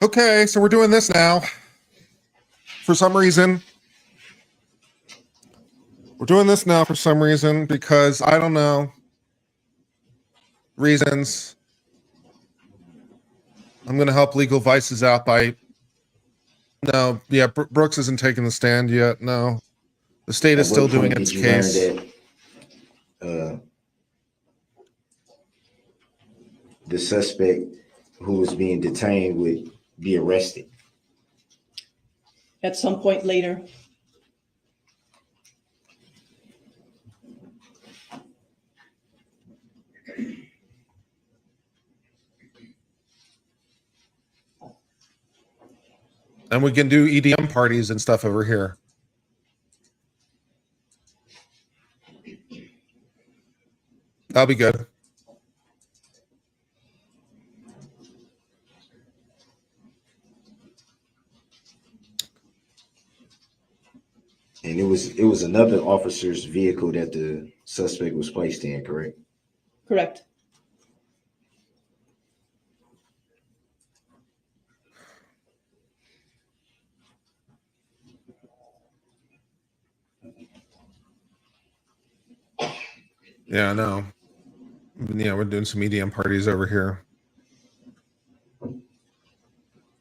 Okay, so we're doing this now. For some reason. We're doing this now for some reason because I don't know. Reasons. I'm going to help Legal Vices out by... No, yeah, Brooks isn't taking the stand yet. No. The state is still doing its case. Did you learn that the suspect who was being detained would be arrested? At some point later. And we can do EDM parties and stuff over here. That'll be good. And it was another officer's vehicle that the suspect was placed in, correct? Correct. Yeah, I know. Yeah, we're doing some EDM parties over here. We'll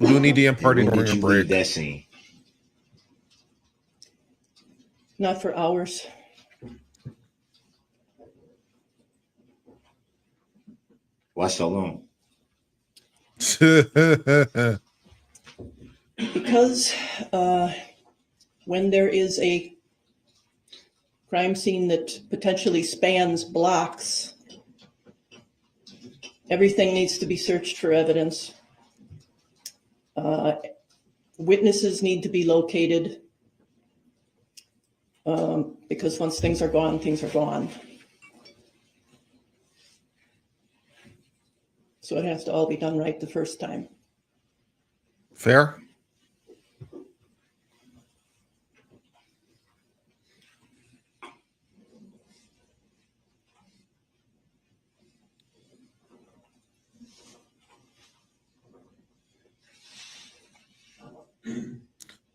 do an EDM party during a break. That scene? Not for hours. Why so long? Because when there is a crime scene that potentially spans blocks, everything needs to be searched for evidence. Witnesses need to be located because once things are gone, things are gone. So it has to all be done right the first time. Fair?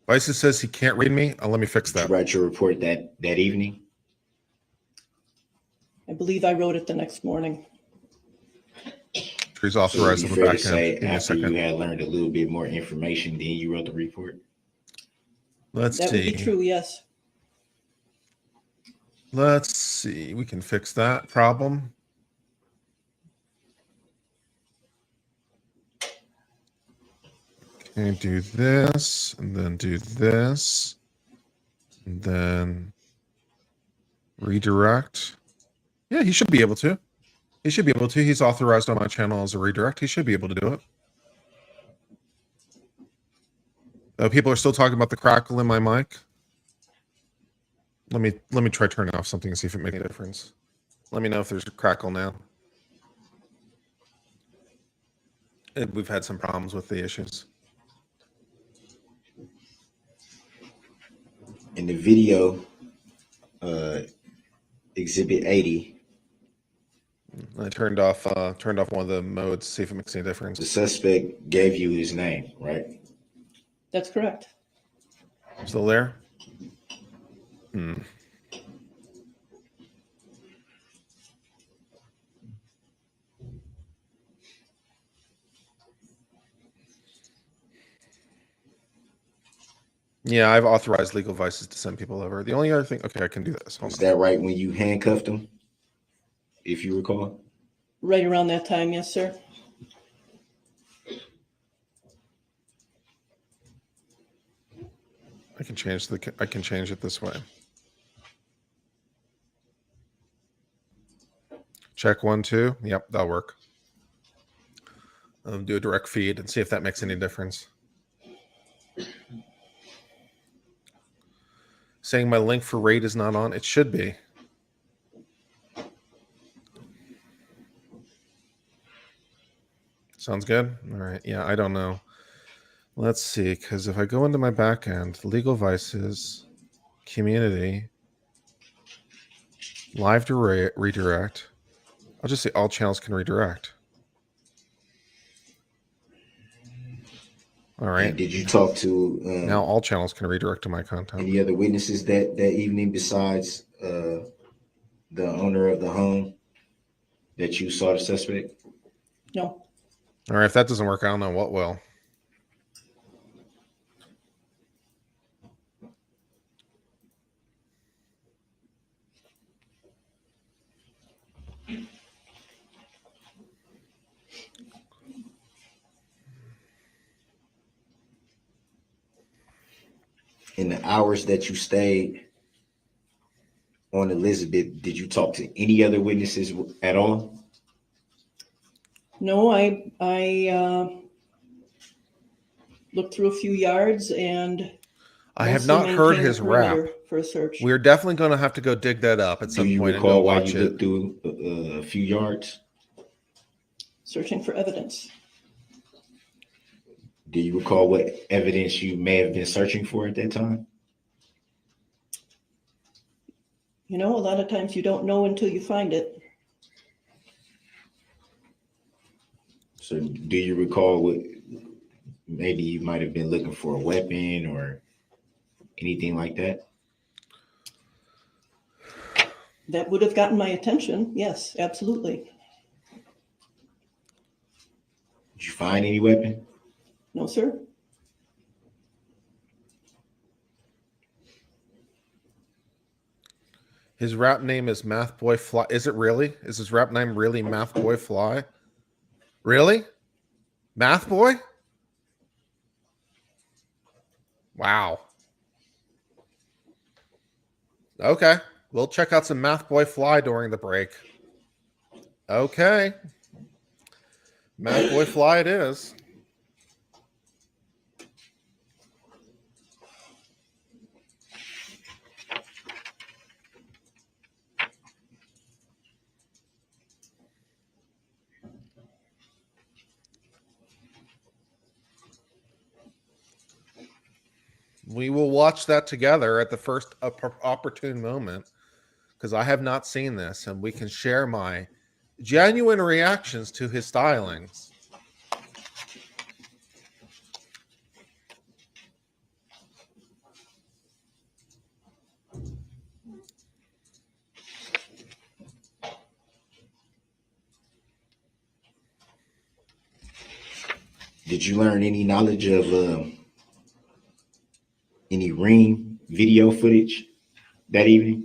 Vices says he can't read me. Let me fix that. Did you write your report that evening? I believe I wrote it the next morning. He's authorized on the back end. After you had learned a little bit more information, then you wrote the report? Let's see. That would be true, yes. Let's see. We can fix that problem. Okay, do this, and then do this, and then redirect. Yeah, he should be able to. He should be able to. He's authorized on my channel as a redirect. He should be able to do it. People are still talking about the crackle in my mic. Let me try turning off something and see if it makes a difference. Let me know if there's a crackle now. We've had some problems with the issues. In the video, Exhibit 80. I turned off one of the modes, see if it makes any difference. The suspect gave you his name, right? That's correct. Still there? Yeah, I've authorized Legal Vices to send people over. The only other thing, okay, I can do this. Is that right when you handcuffed him, if you recall? Right around that time, yes, sir. I can change it this way. Check 1, 2. Yep, that'll work. Do a direct feed and see if that makes any difference. Saying my link for raid is not on. It should be. Sounds good. All right. Yeah, I don't know. Let's see, because if I go into my back end, Legal Vices, community, live to redirect, I'll just say all channels can redirect. All And right. did you talk to Now all channels can redirect to my content. any other witnesses that evening besides the owner of the home that you saw the suspect? No. All right. If that doesn't work, I don't know what will. In the hours that you stayed on Elizabeth, did you talk to any other witnesses at all? No, I looked through a few yards and I have mostly not heard maintained the his rap. perimeter for a search. We're definitely going to have to go dig that up at Do some you point and go recall why watch you it. looked through a few yards? Searching for evidence. Do you recall what evidence you may have been searching for at that time? You know, a lot of times you don't know until you find it. So do you recall what maybe you might have been looking for a weapon or anything like that? That would have gotten my attention. Yes, absolutely. Did you find any weapon? No, sir. His rap name is Math Boy Fly. Is it really? Is his rap name really Math Boy Fly? Really? Math Boy? Wow. Okay. We'll check out some Math Boy Fly during the break. Okay. Math Boy Fly it is. We will watch that together at the first opportune moment because I have not seen this, and we can share my genuine reactions to his stylings. Did you learn any knowledge of any ring video footage that evening?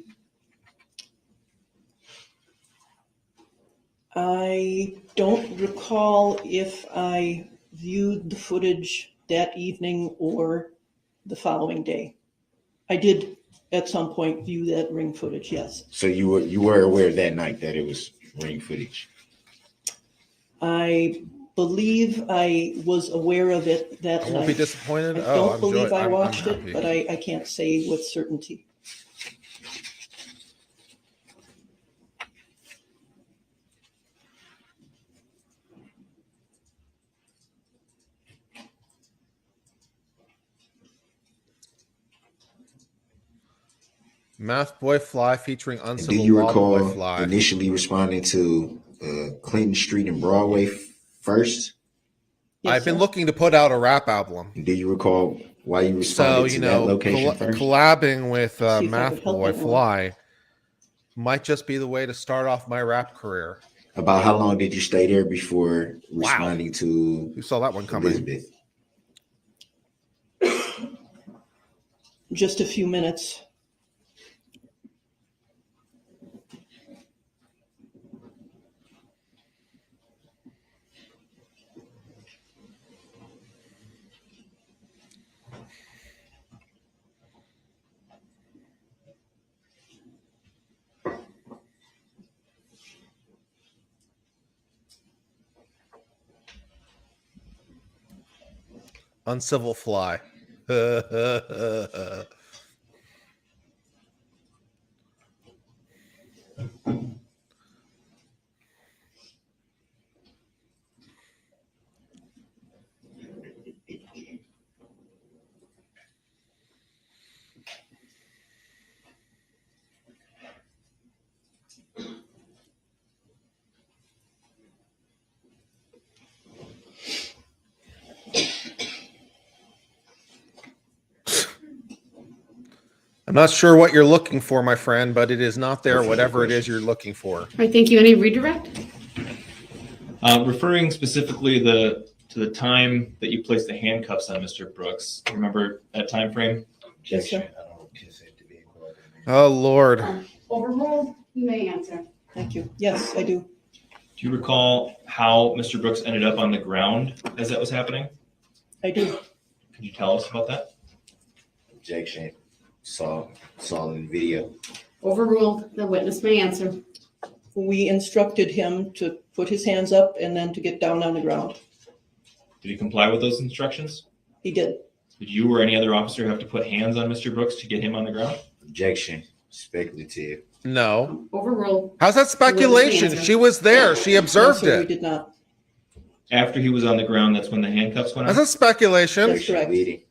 I don't recall if I viewed the footage that evening or the following day. I did at some point view that ring footage, yes. So you were aware that night that it was ring footage. I believe I was aware of it that I night. won't be disappointed. I don't believe I I'm watched happy. it, but I can't say with certainty. Math Boy Fly featuring And do Uncivil you Law Boy recall Fly. initially responding to Clinton Street and Broadway first? Yes, I've been sir. looking to put out a rap album. And do you recall why you So, responded to that location first? collabing with See if I could Math help Boy anyone. Fly might just be the way to start off my rap career. About how long did you stay there before responding to Who saw that one coming? Elizabeth? Just a few minutes. Uncivil Fly. not sure what you're looking for, my friend, but it is not there, whatever it is you're looking for. All right, thank you. Any redirect? Referring specifically to the time that you placed the handcuffs on Mr. Brooks, remember that time frame? Yes, sir. I don't consent to being called. Oh, Lord. Overruled. You may answer. Thank you. Yes, I do. Do you recall how Mr. Brooks ended up on the ground as that was happening? I do. Could you tell us about that? Objection. Saw in video. Overruled. The witness may answer. We instructed him to put his hands up and then to get down on the ground. Did he comply with those instructions? He did. Did you or any other officer have to put hands on Mr. Brooks to get him on the ground? Objection. Speculative. No. Overruled. How's that speculation? answer. She was there. She No, observed sir, we it. did not. After he was on the ground, that's when the handcuffs went That's on? not speculation. That's correct. Leading.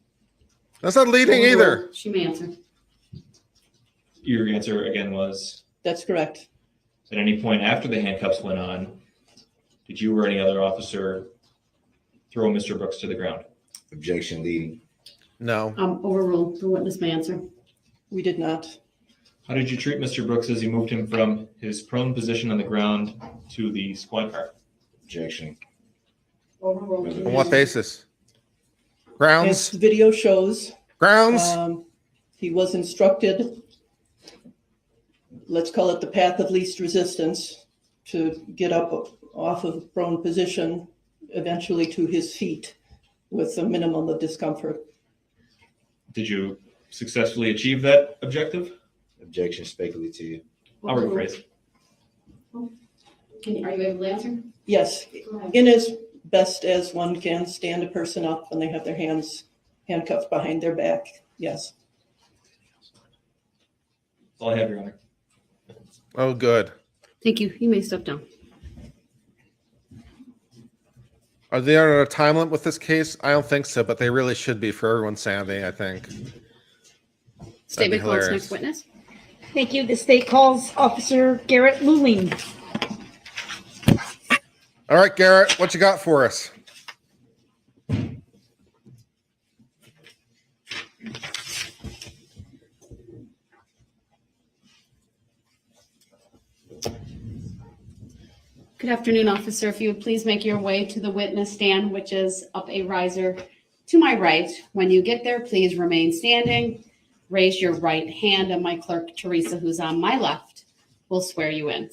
That's not leading either. Overruled. She may answer. Your answer again was, That's correct. at any point after the handcuffs went on, did you or any other officer throw Mr. Brooks to the ground? Objection. Leading. No. Overruled. The witness may answer. We did not. How did you treat Mr. Brooks as you moved him from his prone position on the ground to the squad car? Objection. Overruled. On what basis? As Grounds? the video shows, Grounds? he was instructed, let's call it the path of least resistance, to get up off of prone position, eventually to his feet with a minimum of discomfort. Did you successfully achieve that objective? Objection. Speculative. I'll rephrase. Are you able to answer? Yes, Go ahead. in as best as one can stand a person up when they have their hands handcuffed behind their back. Yes. That's all I have, Your Honor. Oh, good. Thank you. You may step down. Are they under a time limit with this case? I don't think so, but they really should be for everyone's sanity, I think. Statement calls hilarious. next witness. Thank you. The state calls Officer Garrett Luling. All right, Garrett, what you got for us? Good afternoon, officer. If you would please make your way to the witness stand, which is up a riser to my right. When you get there, please remain standing. Raise your right hand, and my clerk, Teresa, who's on my left, will swear you in.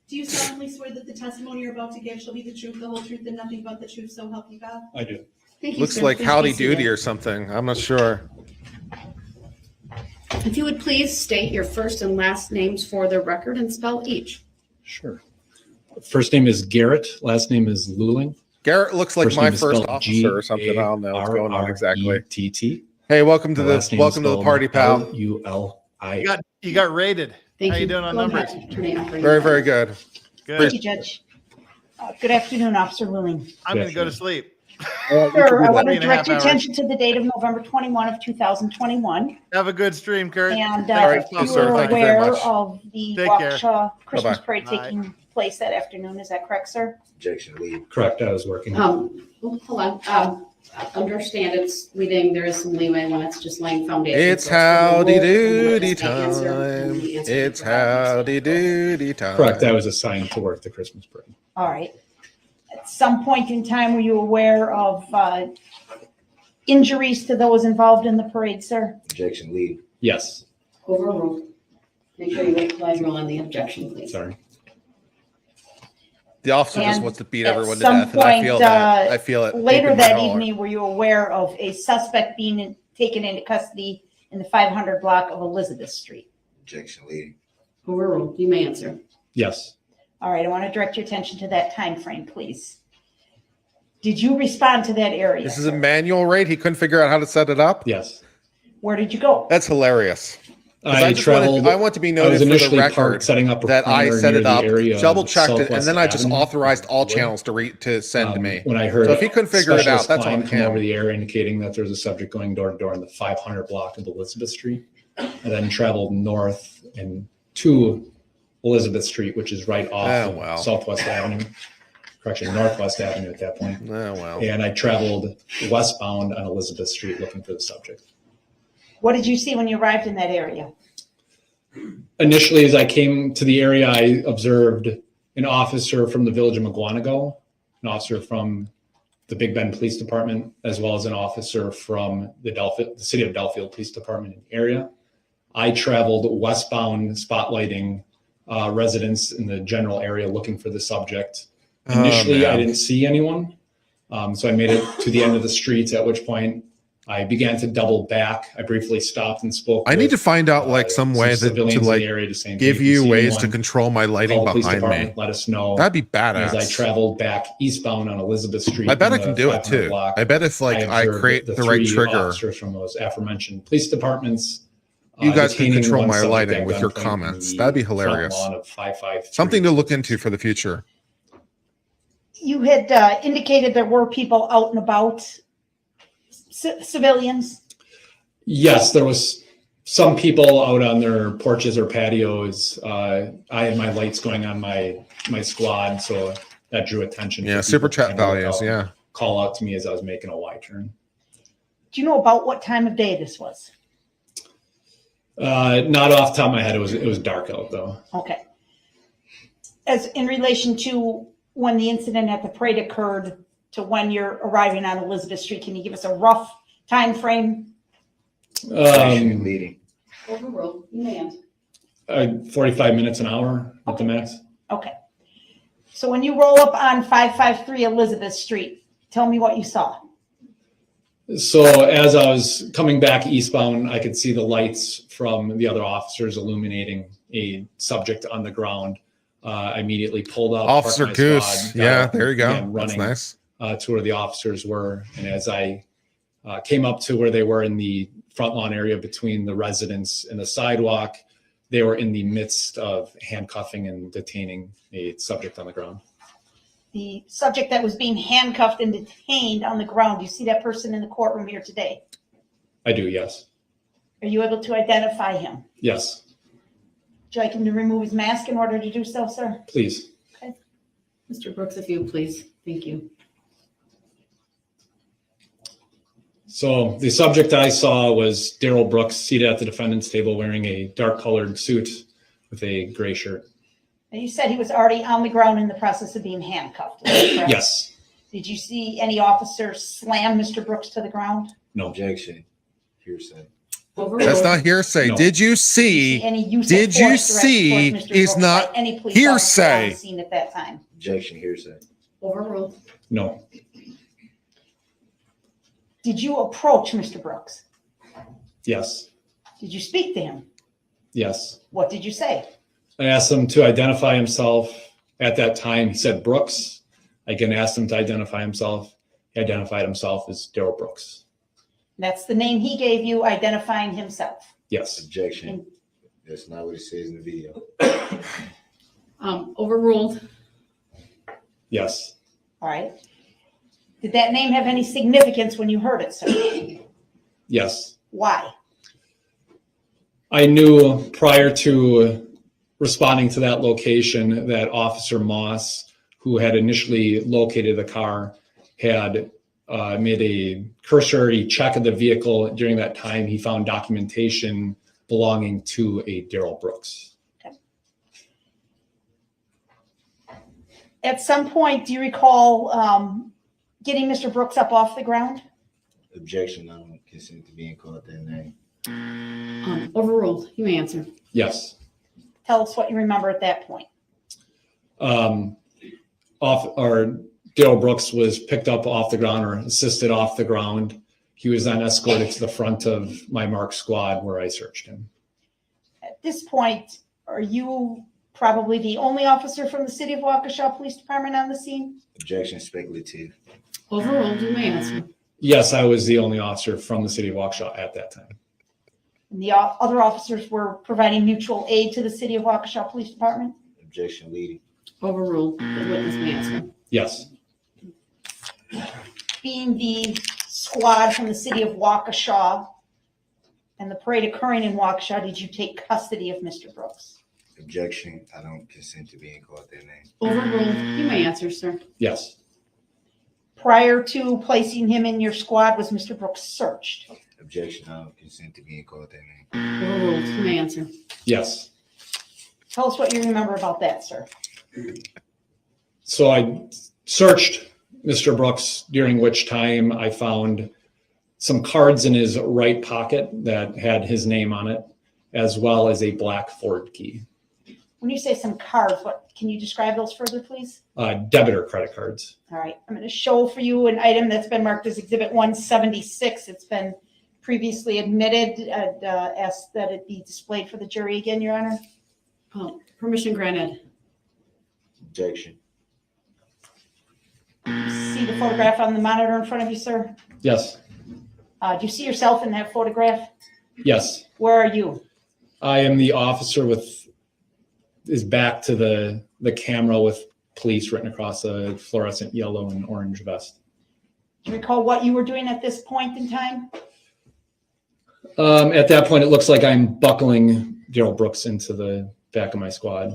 Do you solemnly swear that the testimony you're about to give shall be the truth, the whole truth, and nothing but the truth, so help you God? I do. Thank you, Looks sir. like Please Howdy be seated. Doody or something. I'm not sure. If you would please state your first and last names for the record and spell each. Sure. First name is Garrett. Last name is Luling. Garrett looks like First my name is first spelled officer or something. I don't know what's going on exactly. G-A-R-R-E-T-T. Hey, welcome to Last the name is welcome to the spelled party, pal. L-U-L-I. You got rated. Thank How you. you doing on Go numbers? ahead, Attorney Operator. Very, very good. Good. Thank you, Judge. Good afternoon, Officer Luling. I'm going to go to sleep. Sir, I want to 3.5 direct your hours. attention to the date of November 21 of 2021. Have a good stream, Kurt. And All right, you thank you, sir. are Thank you very aware much. of the Take care. Waukesha Christmas Bye-bye. parade Bye. taking place that afternoon. Is that correct, sir? Objection. Leading. Correct. I was working. Hold on. Understand it's leading, there is some leeway when it's just laying foundation. It's So a howdy roll, and doody witness may answer, and time. the answer It's to the record. howdy doody time. Correct. I was assigned to work the Christmas parade. All right. At some point in time, were you aware of injuries to those involved in the parade, sir? Objection. Leading. Yes. Overruled. Make sure you apply rule on the objection, please. Sorry. The officer just And wants to beat at everyone to some death, and I feel point, that. I feel it. Later deep in my that heart. evening, were you aware of a suspect being taken into custody in the 500 block of Elizabeth Street? Objection. Leading. Overruled. You may answer. Yes. All right, I want to direct your attention to that time frame, please. Did you respond to that area? This is a manual raid. He couldn't figure out how to set it up. Yes. Where did you go? That's hilarious. 'Cause I just traveled. I want to be I was noted for the initially record parked setting up a that I perimeter set near it the up, area of double checked it, and Southwest then I just Avenue. authorized all channels to send to me. When I heard So if he couldn't figure it out, specialist that's on client come him. over the area indicating that there's a subject going door to door in the 500 block of Elizabeth Street, and then traveled north and to Elizabeth Street, which is right off Oh, of well. Southwest Avenue. Northwest Avenue at that point. Oh, well. And I traveled westbound on Elizabeth Street looking for the subject. What did you see when you arrived in that area? Initially, as I came to the area, I observed an officer from the village of McGuanago, an officer from the Big Bend Police Department, as well as an officer from the City of Delafield Police Department in the area. I traveled westbound, spotlighting residents in the general area looking for the subject. Initially, I didn't see anyone. So I made it to the end of the streets, at which point I began to double back. I briefly stopped and spoke. I need to find out like some way that to like give you ways to control my lighting behind me. Let us know. That'd be As I badass. traveled back eastbound on Elizabeth Street. I bet I in can the do it 500 too. block, I bet if like I observed create the right three trigger, officers from those aforementioned police departments. you guys can detaining control one my subject lighting at with your gunpoint in comments. the That'd be front hilarious. lawn of 553. Something to look into for the future. You had indicated there were people out and about, civilians. Yes, there was some people out on their porches or patios. I had my lights going on my squad, so that drew attention. Yeah, for super people chat to look values. out and Yeah. call out to me as I was making a Y turn. Do you know about what time of day this was? Not off the top of my head. It was dark out though. Okay. As in relation to when the incident at the parade occurred to when you're arriving on Elizabeth Street, can you give us a rough time frame? Objection leading. Overruled. You may answer. 45 minutes an hour at the max. Okay. So when you roll up on 553 Elizabeth Street, tell me what you saw. So as I was coming back eastbound, I could see the lights from the other officers illuminating a subject on the ground. I immediately pulled up. Officer parked my squad, Goose. got Yeah, up, there you go. began That's running nice. to where the officers were. And as I came up to where they were in the front lawn area between the residents and the sidewalk, they were in the midst of handcuffing and detaining a subject on the ground. The subject that was being handcuffed and detained on the ground, do you see that person in the courtroom here today? I do, yes. Are you able to identify him? Yes, Would you like him to remove his mask in order to do so, sir? please. Mr. Brooks, if you please. Thank you. So the subject I saw was Darrell Brooks seated at the defendant's table wearing a dark colored suit with a gray shirt. Now, you said he was already on the ground in the process of being handcuffed. Is that correct? Yes. Did you see any officers slam Mr. Brooks to the ground? No. Objection. Hearsay. Overruled. That's not hearsay. No. Did you Did you see? any use of Did you force directed see towards Mr. is Brooks not by any police officer on hearsay. the scene at that time? Objection. Hearsay. Overruled. No. Did you approach Mr. Brooks? Yes. Did you speak to him? Yes. What did you say? I asked him to identify himself. At that time, he said Brooks. I again asked him to identify himself. He identified himself as Darrell Brooks. That's the name he gave you, identifying himself. Yes. Objection. That's not what it says in the video. Overruled. Yes. All right. Did that name have any significance when you heard it, sir? Yes. Why? I knew prior to responding to that location that Officer Moss, who had initially located the car, had made a cursory check of the vehicle. During that time, he found documentation belonging to a Darrell Brooks. At some point, do you recall getting Mr. Brooks up off the ground? Objection. I don't consent to being called that name. Overruled. You may answer. Yes. Tell us what you remember at that point. Darrell Brooks was picked up off the ground or assisted off the ground. He was then escorted to the front of my marked squad where I searched him. At this point, are you probably the only officer from the City of Waukesha Police Department on the scene? Objection. Speculative. Overruled. You may answer. Yes, I was the only officer from the City of Waukesha at that time. And the other officers were providing mutual aid to the City of Waukesha Police Department? Objection. Leading. Overruled. The witness may answer. Yes. Being the squad from the City of Waukesha and the parade occurring in Waukesha, did you take custody of Mr. Brooks? Objection. I don't consent to being called that name. Overruled. You may answer, sir. Yes. Prior to placing him in your squad, was Mr. Brooks searched? Objection. I don't consent to being called that name. Overruled. You may answer. Yes. Tell us what you remember about that, sir. So I searched Mr. Brooks, during which time I found some cards in his right pocket that had his name on it, as well as a black Ford key. When you say some cards, what can you describe those further, please? Debit or credit cards. All right, I'm going to show for you an item that's been marked as Exhibit 176. It's been previously admitted. I'd ask that it be displayed for the jury again, Your Honor. Oh, permission granted. Objection. See the photograph on the monitor in front of you, sir? Yes. Do you see yourself in that photograph? Yes. Where are you? I am the officer with his back to the camera with police written across a fluorescent yellow and orange vest. Do you recall what you were doing at this point in time? At that point, it looks like I'm buckling Darrell Brooks into the back of my squad,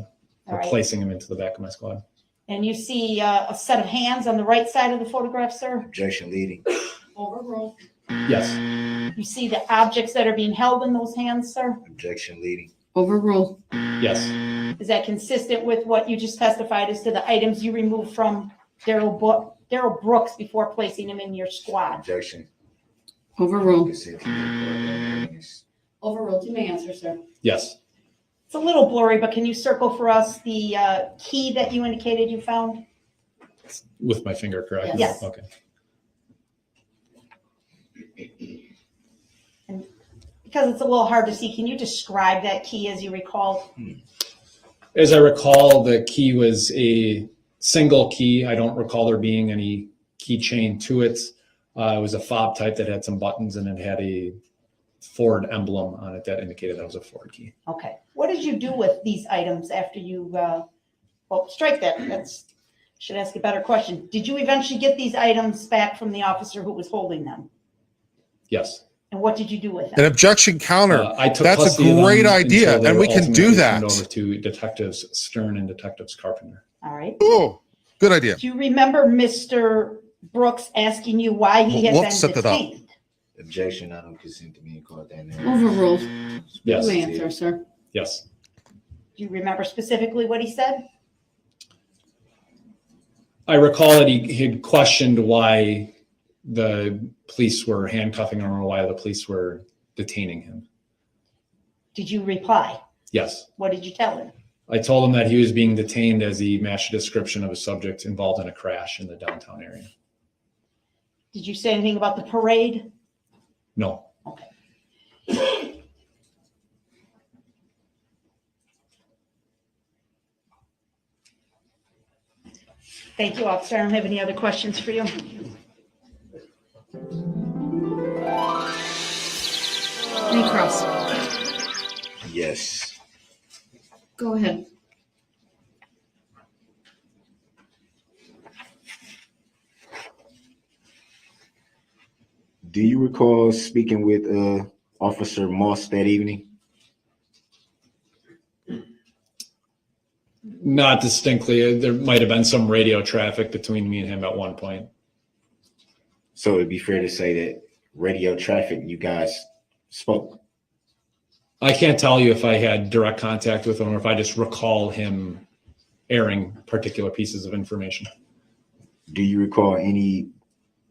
All or right. placing him into the back of my squad. And you see a set of hands on the right side of the photograph, sir? Objection leading. Overruled. Yes. You see the objects that are being held in those hands, sir? Objection leading. Overruled. Yes. Is that consistent with what you just testified as to the items you removed from Darrell Brooks before placing him in your squad? Objection. Overruled. Consent to being called that name. Overruled. You may answer, sir. Yes. It's a little blurry, but can you circle for us the key that you indicated you found? With my finger, correct? Yes. Okay. And because it's a little hard to see, can you describe that key as you recall? As I recall, the key was a single key. I don't recall there being any keychain to it. It was a fob type that had some buttons, and it had a Ford emblem on it that indicated that was a Ford key. Okay. What did you do with these items after you, strike that. Should ask a better question. Did you eventually get these items back from the officer who was holding them? Yes. And what did you do with An them? objection counter. I took That's a custody of them great idea, until they and were we can do ultimately that. turned over to Detectives Stern and Detectives Carpenter. All right. Oh, good idea. Do you remember Mr. Brooks asking you why he had We'll been set that up. detained? Objection. I don't consent to being called that name. Overruled. Yes. You may answer, sir. Yes. Do you remember specifically what he said? I recall that he had questioned why the police were handcuffing him or why the police were detaining him. Did you reply? Yes. What did you tell him? I told him that he was being detained as he matched a description of a subject involved in a crash in the downtown area. Did you say anything about the parade? No. Okay. Thank you, officer. I don't have any other questions for you. Lee Cross. Yes. Go ahead. Do you recall speaking with Officer Moss that evening? Not distinctly. There might have been some radio traffic between me and him at one point. So it'd be fair to say that radio traffic, you guys spoke. I can't tell you if I had direct contact with him or if I just recall him airing particular pieces of information. Do you recall any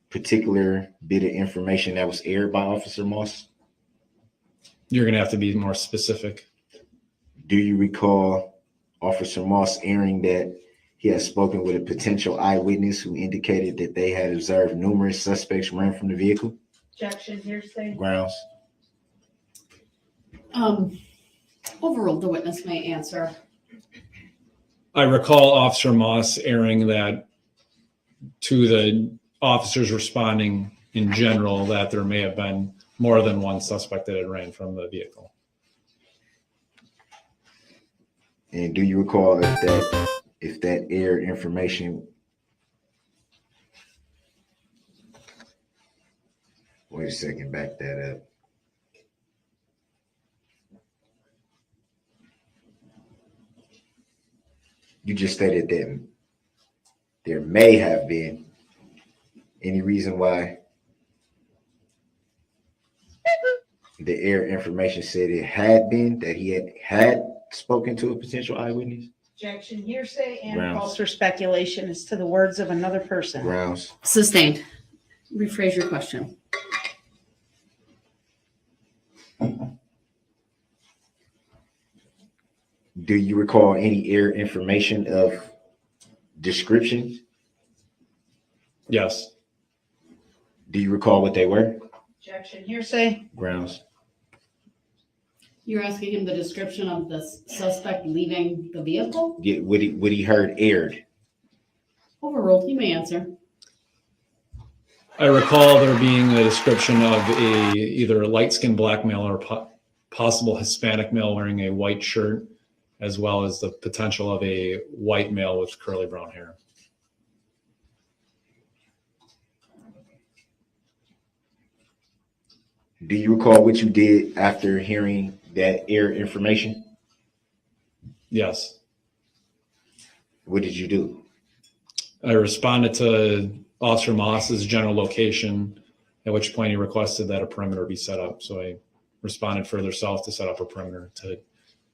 particular bit of information that was aired by Officer Moss? You're going to have to be more specific. Do you recall Officer Moss airing that he had spoken with a potential eyewitness who indicated that they had observed numerous suspects run from the vehicle? Objection, hearsay. Grounds. Overruled. The witness may answer. I recall Officer Moss airing that to the officers responding in general that there may have been more than one suspect that had ran from the vehicle. And do you recall if that aired information? Wait a second, back that up. You just stated that there may have been. Any reason why the air information said it had been, that he had spoken to a potential eyewitness? Objection, hearsay, and Grounds. false or speculation as to the words of another person. Grounds. Sustained. Rephrase your question. Do you recall any air information of descriptions? Yes. Do you recall what they were? Objection, hearsay. Grounds. You're asking him the description of the suspect leaving the vehicle? Yeah, what he heard aired. Overruled. You may answer. I recall there being a description of either a light-skinned black male or possible Hispanic male wearing a white shirt, as well as the potential of a white male with curly brown hair. Do you recall what you did after hearing that air information? Yes. What did you do? I responded to Officer Moss's general location, at which point he requested that a perimeter be set up. So I responded further south to set up a perimeter to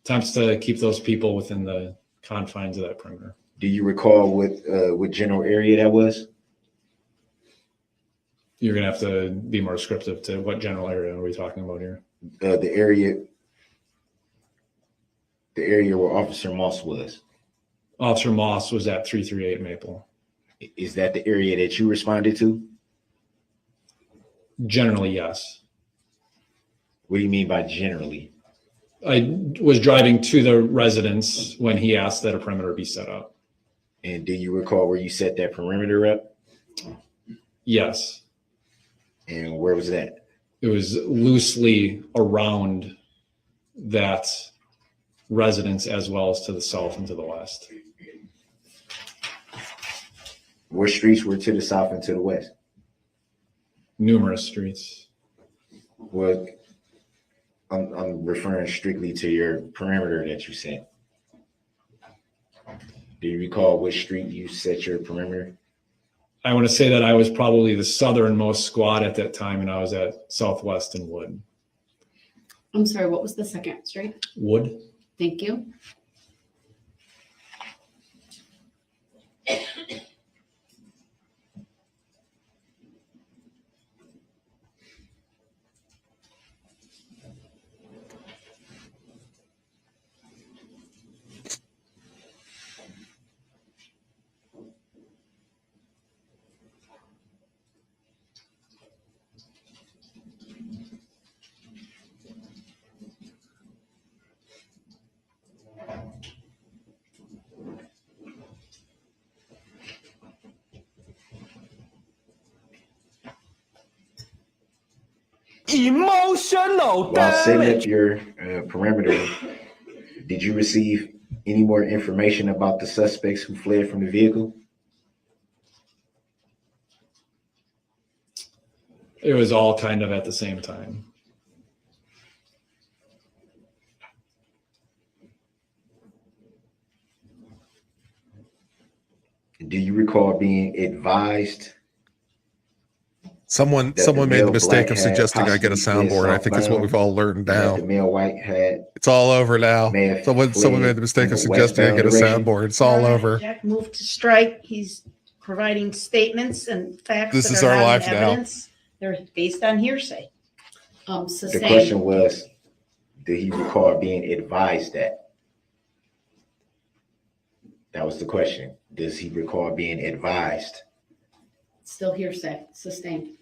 attempts to keep those people within the confines of that perimeter. Do you recall what general area that was? You're going to have to be more descriptive to what general area are we talking about here? The area where Officer Moss was. Officer Moss was at 338 Maple. Is that the area that you responded to? Generally, yes. What do you mean by generally? I was driving to the residence when he asked that a perimeter be set up. And do you recall where you set that perimeter up? Yes. And where was that? It was loosely around that residence as well as to the south and to the west. What streets were to the south and to the west? Numerous streets. Well, I'm referring strictly to your perimeter that you set. Do you recall which street you set your perimeter? I want to say that I was probably the southernmost squad at that time, and I was at Southwest and Wood. I'm sorry, what was the second street? Wood? Thank you. Emotional While setting damage. up your perimeter, did you receive any more information about the suspects who fled from the vehicle? It was all kind of at the same time. Do you recall being advised? Someone That the made the male mistake black of had suggesting I get a possibly fled soundboard. I think it's what southbound, we've all learned that the now. male white had It's all over now. may have Someone fled made the mistake in of the suggesting I westbound get a direction? soundboard. It's all over. Jack moved to strike. He's providing statements and facts This that is are our not in life now. evidence. They're based on hearsay. The Sustained. question was, did he recall being advised that? That was the question. Does he recall being advised? Still hearsay. Sustained.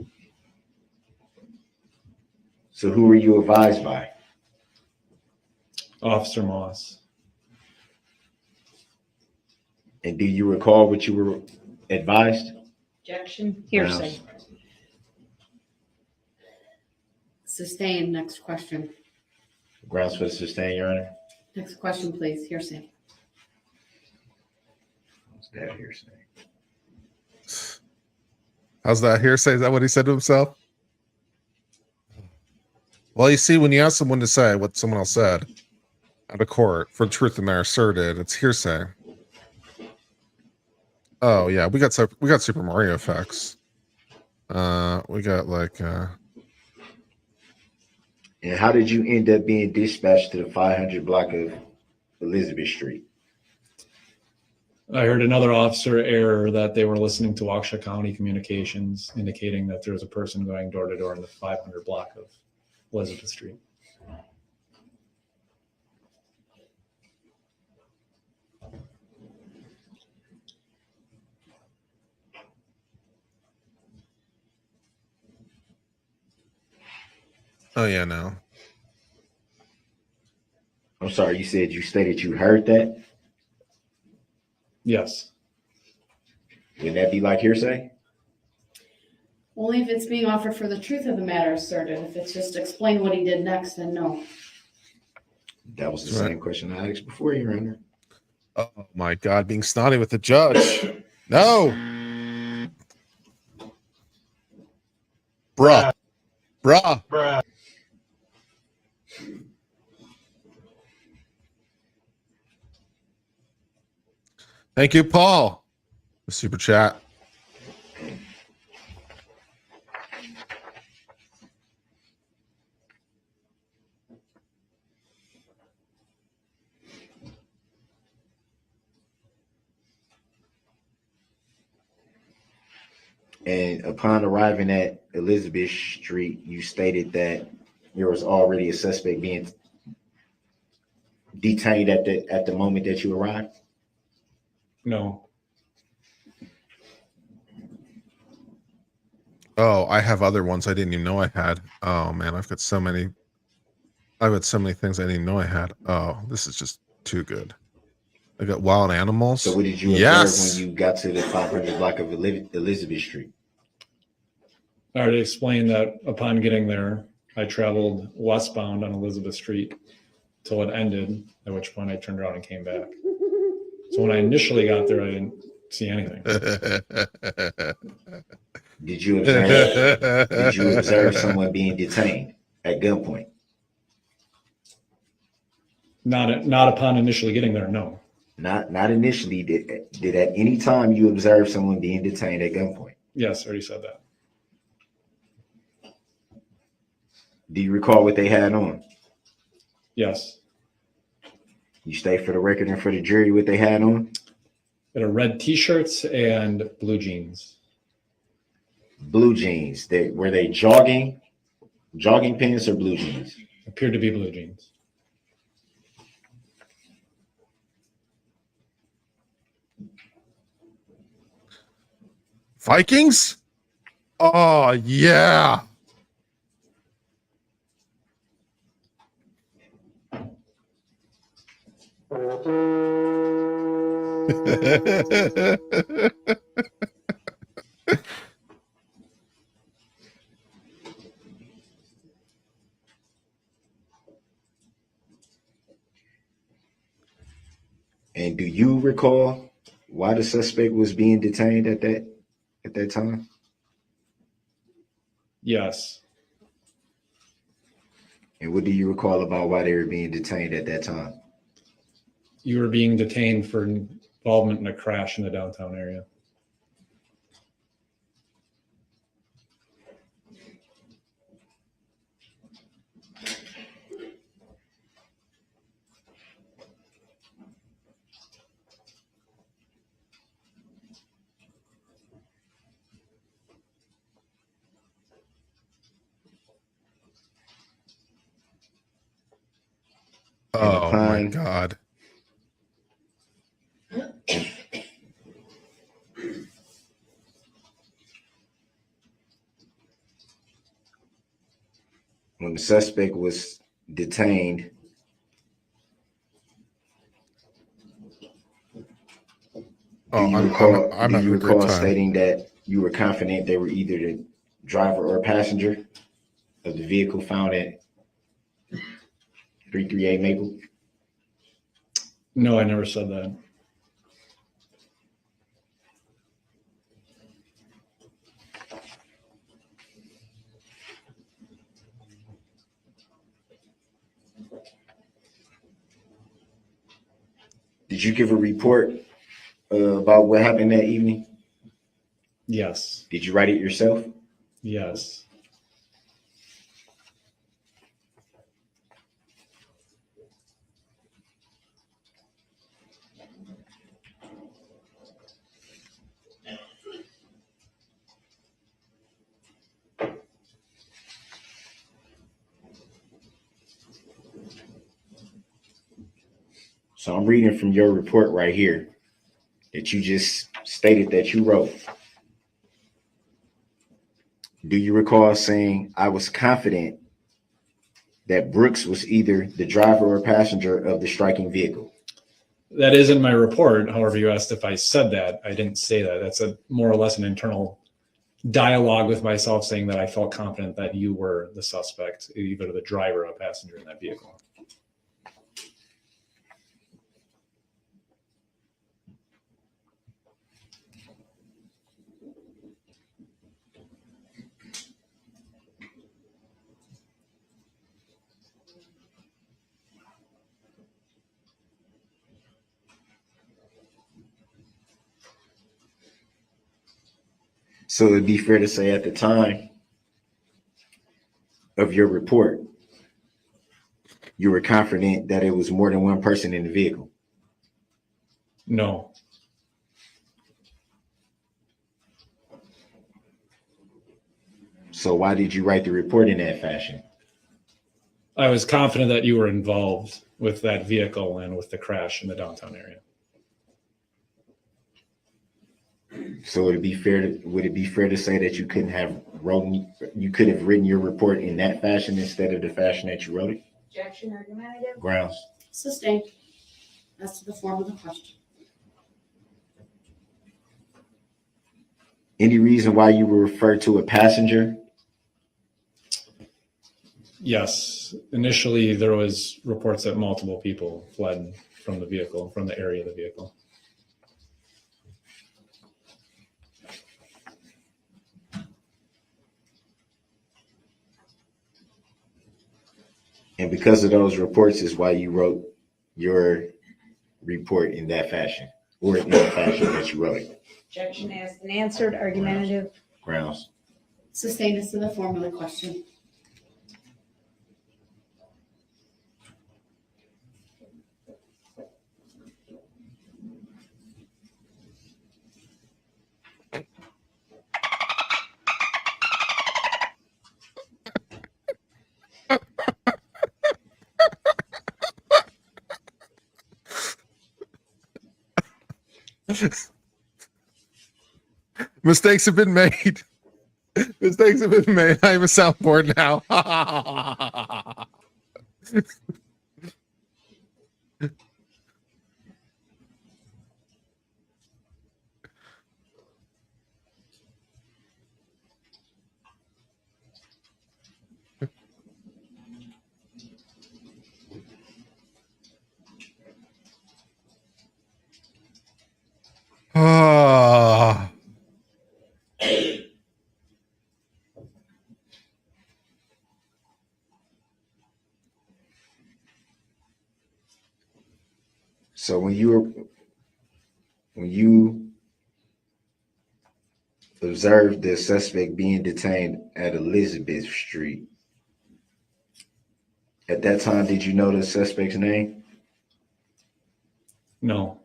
So who were you advised by? Officer Moss. And do you recall what you were advised? Objection, hearsay. Sustained. Next question. Grounds for the sustain, Your Honor? Next question, please. Hearsay. What's that hearsay? How's that hearsay? Is that what he said to himself? Well, you see, when you ask someone to say what someone else said out of court for truth in their asserted, it's hearsay. Oh yeah, we got Super Mario effects. We got like And how did you end up being dispatched to the 500 block of Elizabeth Street? I heard another officer error that they were listening to Waukesha County communications indicating that there was a person going door to door in the 500 block of Elizabeth Street. oh yeah, no. I'm sorry, you said you stated you heard that. Yes. Would that be like hearsay? Only if it's being offered for the truth of the matter asserted. If it's just explain what he did next, then no. That was the Right. same question I asked before, Your Honor. Oh my God, being snotty with the judge. No, bruh. Thank you, Paul. The super chat. And upon arriving at Elizabeth Street, you stated that there was already a suspect being detained at the moment that you arrived. No. Oh, I have other ones I didn't even know I had. Oh man, I've got so many. I've got so many things I didn't even know I had. Oh, this is just too good. I got wild animals. So what did you Yes. observe when you got to the 500 block of Elizabeth Street? I already explained that upon getting there, I traveled westbound on Elizabeth Street till it ended, at which point I turned around and came back. So when I initially got there, I didn't see anything. Did you observe someone being detained at gunpoint? Not upon initially getting there, no. Not initially. Did at any time you observe someone being detained at gunpoint? Yes, I already said that. Do you recall what they had on? Yes. You state for the record and for the jury what they had on? They had red t-shirts and blue jeans. Blue jeans. Were they jogging pants or blue jeans? Appeared to be blue jeans. Vikings? Oh yeah. And do you recall why the suspect was being detained at that time? Yes. And what do you recall about why they were being detained at that time? You were being detained for involvement in a crash in the downtown area. Oh my God. When the suspect was detained, do you recall stating that you were confident they were either the driver or passenger of the vehicle found at 338 Maple? No, I never said that. Did you give a report about what happened that evening? Yes. Did you write it yourself? Yes. So I'm reading from your report right here that you just stated that you wrote. Do you recall saying, I was confident that Brooks was either the driver or passenger of the striking vehicle? That is in my report. However, you asked if I said that. I didn't say that. That's a more or less an internal dialogue with myself saying that I felt confident that you were the suspect, either the driver or passenger in that vehicle. So it'd be fair to say at the time of your report, you were confident that it was more than one person in the vehicle. No. So why did you write the report in that fashion? I was confident that you were involved with that vehicle and with the crash in the downtown area. So would it be fair to say that you could have written your report in that fashion instead of the fashion that you wrote it? Objection, argumentative. Grounds. Sustained. As to the form of the question. Any reason why you were referred to a passenger? Yes. Initially, there was reports that multiple people fled from the vehicle, from the area of the vehicle. And because of those reports is why you wrote your report in that fashion, or in the fashion that you wrote it. Objection asked and answered, argumentative. Grounds. Sustained as to the form of the question. Mistakes have been made. Mistakes have been made. I have a soundboard now. Ah. So when you observed the suspect being detained at Elizabeth Street, at that time, did you know the suspect's name? No.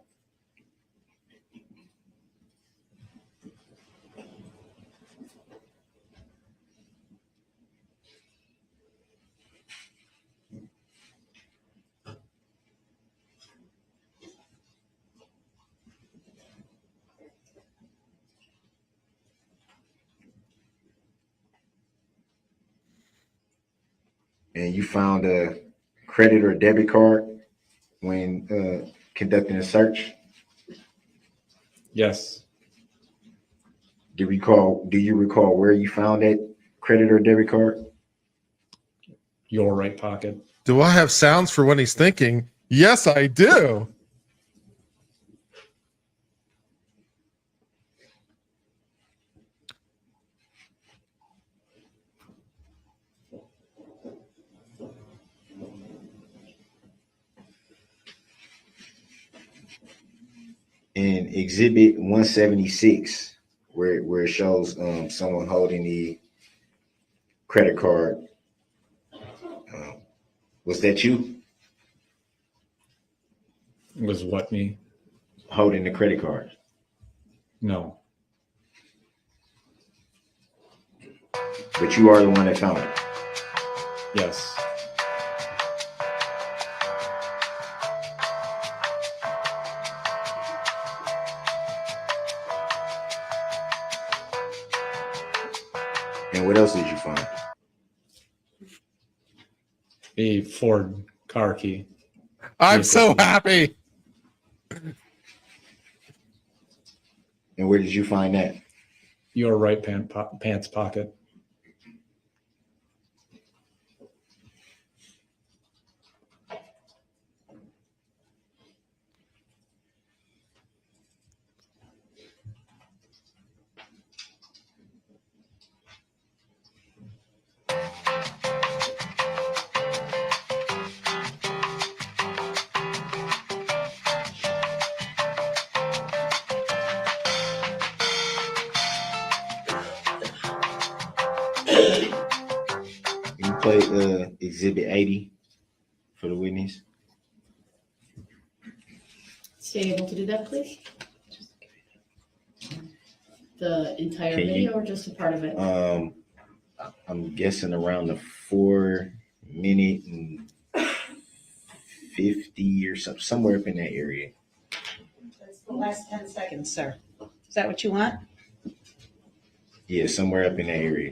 And you found a credit or debit card when conducting a search? Yes. Do you recall where you found that credit or debit card? Your right pocket. Do I have sounds for when he's thinking? Yes, I do. in Exhibit 176, where it shows someone holding the credit card. Was that you Was what me? holding the credit card? No. But you are the one that found it. Yes. And what else did you find? A Ford car key. I'm so happy. And where did you find that? Your right pants pocket. You play Exhibit 80 for the witness. Stay able to do that, please? The entire Can you- video or just a part of it? I'm guessing around the 4-minute and 50 or something, somewhere up in that area. That's the last 10 seconds, sir. Is that what you want? Yeah, somewhere up in that area.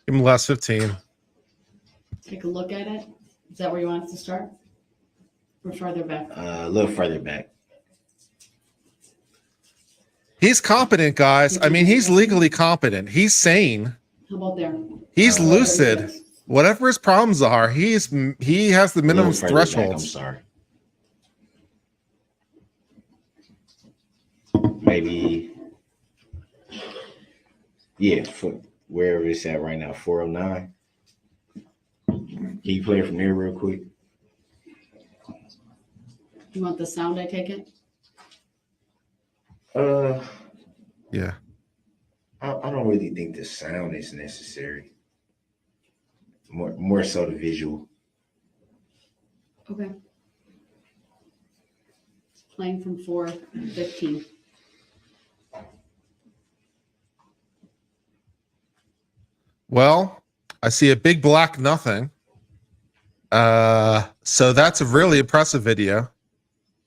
Give him the last 15. Take a look at it. Is that where you want us to start? Or farther back? A little further back. He's competent, guys. I mean, he's legally competent. He's sane. How about there? He's lucid. Whatever his problems are, he has the A minimum little further back, I'm thresholds. sorry. Maybe, yeah, wherever it's at right now, 409. Can you play it from there real quick? You want the sound, I take it? Yeah. I don't really think the sound is necessary. More so the visual. Okay. It's playing from 4:15. Well, I see a big black nothing. So that's a really impressive video.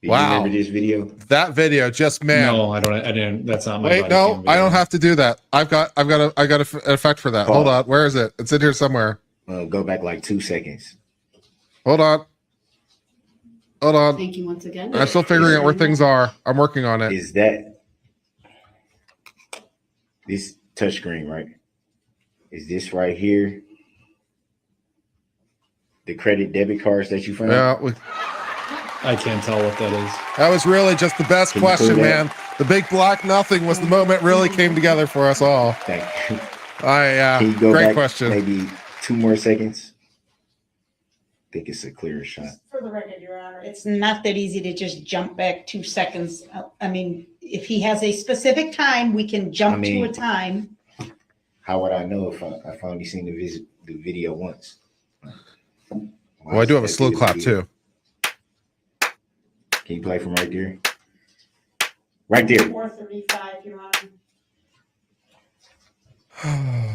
Do you Wow. remember this video? That video just, man. No, I didn't. That's not my Wait, body no, cam video. I don't have to do that. I got an effect for that. Paul. Hold on. Where is it? It's in here somewhere. Go back like 2 seconds. Hold on. Hold on. Thank you once again. I'm still figuring out where things are. I'm working on it. Is that this touchscreen, right? Is this right here the credit debit cards that you found? Yeah, I can't tell what that is. that was really just the best Can you question, pull that? man. The big black nothing was the moment really came together for us all. Thank you. Can Can you go great back question. maybe 2 more seconds? I think it's a clearer shot. For the record, Your Honor, it's not that easy to just jump back 2 seconds. I mean, if he has a specific time, we can jump to a time. How would I know if I've only seen the video once? Well, I do have a slow clap too. Can you play from right there? Right there, 4:35, Your Honor.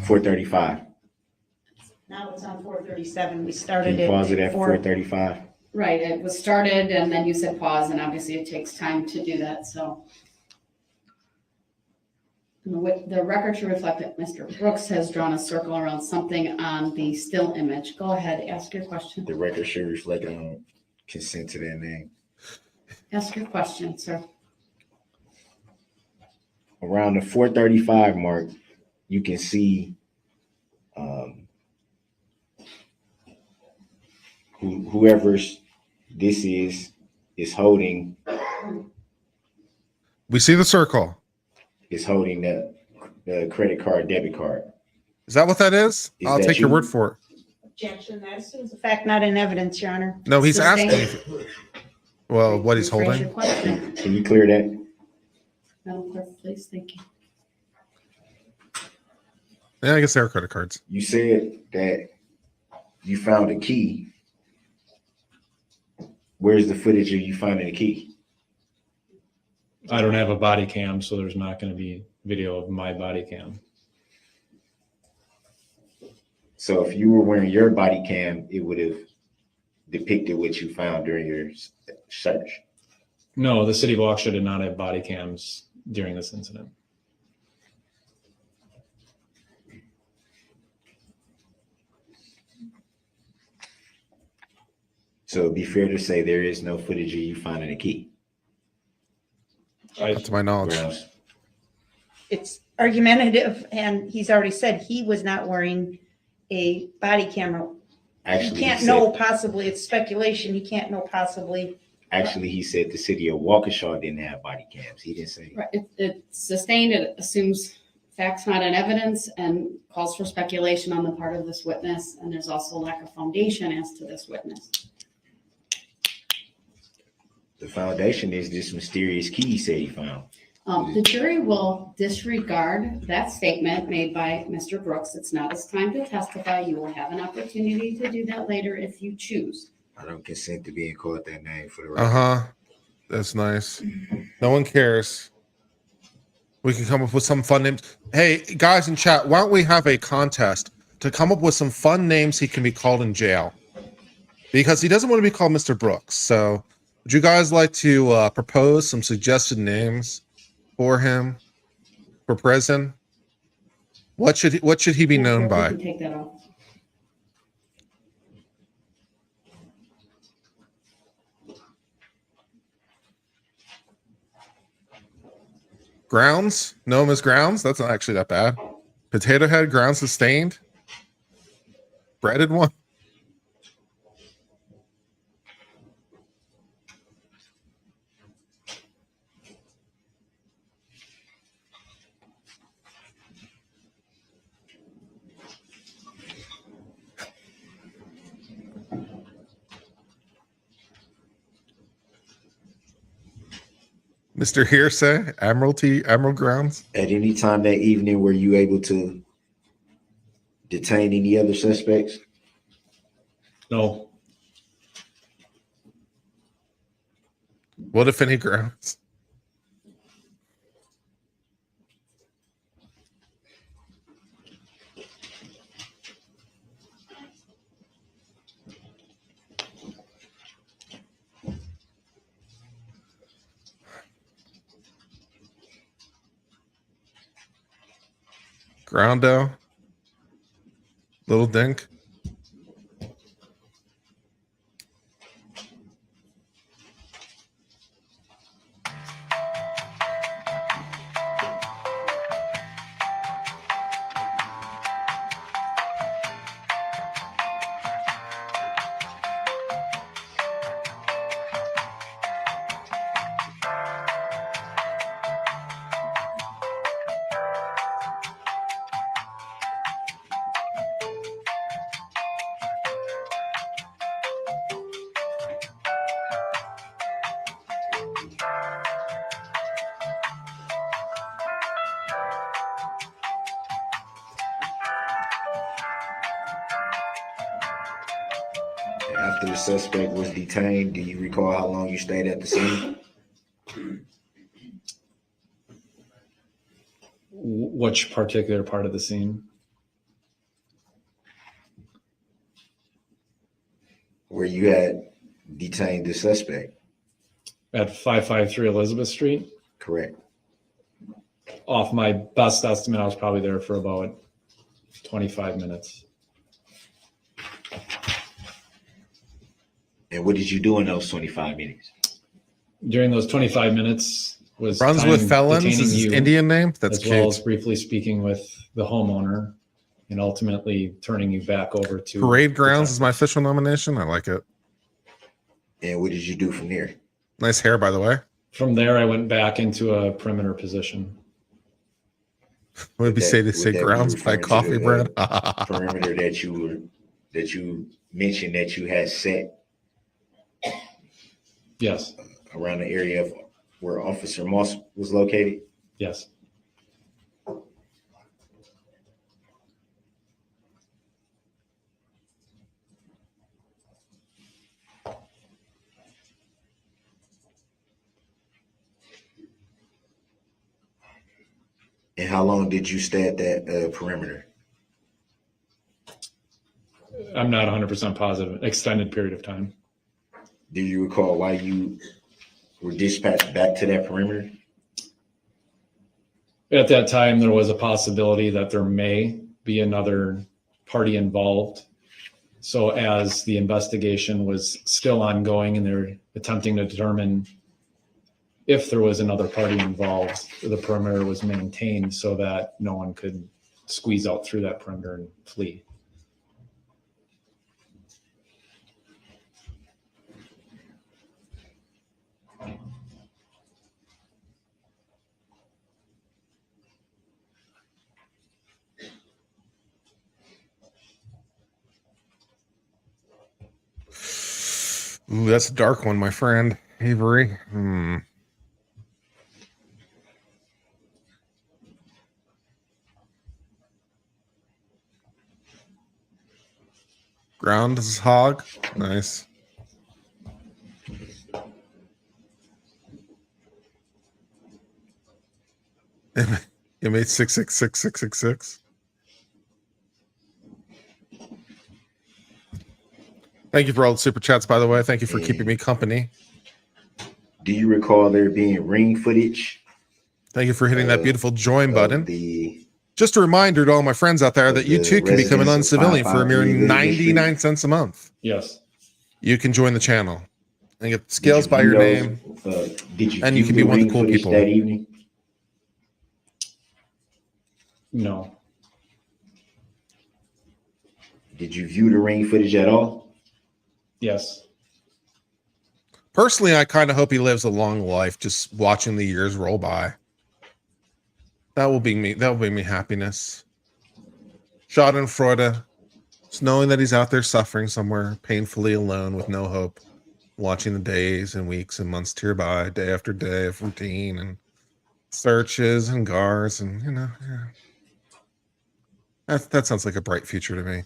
4:35. Now it's on 4:37. We Can started you pause it at at 4. 4:35? Right, it was started and then you said pause, and obviously it takes time to do that, so. And the record should reflect that Mr. Brooks has drawn a circle around something on the still image. Go ahead, ask your question. The record should reflect consent to that name. Ask your question, sir. Around the 4:35 mark, you can see whoever's this is holding We see the circle. the credit card, debit card. Is that what that is? Is I'll that take your you? word for it. Objection. That assumes a fact, not in evidence, Your Honor. No, he's So asking. thank- Well, what he's Rephrase holding. your question. Can you clear that? Madam Clerk, please, thank you. Yeah, I guess they are credit cards. You said that you found a key. Where's the footage of you finding a key? I don't have a body cam, so there's not going to be video of my body cam. So if you were wearing your body cam, it would have depicted what you found during your search. No, the city of Waukesha did not have body cams during this incident. So it'd be fair to say there is no footage of you finding a key. Not to my knowledge. Grounds. It's argumentative, and he's already said he was not wearing a body camera. Actually, He can't he know said, possibly, it's speculation, he can't know possibly. actually, he said the city of Waukesha didn't have body cams. He didn't say. Right, it's sustained, it assumes facts not in evidence and calls for speculation on the part of this witness, and there's also a lack of foundation as to this witness. The foundation is this mysterious key he said he found. The jury will disregard that statement made by Mr. Brooks. It's not his time to testify. You will have an opportunity to do that later if you choose. I don't consent to being called that name for the record. Uh-huh. That's nice. No one cares. We can come up with some fun names. Hey, guys in chat, why don't we have a contest to come up with some fun names he can be called in jail? Because he doesn't want to be called Mr. Brooks. So would you guys like to propose some suggested names for him for prison? What should he be known We by? can take that off. Grounds? Know him as Grounds? That's not actually that bad. Potato Head, Ground Sustained. Breaded one. Mr. Hearsay, Emerald Grounds. At any time that evening, were you able to detain any other suspects? No, What if any grounds? Groundo. Little Dink. After the suspect was detained, do you recall how long you stayed at the scene? which particular part of the scene? Where you had detained the suspect? At 553 Elizabeth Street. Correct. Off my best estimate, I was probably there for about 25 minutes. And what did you do in those 25 minutes? During those 25 minutes was Runs time with felons detaining is his you, Indian name. That's as well cute. as briefly speaking with the homeowner and ultimately turning you back over to Parade Grounds the is my official nomination. I like it. And what did you do from there? Nice hair, by the way. From there, I went back into a perimeter position. What would we say to Would say that be grounds by referring to coffee the, bread? Perimeter that you mentioned that you had set Yes, around the area of where Officer Moss was located? Yes. And how long did you stay at that perimeter? I'm not 100% positive. Extended period of time. Do you recall why you were dispatched back to that perimeter? At that time, there was a possibility that there may be another party involved. So as the investigation was still ongoing and they're attempting to determine if there was another party involved, the perimeter was maintained so that no one could squeeze out through that perimeter and flee. Ooh, that's a dark one, my friend. Avery. Groundhog. Nice. Inmate 6666666. Thank you for all the super chats, by the way. Thank you for keeping me company. Do you recall there being ring footage? Thank you for hitting that beautiful join button. The Just a reminder to all my friends out there that you too can become an residents of uncivilian for a mere 553 Livingston 99 cents a month. Yes. You can join the channel and get scales by your name. Did you And you view can be the one of the ring cool footage people. that evening? No. Did you view the ring footage at all? Yes. Personally, I kind of hope he lives a long life just watching the years roll by. That will bring me happiness. Schadenfreude. Just knowing that he's out there suffering somewhere painfully alone with no hope. Watching the days and weeks and months tear by, day after day of routine and searches and guards and, you know, yeah. That sounds like a bright future to me.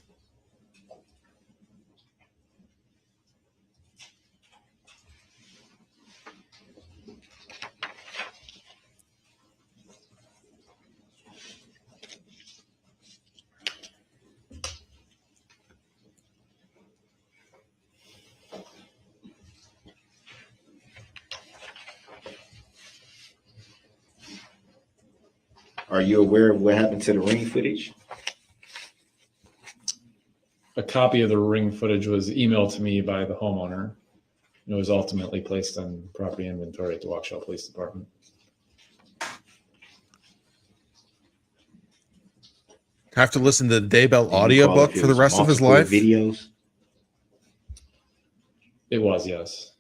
Are you aware of what happened to the ring footage? A copy of the ring footage was emailed to me by the homeowner. It was ultimately placed on property inventory at the Waukesha Police Department. Have to listen to the Daybell Do you recall audiobook if it for the was rest of his multiple life. Videos. It was, yes.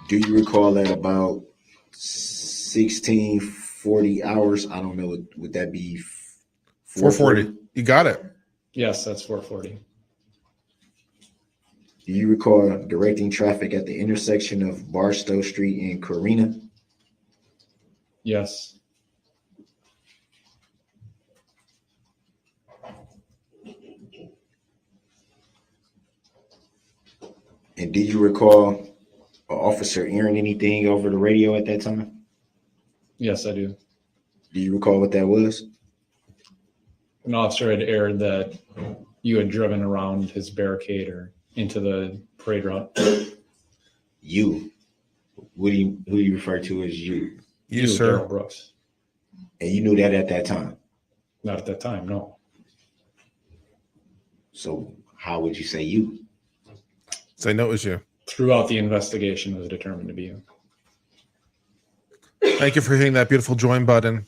Do you recall at about 1640 hours? I don't know. Would that be 440. You got it. Yes, that's 440. Do you recall directing traffic at the intersection of Barstow Street and Corina? Yes. And did you recall an officer airing anything over the radio at that time? Yes, I do. Do you recall what that was? An officer had aired that you had driven around his barricade or into the parade route. You. Who do you refer to as you? You, sir. Darrell Brooks. And you knew that at that time. Not at that time, no. So how would you say you? So I know it was you. throughout the investigation was determined to be you. Thank you for hitting that beautiful join button,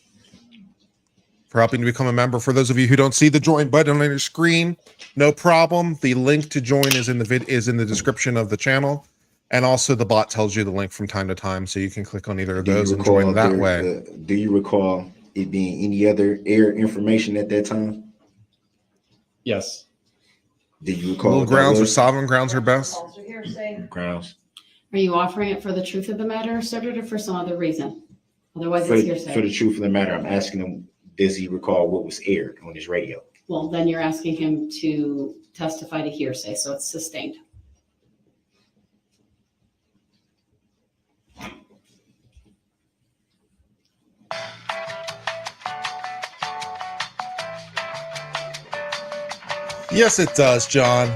for helping to become a member. For those of you who don't see the join button on your screen, no problem. The link to join is in the description of the channel, and also the bot tells you the link from time to time, so you can click on either of those and join that way. Do you recall it being any other aired information at that time? Yes. Did you recall? Little what that grounds or was? sovereign grounds are best. Calls are hearsay. Grounds. Are you offering it for the truth of the matter asserted or for some other reason? Otherwise, For, it's for hearsay. the truth of the matter, I'm asking him, does he recall what was aired on his radio? Well, then you're asking him to testify to hearsay, so it's sustained. Yes, it does, John.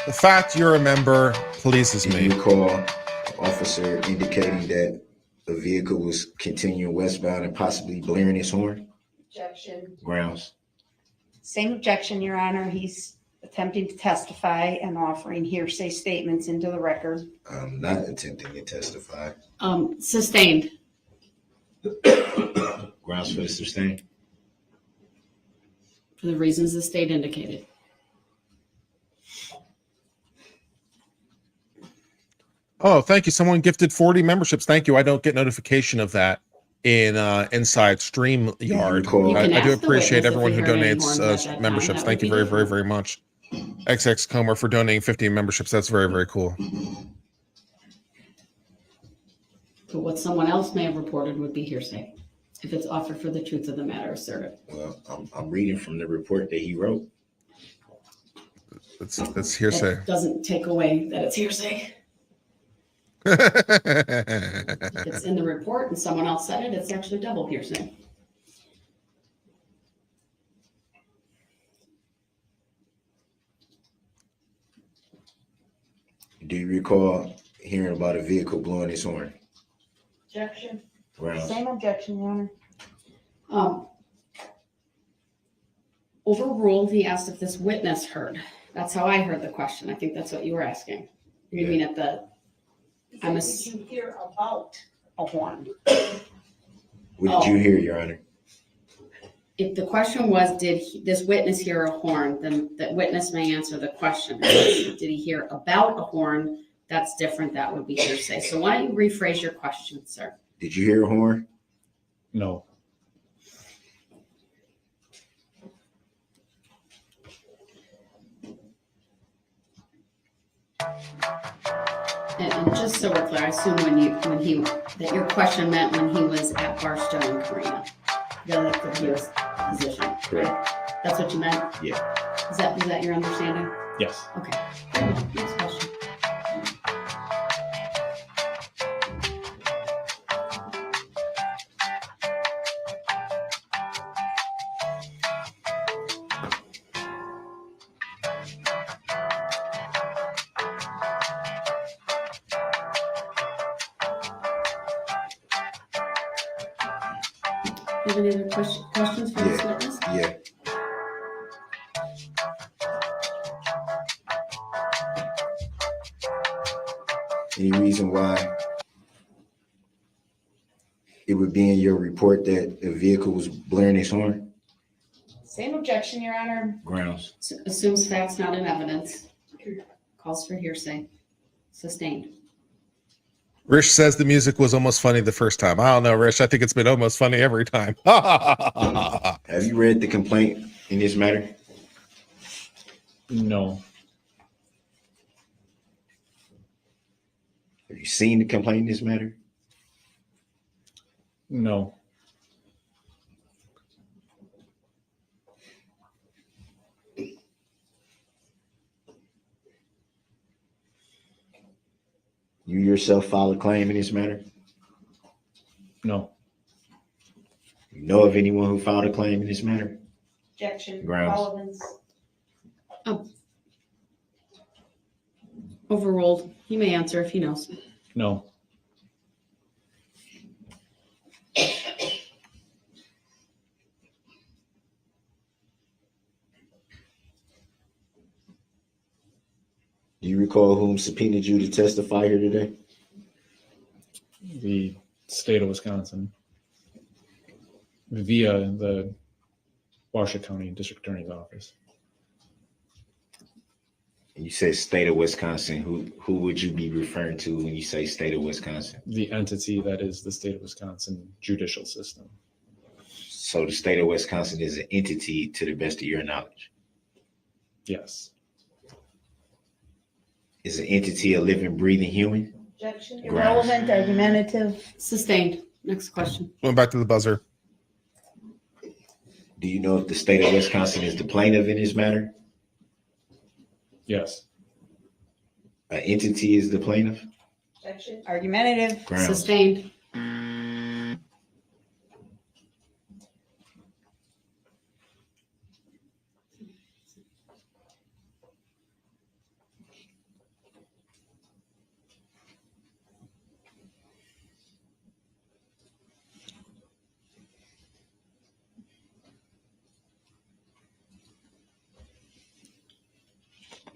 The fact you're a member pleases Do me. you recall an officer indicating that the vehicle was continuing westbound and possibly blaring its horn? Objection. Grounds. Same objection, Your Honor. He's attempting to testify and offering hearsay statements into the record. I'm not attempting to testify. Sustained. Grounds for the sustain. For the reasons the state indicated. Oh, thank you. Someone gifted 40 memberships. Thank you. I don't get notification of that in inside StreamYard. You I can do ask the appreciate witness if everyone he who heard any donates horns at that time. memberships. That Thank would you be very, very, different. very much. XX Comer for donating 50 memberships. That's very, very cool. But what someone else may have reported would be hearsay if it's offered for the truth of the matter asserted. Well, I'm reading from the report that he wrote. That's hearsay. That doesn't take away that it's hearsay. If it's in the report and someone else said it, it's actually double hearsay. Do you recall hearing about a vehicle blowing its horn? Objection. Grounds. Same objection, Your Honor. Overruled, he asked if this witness heard. That's how I heard the question. I think that's what you were asking. You mean at the, Did you hear about a horn? What did you hear, Your Honor? if the question was, this witness hear a horn, then that witness may answer the question. Did he hear about a horn? That's different. That would be hearsay. So why don't you rephrase your question, sir? Did you hear a horn? No. And just so we're clear, I assume that your question meant when he was at Barstow and Karina. That he was position. Correct. That's what you meant? Yeah. Is that your understanding? Yes. Okay. Next question. Do you have any other questions for this witness? Yeah. Any reason why it would be in your report that a vehicle was blaring its horn? Same objection, Your Honor. Grounds. Assumes facts not in evidence. Calls for hearsay. Sustained. Rish says the music was almost funny the first time. I don't know, Rish. I think it's been almost funny every time. Have you read the complaint in this matter? No. Have you seen the complaint in this matter? No. You yourself filed a claim in this matter? No. You know of anyone who filed a claim in this matter? Objection. Grounds. Relevance. Overruled. He may answer if he knows. No. Do you recall whom subpoenaed you to testify here today? The state of Wisconsin via the Washoe County District Attorney's Office. You said state of Wisconsin. Who would you be referring to when you say state of Wisconsin? The entity that is the state of Wisconsin judicial system. So the state of Wisconsin is an entity to the best of your knowledge. Yes. Is an entity a living, breathing human? Objection, Grounds. irrelevant, argumentative. Sustained. Next question. Going back to the buzzer. Do you know if the state of Wisconsin is the plaintiff in this matter? Yes. An entity is the plaintiff? Objection, argumentative. Grounds. Sustained.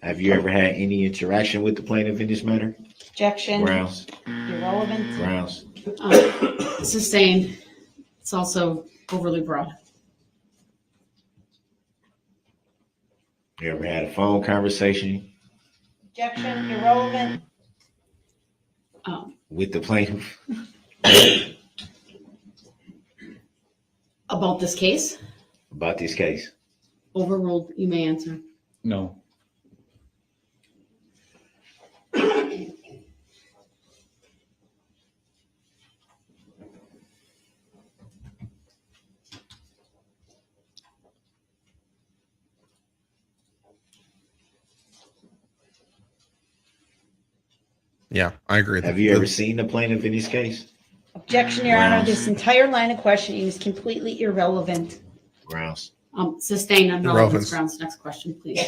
Have you ever had any interaction with the plaintiff in this matter? Objection, Grounds. irrelevant. Grounds. Sustained. It's also overly broad. You ever had a phone conversation Objection, irrelevant. with the plaintiff? About this case, About this case? overruled. You may answer. No. Yeah, I agree. Have you ever seen the plaintiff in this case? Objection, Your Honor. Grounds. This entire line of questioning is completely irrelevant. Grounds. Sustained on Irrelevance. relevance grounds. Next question, please.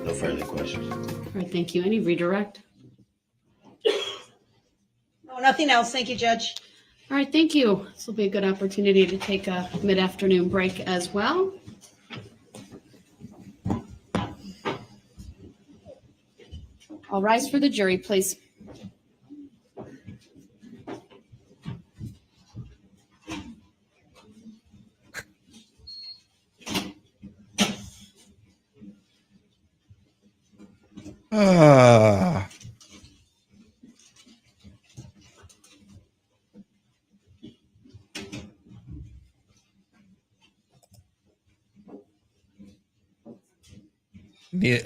No further questions. All right, thank you. Any redirect? No, nothing else. Thank you, Judge. All right, thank you. This will be a good opportunity to take a mid-afternoon break as well. I'll rise for the jury, please. Ah.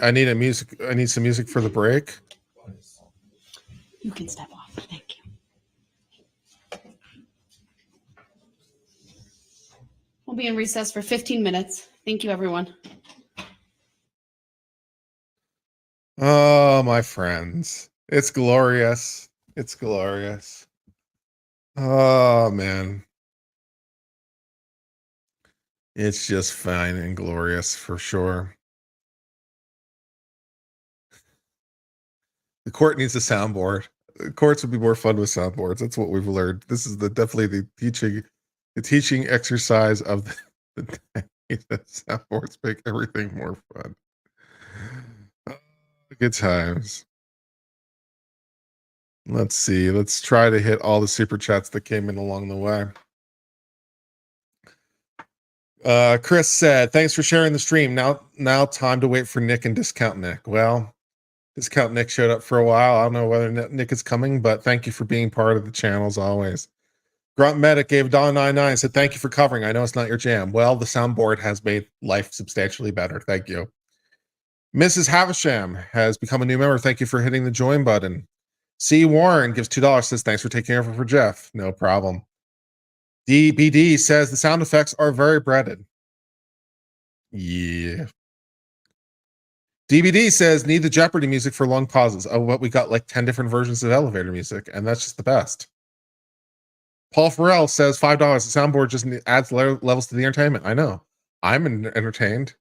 I need some music for the break. You can step off. Thank you. We'll be in recess for 15 minutes. Thank you, everyone. Oh, my friends. It's glorious. It's glorious. Oh, man. It's just fine and glorious for sure. The court needs a soundboard. The courts would be more fun with soundboards. That's what we've learned. This is definitely the teaching exercise of the day. The soundboards make everything more fun. Good times. Let's see. Let's try to hit all the super chats that came in along the way. Chris said, "Thanks for sharing the stream. Now time to wait for Nick and Discount Nick." Well, Discount Nick showed up for a while. I don't know whether Nick is coming, but thank you for being part of the channel as always. Grunt Medic gave $1.99, said, "Thank you for covering. I know it's not your jam." Well, the soundboard has made life substantially better. Thank you. Mrs. Havisham has become a new member. Thank you for hitting the join button. C. Warren gives $2, says, "Thanks for taking over for Jeff." No problem. DBD says, "The sound effects are very breaded." Yeah. DVD says need the Jeopardy music for long pauses. Oh, what we got like 10 different versions of elevator music, and that's just the best. Paul Farrell says $5. The soundboard just adds levels to the entertainment. I know. I'm entertained.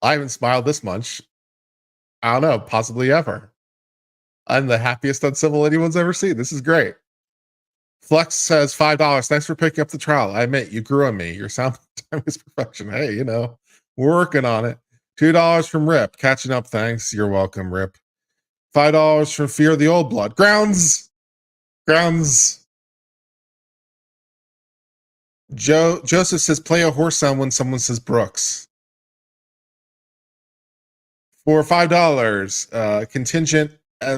I haven't smiled this much. I don't know, possibly ever. I'm the happiest Uncivil anyone's ever seen. This is great. Flex says $5. Thanks for picking up the trial. I admit you grew on me. Your sound time is perfection. Hey, you know, we're working on it. $2 from Rip. Catching up. Thanks. You're welcome, Rip. $5 from Fear the Old Blood. Grounds. Joseph says play a horse sound when someone says Brooks. For $5, contingent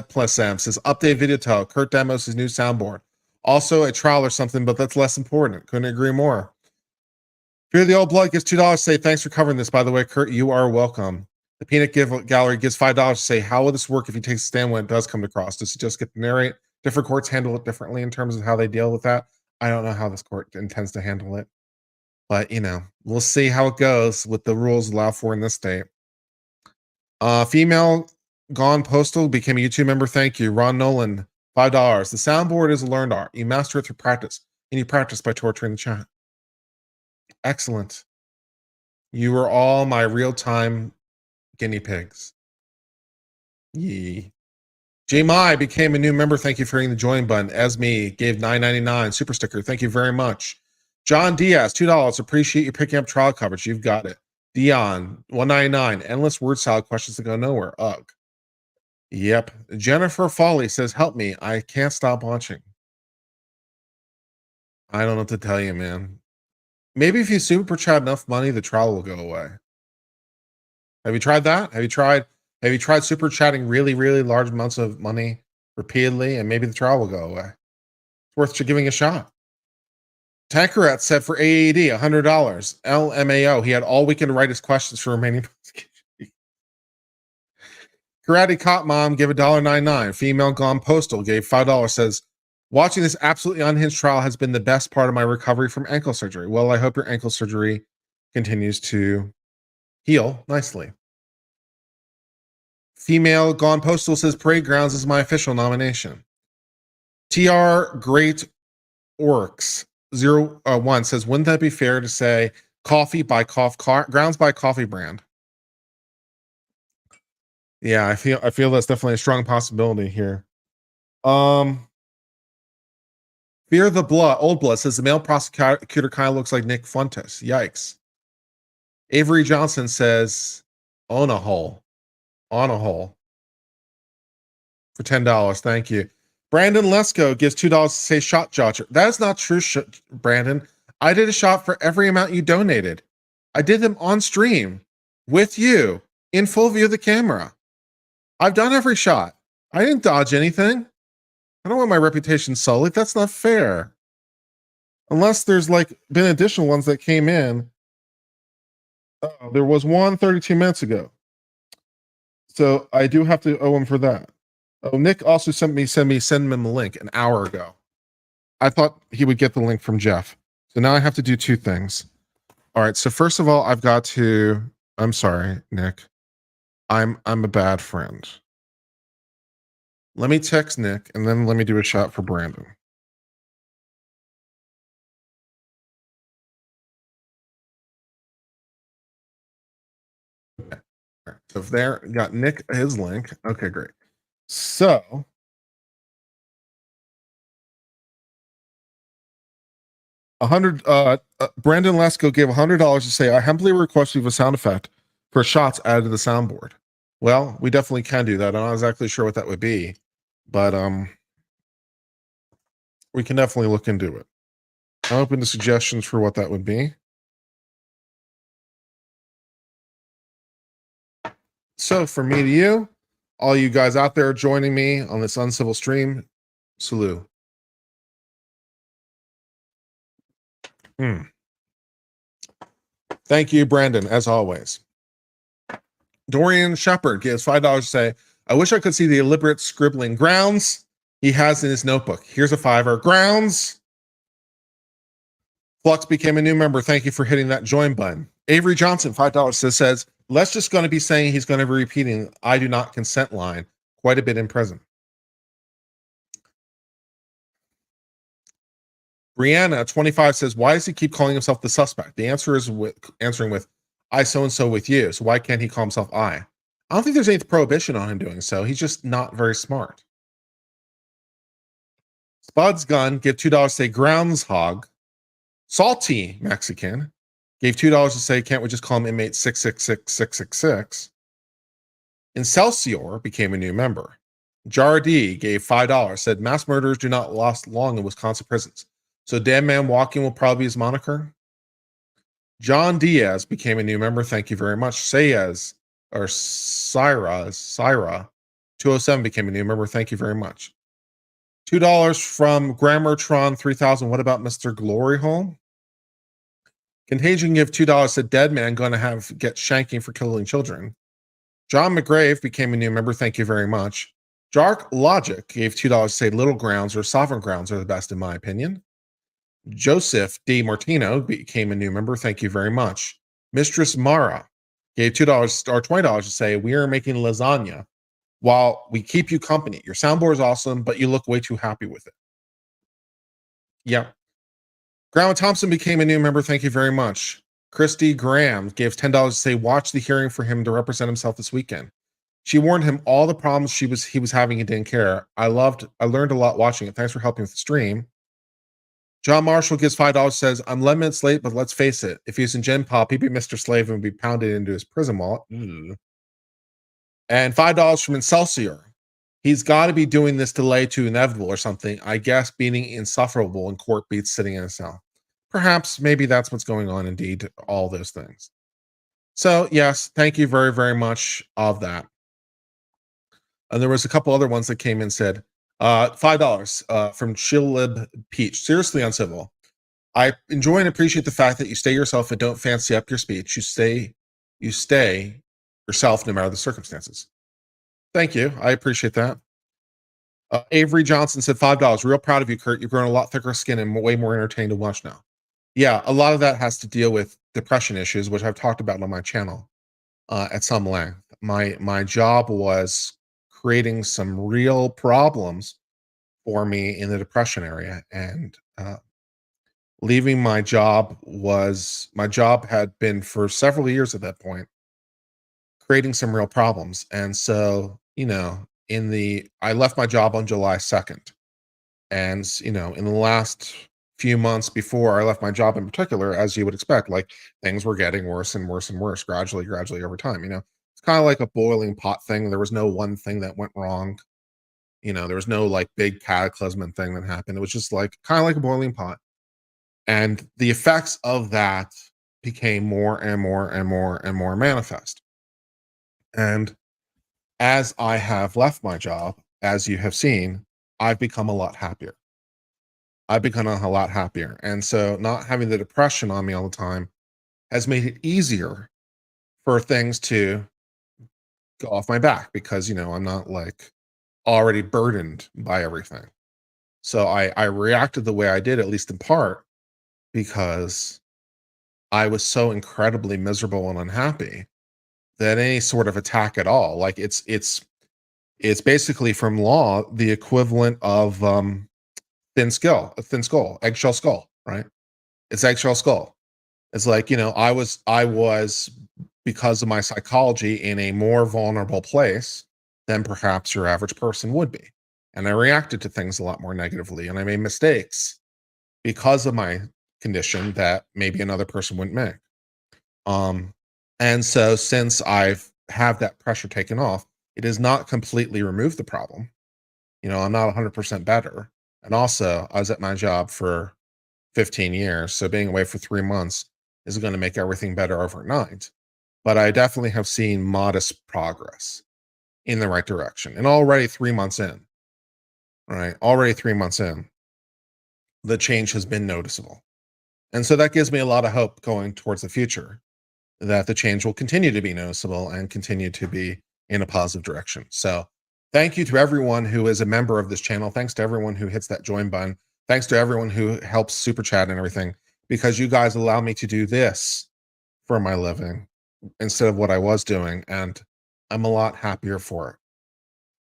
plus M says update video tell. Kurt demos his new soundboard. Also a trial or something, but that's less important. Couldn't agree more. Fear the Old Blood gives $2 to say thanks for covering this. By the way, Kurt, you are welcome. The Peanut Gallery gives $5 to say how will this work if he takes a stand when it does come to cross? Does he just get to narrate? Different courts handle it differently in terms of how they deal with that. I don't know how this court intends to handle it, but you know, we'll see how it goes with the rules allowed for in this state. Female Gone Postal became a YouTube member. Thank you. Ron Nolan, $5. The soundboard is a learned art. You master it through practice, and you practice by torturing the chat. Excellent. You are all my real-time guinea pigs. Yee. J-My became a new member. Thank you for hitting the join button. Esme gave $9.99 super sticker. Thank you very much. John Diaz, $2. Appreciate you picking up trial coverage. You've got it. Dion, $1.99. Endless word salad questions that go nowhere. Ugh. Yep. Jennifer Foley says, help me. I can't stop watching. I don't know what to tell you, man. Maybe if you super chat enough money, the trial will go away. Have you tried that? Have you tried super chatting really, really large amounts of money repeatedly, and maybe the trial will go away? It's worth giving a shot. Tankerat said for AAD, $100. LMAO, he had all weekend to write his questions for remaining. Karate Cop Mom gave $1.99. Female Gone Postal gave $5. Says, watching this absolutely unhinged trial has been the best part of my recovery from ankle surgery. Well, I hope your ankle surgery continues to heal nicely. Female Gone Postal says Parade Grounds is my official nomination. TR Great Orcs 01 says, wouldn't that be fair to say Grounds by Coffee Brand? Yeah, I feel that's definitely a strong possibility here. Fear the Old Blood says the male prosecutor kind of looks like Nick Fuentes. Yikes. Avery Johnson says on a hole for $10. Thank you. Brandon Lesko gives $2 to say shot judger. That is not true, Brandon. I did a shot for every amount you donated. I did them on stream with you in full view of the camera. I've done every shot. I didn't dodge anything. I don't want my reputation sullied. That's not fair. Unless there's like been additional ones that came in. Oh, there was one 32 minutes ago. So I do have to owe him for that. Oh, Nick also sent him a link an hour ago. I thought he would get the link from Jeff. So now I have to do two things. All right. So first of all, I've got to, I'm sorry, Nick. I'm a bad friend. Let me text Nick and then let me do a shot for Brandon. Okay. All right. So if there got Nick his link. Okay, great. So Brandon Lesko gave $100 to say, I humbly request you have a sound effect for shots added to the soundboard. Well, we definitely can do that. I'm not exactly sure what that would be, but we can definitely look into it. I'm open to suggestions for what that would be. So from me to you, all you guys out there joining me on this Uncivil stream, salute. Thank you, Brandon, as always. Dorian Shepard gives $5 to say, I wish I could see the deliberate scribbling grounds he has in his notebook. Here's a $5. Grounds. Flux became a new member. Thank you for hitting that join button. Avery Johnson, $5 says, Les just going to be saying he's going to be repeating "I do not consent" line quite a bit in prison. Brianna, 25, says, why does he keep calling himself the suspect? The answer is answering with, I so-and-so with you. So why can't he call himself I? I don't think there's any prohibition on him doing so. He's just not very smart. Spud's Gun, give $2 to say groundhog. Salty Mexican gave $2 to say, can't we just call him inmate 666666? Excelsior became a new member. Jardy gave $5, said mass murderers do not last long in Wisconsin prisons. So Dead Man Walking will probably be his moniker. John Diaz became a new member. Thank you very much. Sayez or Syra 207 became a new member. Thank you very much. $2 from Grammartron 3000. What about Mr. Glory Hole? Contagion give $2, said Dead Man going to get shanking for killing children. John McGrave became a new member. Thank you very much. Jark Logic gave $2 to say Little Grounds or Sovereign Grounds are the best in my opinion. Joseph D. Martino became a new member. Thank you very much. Mistress Mara gave $2 or $20 to say we are making lasagna while we keep you company. Your soundboard is awesome, but you look way too happy with it. Yeah. Grandma Thompson became a new member. Thank you very much. Christy Graham gave $10 to say watch the hearing for him to represent himself this weekend. She warned him all the problems he was having and didn't care. I learned a lot watching it. Thanks for helping with the stream. John Marshall gives $5, says, I'm 11 minutes late, but let's face it. If he was in Gen Pop, he'd be Mr. Slave and would be pounded into his prison wallet. And $5 from Excelsior. He's got to be doing this delay to inevitable or something. I guess being insufferable in court beats sitting in a cell. Perhaps, maybe that's what's going on indeed, all those things. So, yes, thank you very, very much of that. And there was a couple other ones that came in and said, $5 from Chillib Peach. Seriously uncivil. I enjoy and appreciate the fact that you stay yourself and don't fancy up your speech. You stay yourself no matter the circumstances. Thank you. I appreciate that. Avery Johnson said $5. Real proud of you, Kurt. You've grown a lot thicker skin and way more entertaining to watch now. Yeah, a lot of that has to deal with depression issues, which I've talked about on my channel at some length. My job was creating some real problems for me in the depression area, and leaving my job had been for several years at that point creating some real problems. And so, I left my job on July 2nd, and in the last few months before I left my job in particular, as you would expect, like things were getting worse and worse and worse gradually over time. It's kind of like a boiling pot thing. There was no one thing that went wrong. There was no like big cataclysmic thing that happened. It was just like kind of like a boiling pot. And the effects of that became more and more and more and more manifest. And as I have left my job, as you have seen, I've become a lot happier. And so not having the depression on me all the time has made it easier for things to go off my back because, I'm not like already burdened by everything. So I reacted the way I did, at least in part, because I was so incredibly miserable and unhappy that any sort of attack at all, like it's basically from law the equivalent of thin skull, eggshell skull, right? It's eggshell skull. It's like, I was because of my psychology in a more vulnerable place than perhaps your average person would be. And I reacted to things a lot more negatively, and I made mistakes because of my condition that maybe another person wouldn't make. And so since I've have that pressure taken off, it has not completely removed the problem. I'm not 100% better. And also I was at my job for 15 years. So being away for 3 months isn't going to make everything better overnight. But I definitely have seen modest progress in the right direction. And already 3 months in, right? Already 3 months in, the change has been noticeable. And so that gives me a lot of hope going towards the future, that the change will continue to be noticeable and continue to be in a positive direction. So thank you to everyone who is a member of this channel. Thanks to everyone who hits that join button. Thanks to everyone who helps super chat and everything, because you guys allow me to do this for my living. instead of what I was doing, and I'm a lot happier for it.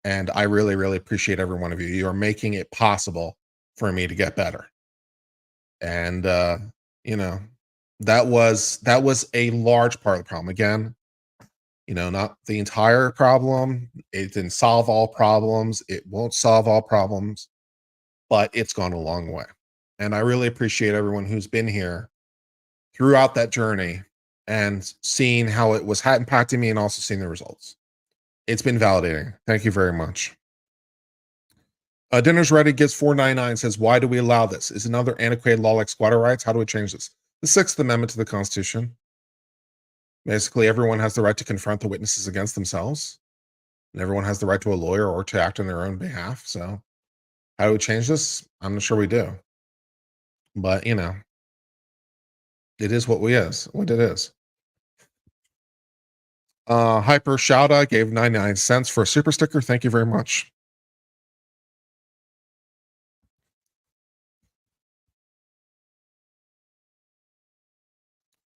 And I really, really appreciate every one of you. You are making it possible for me to get better. And you know, that was a large part of the problem. Again, you know, not the entire problem. It didn't solve all problems. It won't solve all problems, but it's gone a long way. And I really appreciate everyone who's been here throughout that journey and seeing how it was impacting me and also seeing the results. It's been validating. Thank you very much. Dinner's Ready gives $4.99, says, why do we allow this? Is another antiquated law like squatter rights? How do we change this? The Sixth Amendment to the Constitution. Basically, everyone has the right to confront the witnesses against themselves, and everyone has the right to a lawyer or to act on their own behalf. So how do we change this? I'm not sure we do. But, you know, it is what it is. Hyper Shouta gave 99 cents for a super sticker. Thank you very much.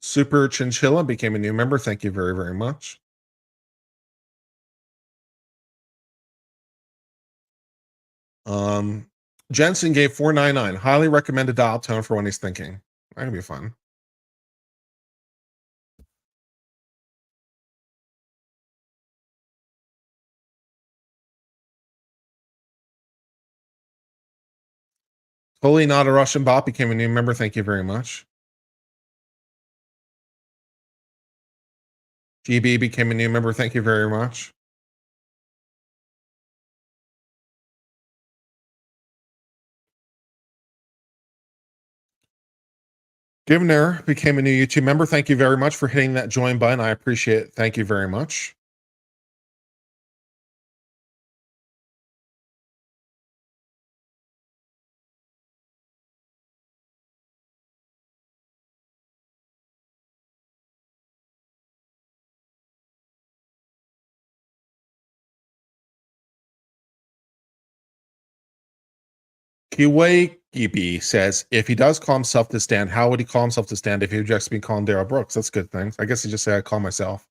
Super Chinchilla became a new member. Thank you very, very much. Jensen gave $4.99. Highly recommend a dial tone for when he's thinking. That could be fun. Totally Not a Russian Bot became a new member. Thank you very much. GB became a new member. Thank you very much. Givner became a new YouTube member. Thank you very much for hitting that join button. I appreciate it. Thank you very much. Kiwaikibi says, if he does call himself to stand, how would he call himself to stand if he rejects being called Darrell Brooks? That's good things. I guess he just say I call myself.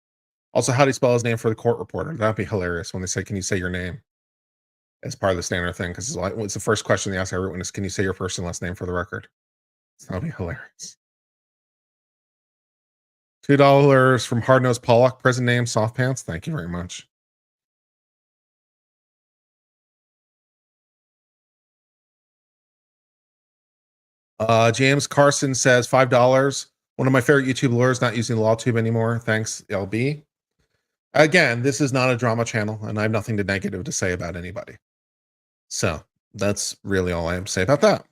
Also, how do you spell his name for the court reporter? That'd be hilarious when they say, can you say your name? As part of the standard thing, because it's the first question they ask everyone is, can you say your first and last name for the record? So that'd be hilarious. $2 from Hard Nose Pollock, prison name, soft pants. Thank you very much. James Carson says $5. One of my favorite YouTube lawyers not using the law tube anymore. Thanks, LB. Again, this is not a drama channel, and I have nothing negative to say about anybody. So that's really all I have to say about that.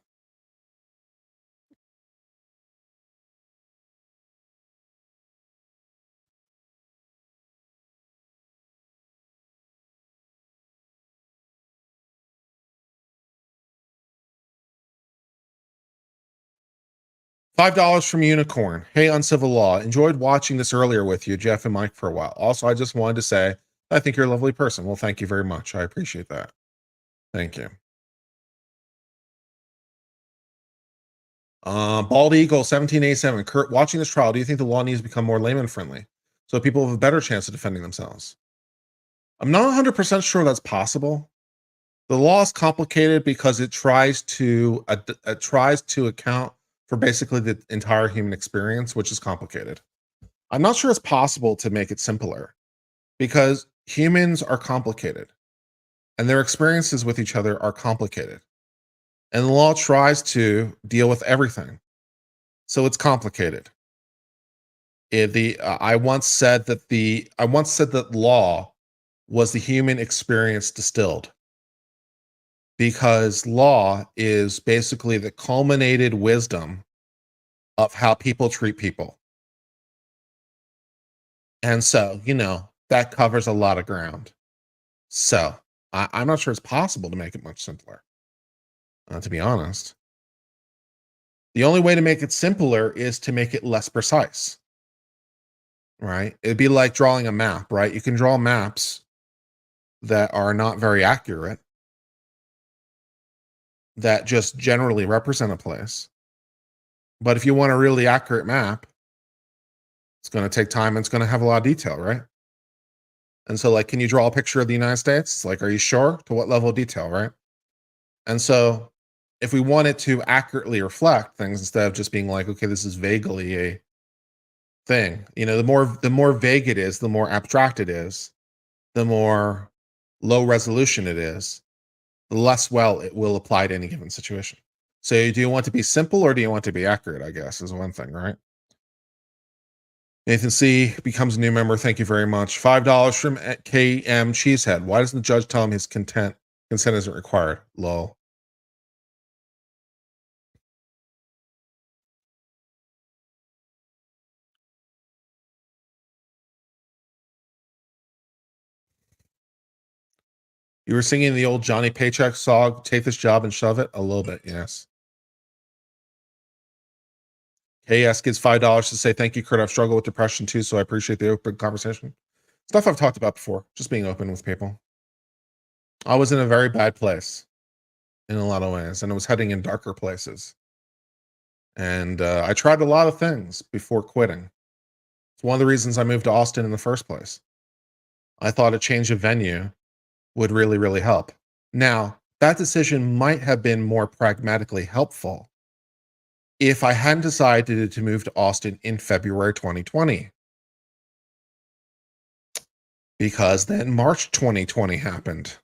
$5 from Unicorn. Hey, Uncivil Law. Enjoyed watching this earlier with you, Jeff and Mike, for a while. Also, I just wanted to say, I think you're a lovely person. Well, thank you very much. I appreciate that. Thank you. Bald Eagle 1787. Kurt, watching this trial, do you think the law needs to become more layman friendly so people have a better chance of defending themselves? I'm not 100% sure that's possible. The law is complicated because it tries to account for basically the entire human experience, which is complicated. I'm not sure it's possible to make it simpler because humans are complicated and their experiences with each other are complicated. And the law tries to deal with everything. So it's complicated. I once said that law was the human experience distilled, because law is basically the culminated wisdom of how people treat people. And so, that covers a lot of ground. So I'm not sure it's possible to make it much simpler, to be honest. The only way to make it simpler is to make it less precise, right? It'd be like drawing a map, right? You can draw maps that are not very accurate, that just generally represent a place. But if you want a really accurate map, It's going to take time and it's going to have a lot of detail, right? And so, like, can you draw a picture of the United States? Like, are you sure? To what level of detail, right? And so, if we wanted to accurately reflect things instead of just being like, okay, this is vaguely a thing, you know, the more vague it is, the more abstract it is, the more low resolution it is, the less well it will apply to any given situation. So do you want to be simple or do you want to be accurate, I guess, is one thing, right? Nathan C. becomes a new member. Thank you very much. $5 from KM Cheesehead. Why doesn't the judge tell him his consent isn't required? Lol. You were singing the old Johnny Paycheck song, Take This Job and Shove It? A little bit, yes. KS gives $5 to say, thank you, Kurt. I've struggled with depression too, so I appreciate the open conversation. Stuff I've talked about before, just being open with people. I was in a very bad place in a lot of ways, and I was heading in darker places. And I tried a lot of things before quitting. It's one of the reasons I moved to Austin in the first place. I thought a change of venue would really, really help. Now, that decision might have been more pragmatically helpful if I hadn't decided to move to Austin in February 2020. Because then March 2020 happened.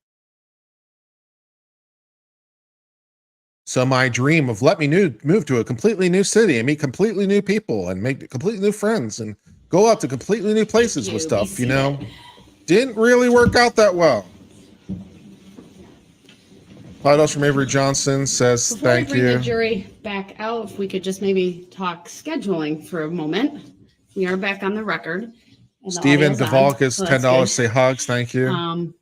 So my dream of let me move to a completely new city and meet completely new people and make completely new friends and go out to completely new places with stuff, you know, didn't really work out that well. $5 from Avery Johnson says, Before thank we bring you. the jury back out, if we could just maybe talk scheduling for a moment. We are back on the record. and the Steven audio's on, Duvall gives so that's $10 good. say hugs, thank you.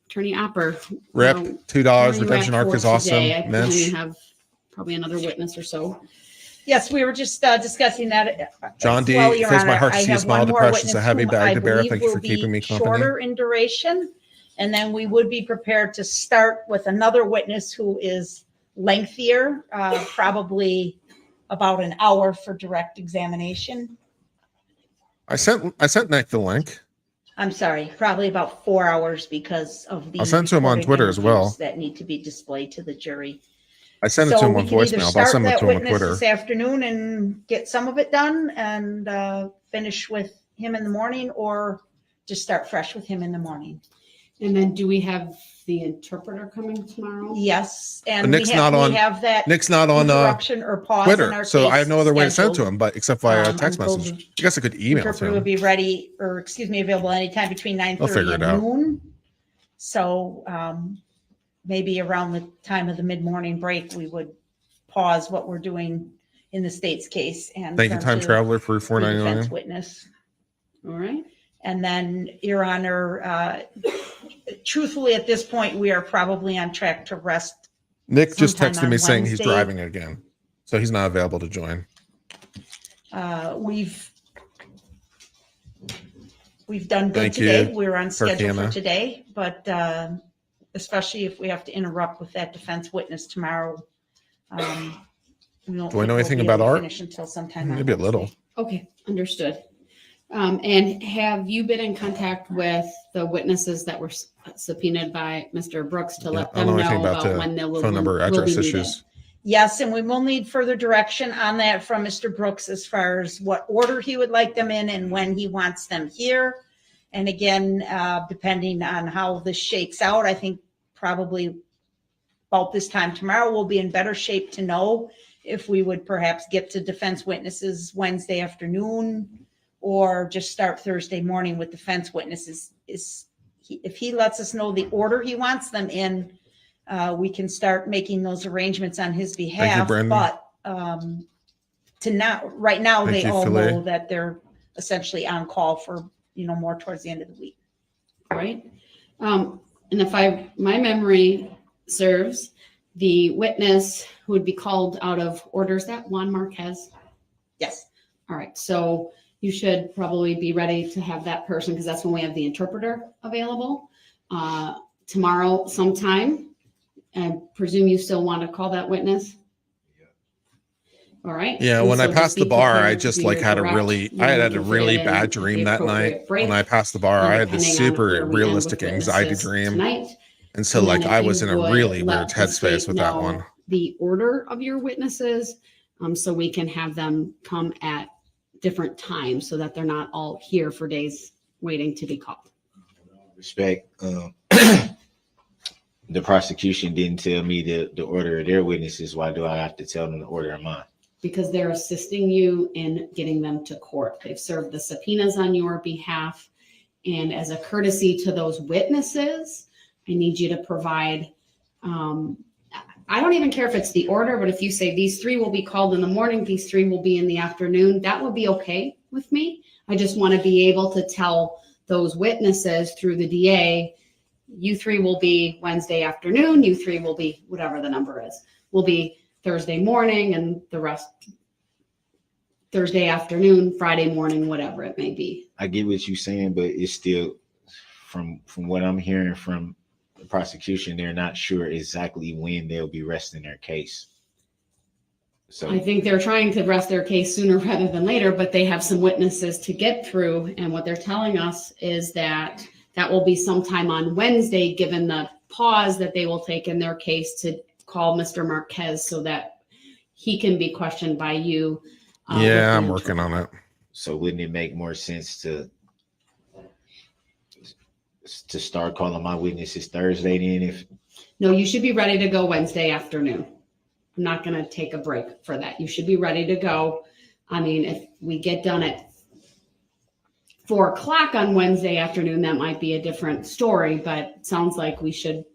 Attorney Opper. Rip, where $2, are you redemption at arc for is awesome. today? I presume Mitch, you have probably another witness or so. Yes, we were just discussing that. John D, Well, Your fills my Honor, heart to I see a have smile. one more Depression's a witness heavy whom bag I to bear. believe Thank you will for keeping be me company. shorter in duration. And then we would be prepared to start with another witness who is lengthier, probably about an hour for direct examination. I sent Nick the link. I'm sorry, probably about 4 hours because of the I'll send it to him on recorded Twitter as well. interviews that need to be displayed to the jury. I sent it to So him we on can either voicemail, but I'll start send it that to him on witness Twitter. this afternoon and get some of it done and finish with him in the morning, or just start fresh with him in the morning. And then do we have the interpreter coming tomorrow? Yes, But and Nick's we have, not on- we have that Nick's not on interruption or pause in our Twitter, so I have no case other way to send it to scheduled. him, but except via text Until message. the I guess I could email to interpreter will him. be ready, or excuse me, available anytime between figure 9:30 it and out. noon. So maybe around the time of the mid-morning break, we would pause what we're doing in the state's case and Thank you, turn Time to Traveler, for the defense $4.99. witness. All right. And then, Your Honor, truthfully, at this point, we are probably on track to rest. Nick just sometime texted on me saying he's Wednesday. driving again, so he's not available to join. We've done good Thank you, today. We're on schedule Turkana. for today, but especially if we have to interrupt with that defense witness tomorrow. We don't Do I think know we'll anything be about able to art? finish until sometime on Maybe a little. Wednesday. Okay, understood. And have you been in contact with the witnesses that were subpoenaed by Mr. Brooks to Yeah, let I don't them know anything know about about the when they will phone number, will be address needed? issues. Yes, and we will need further direction on that from Mr. Brooks as far as what order he would like them in and when he wants them here. And again, depending on how this shakes out, I think probably about this time tomorrow, we'll be in better shape to know if we would perhaps get to defense witnesses Wednesday afternoon or just start Thursday morning with defense witnesses. If he lets us know the order he wants them in, we can start making those arrangements on his behalf. Brandon. But right now, Thank they you, all Filet. know that they're essentially on call for, more towards the end of the week. Right. And if my memory serves, the witness who would be called out of order, is that Juan Marquez? Yes. All right. So you should probably be ready to have that person, because that's when we have the interpreter available tomorrow sometime. I presume you still want to call that witness? All right. Yeah, And when so I passed be the bar, I prepared to just do like your had a direct, really, you I know, had we a can fit really it in bad at the dream that night. appropriate break. When I passed the bar, And I had this depending on super where we end with realistic anxiety witnesses dream. tonight. And so And like then I if was you in a would really let weird the headspace state with that know one. the order of your witnesses, so we can have them come at different times so that they're not all here for days waiting to be called. Respect. The prosecution didn't tell me the order of their witnesses. Why do I have to tell them the order of mine? Because they're assisting you in getting them to court. They've served the subpoenas on your behalf. And as a courtesy to those witnesses, I need you to provide, I don't even care if it's the order, but if you say these 3 will be called in the morning, these 3 will be in the afternoon, that would be okay with me. I just want to be able to tell those witnesses through the DA, you 3 will be Wednesday afternoon, you 3 will be whatever the number is, will be Thursday morning, and the rest Thursday afternoon, Friday morning, whatever it may be. I get what you're saying, but it's still from what I'm hearing from the prosecution, they're not sure exactly when they'll be resting their case. So I think they're trying to rest their case sooner rather than later, but they have some witnesses to get through. And what they're telling us is that that will be sometime on Wednesday, given the pause that they will take in their case to call Mr. Marquez so that he can be questioned by you. Yeah, I'm working on it. So wouldn't it make more sense to start calling my witnesses Thursday then? If No, you should be ready to go Wednesday afternoon. I'm not going to take a break for that. You should be ready to go. I mean, if we get done at 4 o'clock on Wednesday afternoon, that might be a different story, but it sounds like we should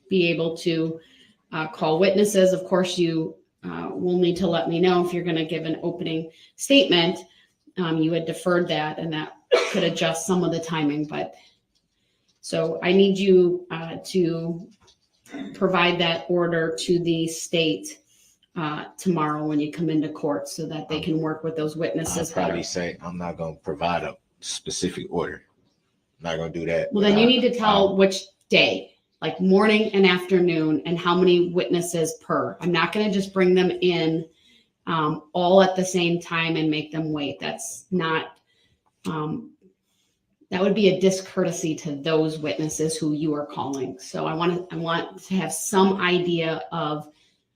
be able to call witnesses. Of course, you will need to let me know if you're going to give an opening statement. You had deferred that, and that could adjust some of the timing, but so I need you to provide that order to the state tomorrow when you come into court so that they can work with those witnesses. I'd probably say I'm not going to provide a specific order. I'm not going to do that. Well, then you need to tell which day, like morning and afternoon, and how many witnesses per. I'm not going to just bring them in all at the same time and make them wait. That's not, that would be a discourtesy to those witnesses who you are calling. So I want to have some idea of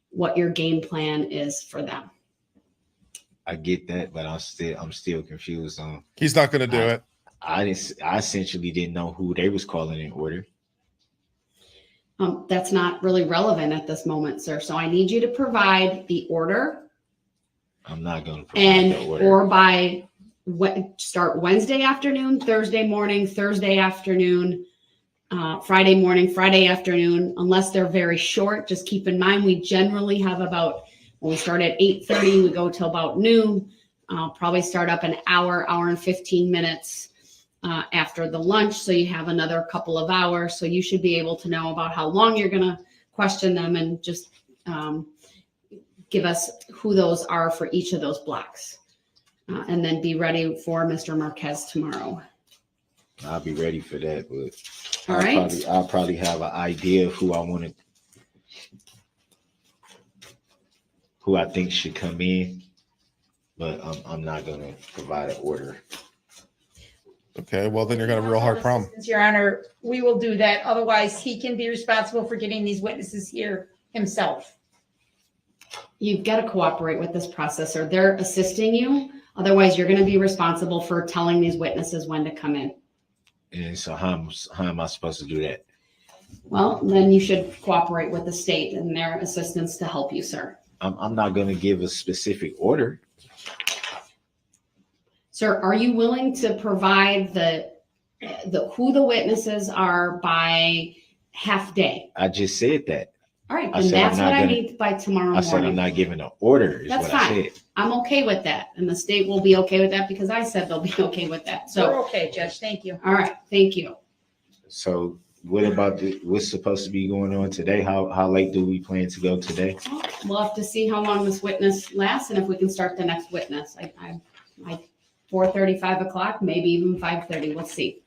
what your game plan is for them. I get that, but I'm still confused on. He's not going to do it. I essentially didn't know who they was calling in order. That's not really relevant at this moment, sir. So I need you to provide the order. I'm not going to provide the order. Or by start Wednesday afternoon, Thursday morning, Thursday afternoon, Friday morning, Friday afternoon, unless they're very short. Just keep in mind, we generally have about, when we start at 8:30, we go till about noon. Probably start up an hour and 15 minutes after the lunch. So you have another couple of hours. So you should be able to know about how long you're going to question them, and just give us who those are for each of those blocks. And then be ready for Mr. Marquez tomorrow. I'll be ready for that, but All right. I'll probably have an idea of who I think should come in, but I'm not going to provide an order. Okay, well then you're going to have a real hard problem. Your Honor, we will do that. Otherwise, he can be responsible for getting these witnesses here himself. You've got to cooperate with this process, or they're assisting you. Otherwise, you're going to be responsible for telling these witnesses when to come in. And so how am I supposed to do that? Well, then you should cooperate with the state and their assistance to help you, sir. I'm not going to give a specific order. Sir, are you willing to provide the who the witnesses are by half day? I just said that. All right, I then said I'm that's not what I gonna- need by tomorrow I said I'm morning. not giving an order, is That's what I fine. said. I'm okay with that, and the state will be okay with that because I said they'll be okay with that. We're So, okay, Judge. Thank you. all right, thank you. So what about what's supposed to be going on today? How late do we plan to go today? Well, we'll have to see how long this witness lasts and if we can start the next witness. I 4:30, 5 o'clock, maybe even 5:30. We'll see.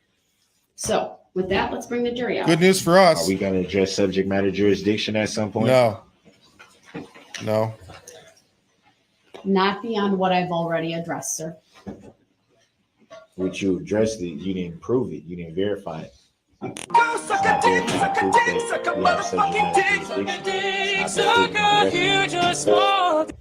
So with that, let's bring the jury out. Good news for Are us. we going to address subject matter jurisdiction at some point? No. not beyond what I've already addressed, sir. Which you addressed it, you didn't prove it, you didn't verify it. It's not verified proof that you have subject matter jurisdiction. It's not been proven on the record.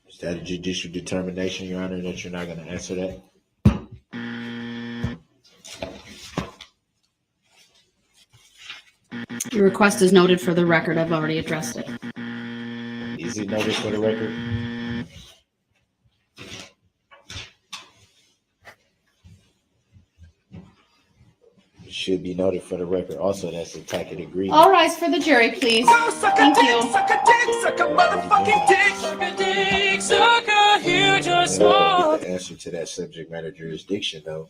Is that a judicial determination, Your Honor, that you're not going to answer that? Your request is noted for the record. I've already addressed it. Is it noted for the record? It should be noted for the record. Also, that's a tacit agreement. All rise for the jury, please. Thank you. The answer to that subject matter jurisdiction, though.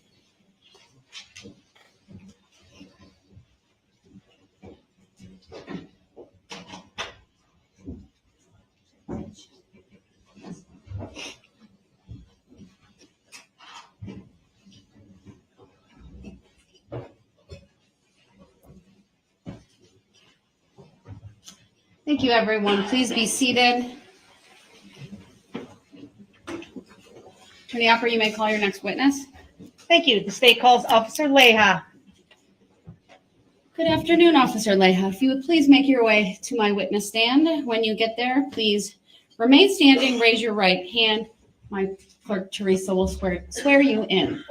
Thank you, everyone. Please be seated. Attorney Opper, you may call your next witness. Thank you. The state calls Officer Leha. Good afternoon, Officer Leha. If you would please make your way to my witness stand. When you get there, please remain standing, raise your right hand. My clerk, Teresa, will swear you in.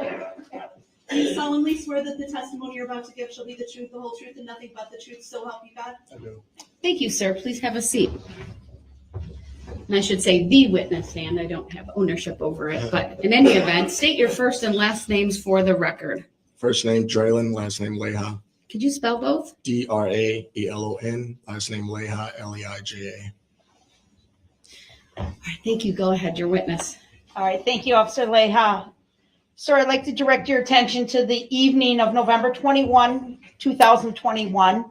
Do you solemnly swear that the testimony you're about to give shall be the truth, the whole truth, and nothing but the truth, so help you God? I do. Thank you, sir. Please have a seat. And I should say the witness stand. I don't have ownership over it. But in any event, state your first and last names for the record. First name Draylen, last name Leha. Could you spell both? Drraelon, last name Leha, Leija. All right, thank you. Go ahead, your witness. All right, thank you, Officer Leha. Sir, I'd like to direct your attention to the evening of November 21, 2021.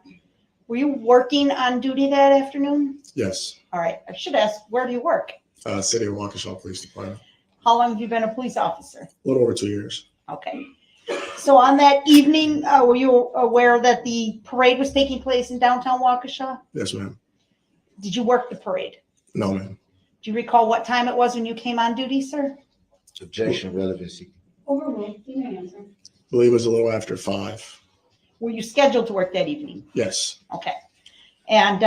Were you working on duty that afternoon? Yes, All right, I should ask, where do you work? City of Waukesha Police Department. How long have you been a police officer? A little over 2 years. Okay. So on that evening, were you aware that the parade was taking place in downtown Waukesha? Yes, ma'am. Did you work the parade? No, ma'am. Do you recall what time it was when you came on duty, sir? Objection, relevancy. Overruled. You may answer. I believe it was a little after 5. Were you scheduled to work that evening? Yes, Okay. And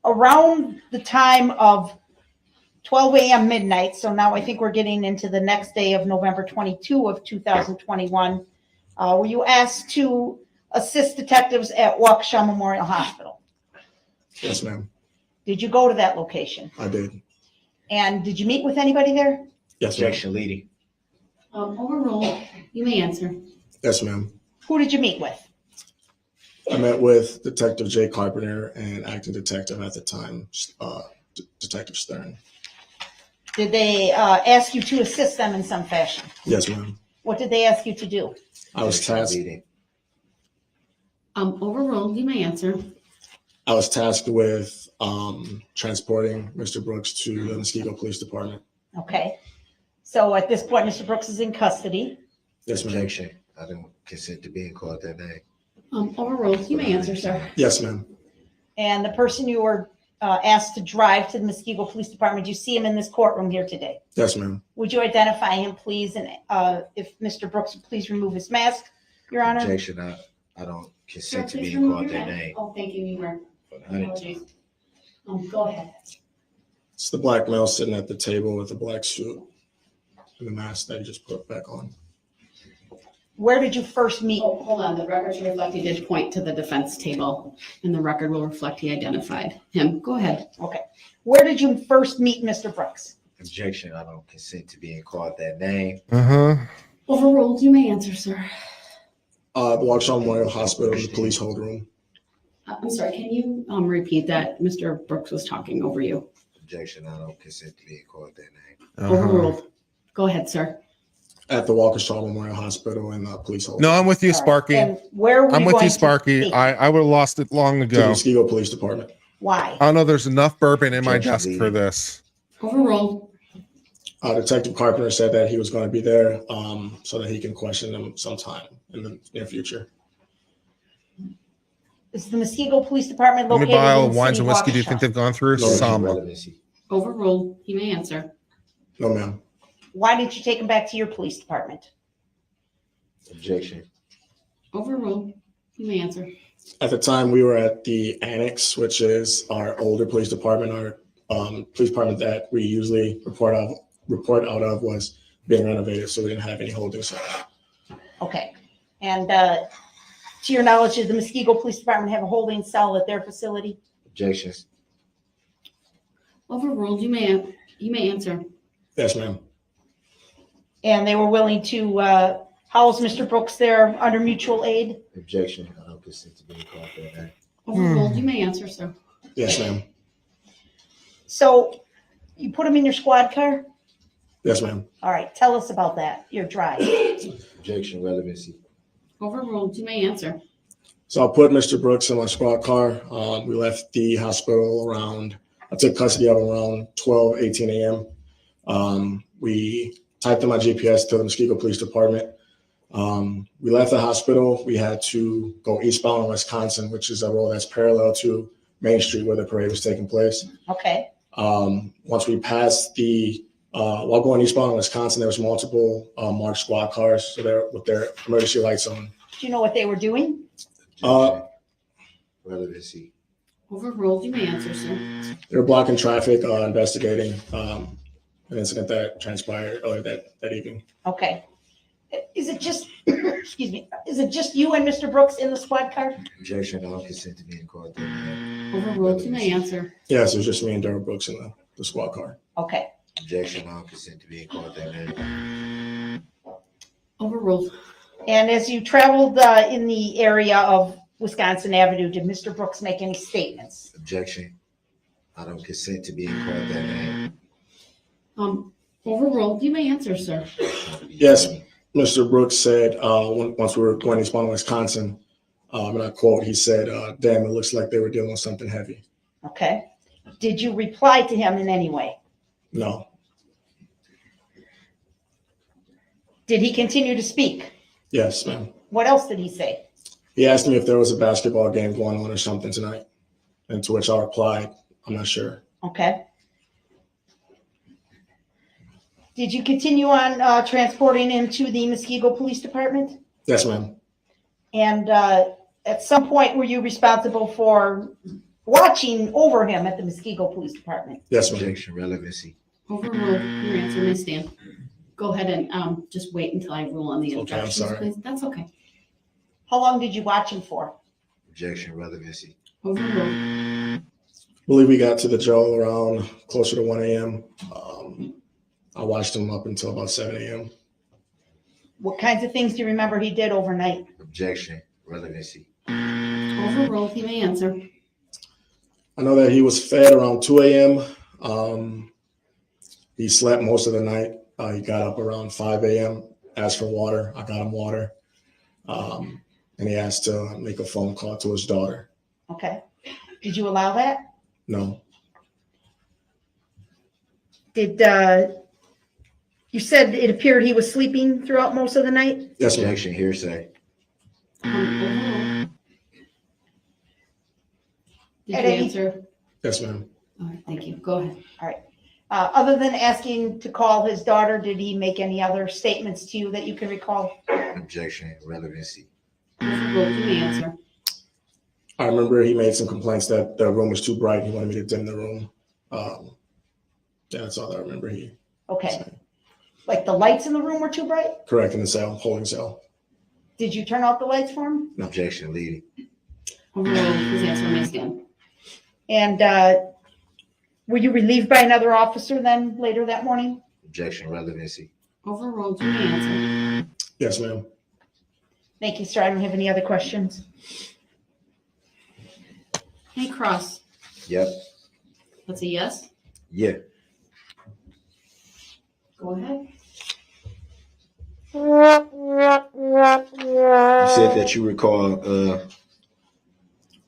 around the time of 12 a.m. midnight, so now I think we're getting into the next day of November 22 of 2021, were you asked to assist detectives at Waukesha Memorial Hospital? yes, ma'am. Did you go to that location? I did. And did you meet with anybody there? Yes, ma'am. Objection, leading. Overruled. You may answer. Yes, ma'am. Who did you meet with? I met with Detective Jay Carpenter and acting detective at the time, Detective Stern. Did they ask you to assist them in some fashion? Yes, ma'am. What did they ask you to do? I was Objection, tasked. leading. Overruled. You may answer. I was tasked with transporting Mr. Brooks to the Muskego Police Department. Okay. So at this point, Mr. Brooks is in custody. Yes, ma'am. Objection. I don't consent to being called that name. Overruled. You may answer, sir. Yes, ma'am. And the person you were asked to drive to the Muskego Police Department, you see him in this courtroom here today. Yes, ma'am. Would you identify him, please? And if Mr. Brooks would please remove his mask, Your Honor? Objection. I don't Sir, consent to please being remove called your that mask. name. Oh, thank you. You were. For the 100th Apologies. Go ahead. It's the black male sitting at the table with a black suit and the mask that he just put back on. Where did you first meet? Oh, hold on. The record should reflect he did point to the defense table, and the record will reflect he identified him. Go ahead. Okay. Where did you first meet Mr. Brooks? Objection. I don't consent to being called that name. Overruled. You may answer, sir. The Waukesha Memorial Hospital, the police hold room. I'm sorry. Can you repeat that? Mr. Brooks was talking over you. Objection. I don't consent to being called that name. Overruled. Go ahead, sir. At the Waukesha Memorial Hospital and police hold. No, I'm with you, All right. Sparky. And where were I'm you with going you, to Sparky. meet? I would have lost it long To the ago. Muskego Police Department. Why? I don't know. There's enough bourbon in my Objection, desk for leading. this. Overruled. Detective Carpenter said that he was going to be there so that he can question them sometime in the near future. Is the Muskego Police Department How many located bottle in of wines City and whiskey do you Waukesha? think they've gone through? No, Objection, Some. relevancy. Overruled. You may answer. No, ma'am. Why did you take him back to your police department? Objection. Overruled. You may answer. At the time, we were at the annex, which is our older police department. Our police department that we usually report out of was being renovated, so we didn't have any holding cells. Okay. And to your knowledge, did the Muskego Police Department have a holding cell at their facility? Objections. Overruled. You may answer. Yes, ma'am. And they were willing to house Mr. Brooks there under mutual aid? Objection. I don't consent to being called that name. Overruled. You may answer, sir. Yes, ma'am. So you put him in your squad car? Yes, ma'am. All right. Tell us about that, your drive. Objection, relevancy. Overruled. You may answer. So I put Mr. Brooks in my squad car. We left the hospital I took custody of him around 12:18 a.m. We typed in my GPS to the Muskego Police Department. We left the hospital. We had to go eastbound in Wisconsin, which is a road that's parallel to Main Street where the parade was taking place. Okay. Once we passed while going eastbound in Wisconsin, there was multiple marked squad cars, so they're with their emergency lights on. Do you know what they were doing? Objection. Relevancy. Overruled. You may answer, sir. They were blocking traffic, investigating an incident that transpired earlier that evening. Okay. Is it just, excuse me, is it just you and Mr. Brooks in the squad car? Objection. I don't consent to being called that name. Overruled. You may answer. Yes, it was just me and Darrell Brooks in the squad car. Okay. Objection. I don't consent to being called that name. Overruled. And as you traveled in the area of Wisconsin Avenue, did Mr. Brooks make any statements? Objection. I don't consent to being called that name. Overruled. You may answer, sir. Yes, Mr. Brooks said once we were going eastbound in Wisconsin, and I quote, he said, damn, it looks like they were dealing with something heavy. Okay. Did you reply to him in any way? No. Did he continue to speak? Yes, ma'am. What else did he say? He asked me if there was a basketball game going on or something tonight, and to which I replied, I'm not sure. Okay. Did you continue on transporting him to the Muskego Police Department? Yes, ma'am. And at some point, were you responsible for watching over him at the Muskego Police Department? Yes, ma'am. Objection, relevancy. Overruled. Your answer may stand. Go ahead and just wait until I rule on the Okay, I'm objections, sorry. please. That's okay. How long did you watch him for? Objection, relevancy. Overruled. I believe we got to the jail around closer to 1 a.m. I watched him up until about 7 a.m. What kinds of things do you remember he did overnight? Objection, relevancy. Overruled. You may answer. I know that he was fed around 2 a.m. He slept most of the night. He got up around 5 a.m., asked for water. I got him water. And he asked to make a phone call to his daughter. Okay. Did you allow that? No. Did you said it appeared he was sleeping throughout most of the night? Yes, ma'am. Objection, hearsay. Overruled. Did At you any- answer? Yes, ma'am. All right, thank you. Go ahead. Other than asking to call his daughter, did he make any other statements to you that you can recall? Objection, relevancy. Overruled. You may answer. I remember he made some complaints that the room was too bright. He wanted me to dim the room. Yeah, that's all I remember. He Okay. Like the lights in the room were too bright? correct in the cell, holding cell. Did you turn off the lights for him? Objection, leading. Overruled. His answer may stand. And were you relieved by another officer then later that morning? Objection, relevancy. Overruled. You may answer. Yes, ma'am. Thank you, sir. I don't have any other questions. Hey, Cross. Yep. That's a yes. Yeah. Go ahead. You said that you recall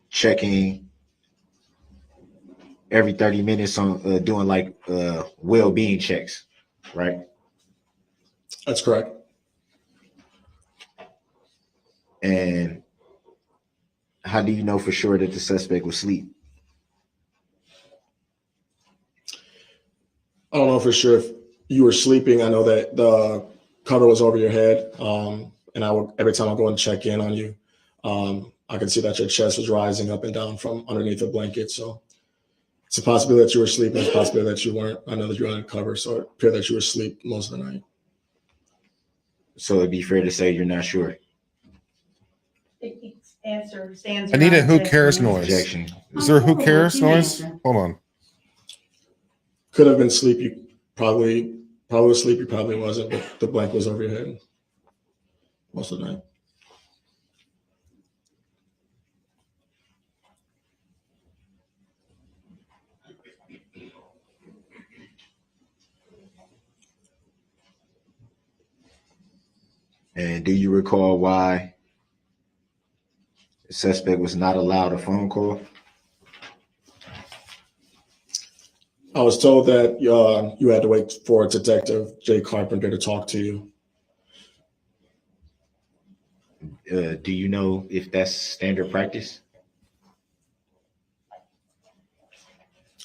checking every 30 minutes on doing like well-being checks, right? That's correct. And how do you know for sure that the suspect was asleep? I don't know for sure if you were sleeping. I know that the cover was over your head, and I would, every time I go and check in on you, I could see that your chest was rising up and down from underneath the blanket. So it's a possibility that you were sleeping. It's a possibility that you weren't. I know that you're uncovered, so it appeared that you were asleep most of the night. So it'd be fair to say you're not sure. Answer stands. I need a around who that. cares noise. Objection. Is there a who Oh, cares team noise? answer. Hold on. Could have been sleep. You probably was asleep. You probably wasn't, but the blanket was over your head most of the night. And do you recall why the suspect was not allowed a phone call? I was told that you had to wait for Detective Jay Carpenter to talk to you. Do you know if that's standard practice?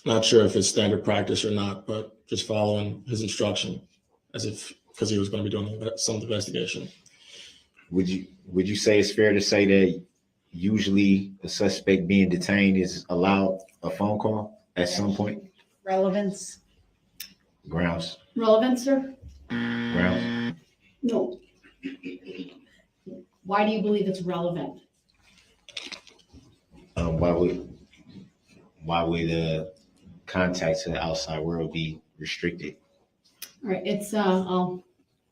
Not sure if it's standard practice or not, but just following his instruction as if because he was going to be doing some investigation. Would you say it's fair to say that usually the suspect being detained is allowed a phone call at some point? Relevance. Grounds. Relevant, sir? Grounds. No. Why do you believe it's relevant? Why would contact to the outside world be restricted? All right, it's, I'll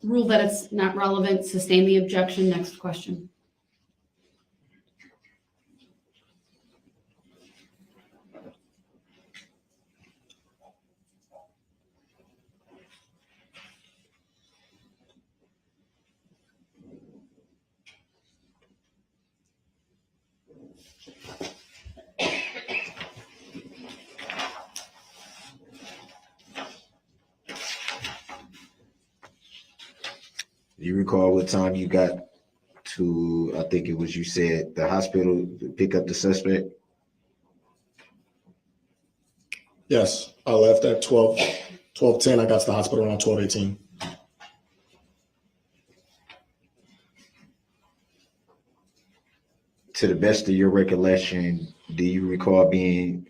rule that it's not relevant, sustain the objection. Next question. Do you recall what time you got to, I think it was, you said, the hospital to pick up the suspect? Yes, I left at 12:10. I got to the hospital around 12:18. To the best of your recollection, do you recall being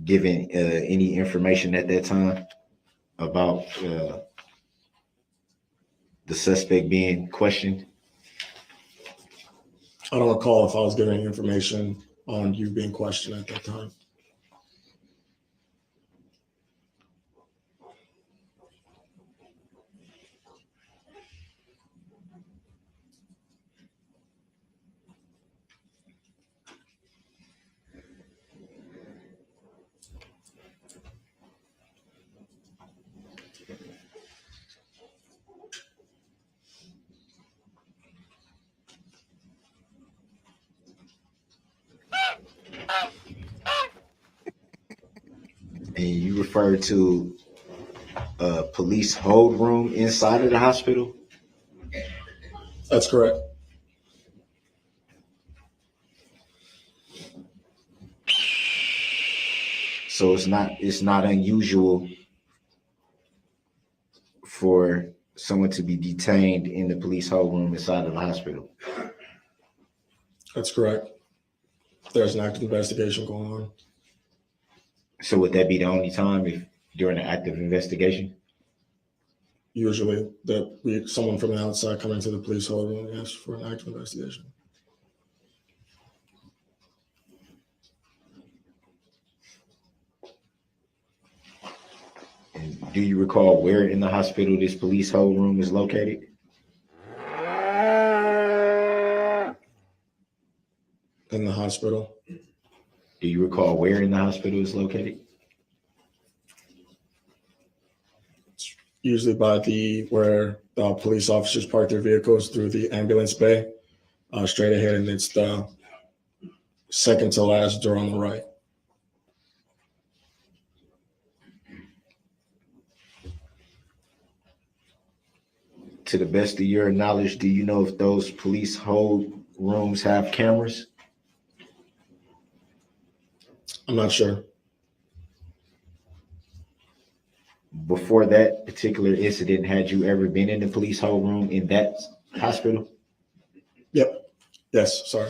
given any information at that time about the suspect being questioned? I don't recall if I was giving information on you being questioned at that time. And you referred to a police hold room inside of the hospital? That's correct. So it's not unusual for someone to be detained in the police hold room inside of the hospital. That's correct. There's an active investigation going on. So would that be the only time if during an active investigation? Usually someone from the outside coming to the police hold room and ask for an active investigation. And do you recall where in the hospital this police hold room is located? In the hospital. Do you recall where in the hospital is located? Usually by where the police officers park their vehicles through the ambulance bay, straight ahead, and it's the second to last door on the right. To the best of your knowledge, do you know if those police hold rooms have cameras? I'm not sure. Before that particular incident, had you ever been in the police hold room in that hospital? Yep. Yes. Sorry.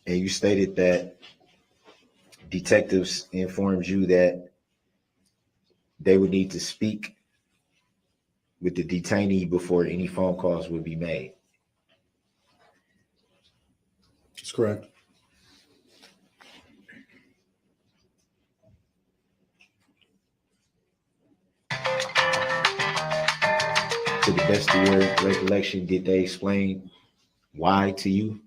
And you stated that detectives informed you that they would need to speak with the detainee before any phone calls would be made. That's correct. To the best of your recollection, did they explain why to you?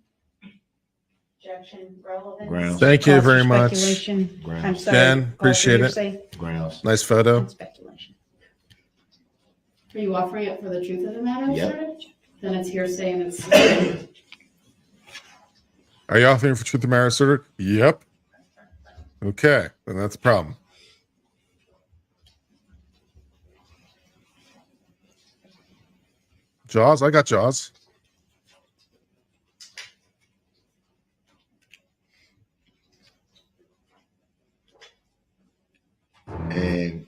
Objection, relevance. Grounds. Thank you Cause for very much. speculation. I'm Grounds. sorry. Dan, cause for appreciate it. hearsay Grounds. Nice photo. and speculation. Are you offering it for the truth of the matter, Yep. sir? Then it's hearsay and it's. Are you offering for truth of the matter, sir? Yep. Okay, then that's a problem. Jaws, I got Jaws. And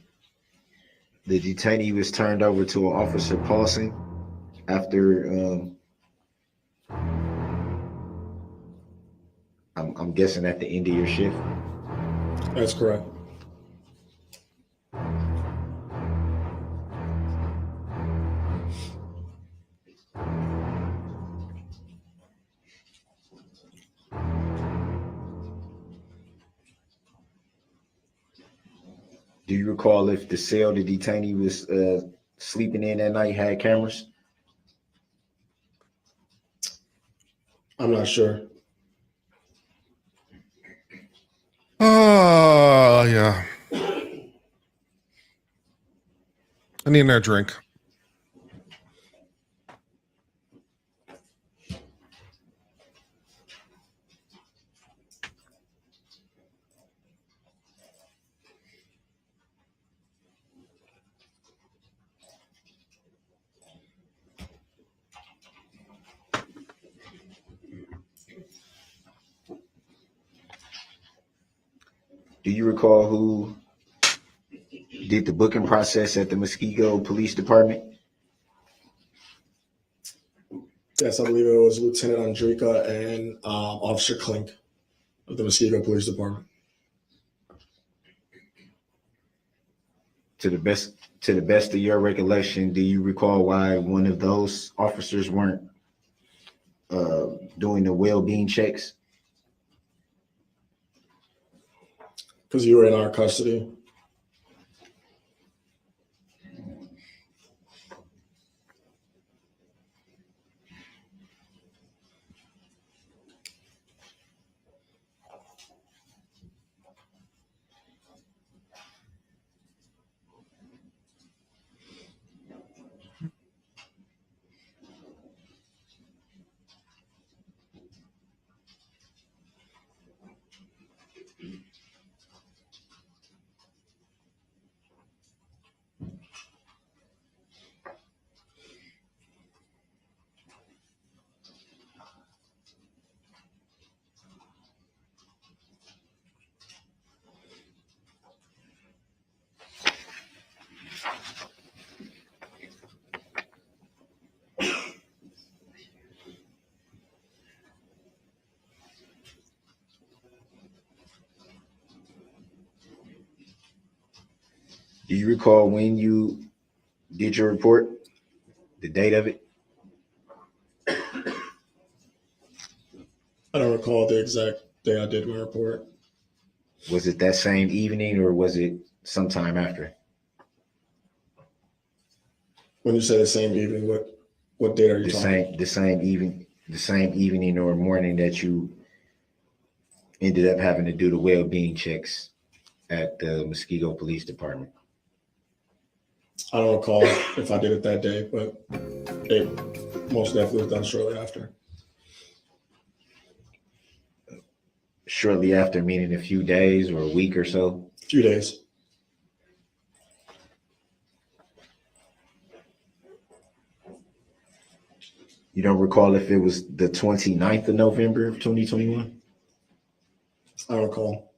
the detainee was turned over to an Officer Paulson after, I'm guessing at the end of your shift. That's correct. Do you recall if the cell the detainee was sleeping in that night had cameras? I'm not sure. Oh, yeah. I need another drink. Do you recall who did the booking process at the Muskego Police Department? Yes, I believe it was Lieutenant Andrika and Officer Klink of the Muskego Police Department. To the best of your recollection, do you recall why one of those officers weren't doing the well-being checks? Because you were in our custody. Do you recall when you did your report, the date of it? I don't recall the exact day I did my report. Was it that same evening or was it sometime after. When you say the same evening, what date are you talking? The same evening or morning that you ended up having to do the well-being checks at the Muskego Police Department. I don't recall if I did it that day, but it most definitely was done shortly after. Shortly after, meaning a few days or a week or so? A few days. You don't recall if it was the 29th of November of 2021? I don't recall.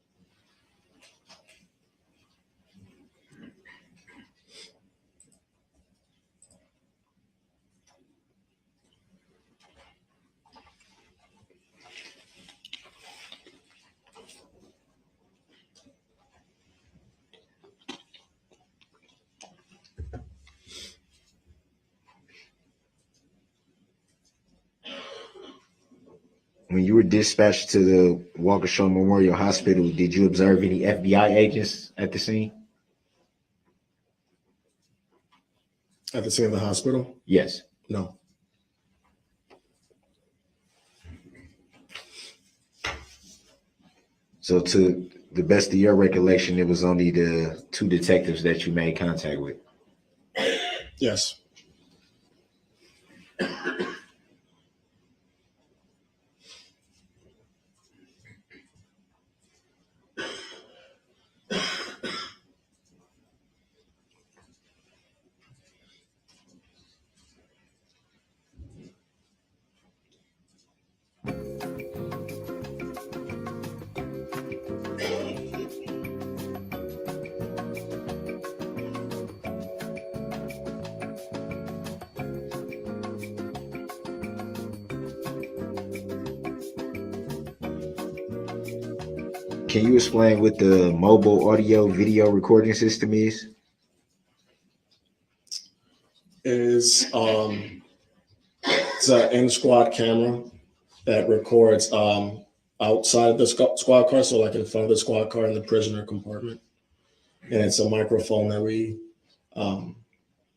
When you were dispatched to the Waukesha Memorial Hospital, did you observe any FBI agents at the scene? At the scene of the hospital? Yes. No. So to the best of your recollection, it was only the two detectives that you made contact with? Yes. Can you explain what the mobile audio video recording system is? It's an in-squad camera that records outside of the squad car, so like in front of the squad car in the prisoner compartment. And it's a microphone that we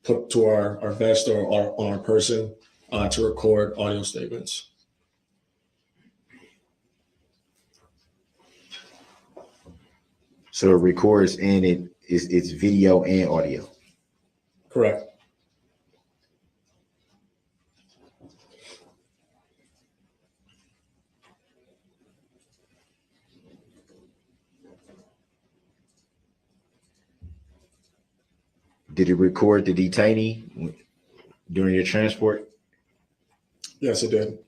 put to our vest or on our person to record audio statements. So it records and it's video and audio. Correct. Did it record the detainee during your transport? Yes, it did.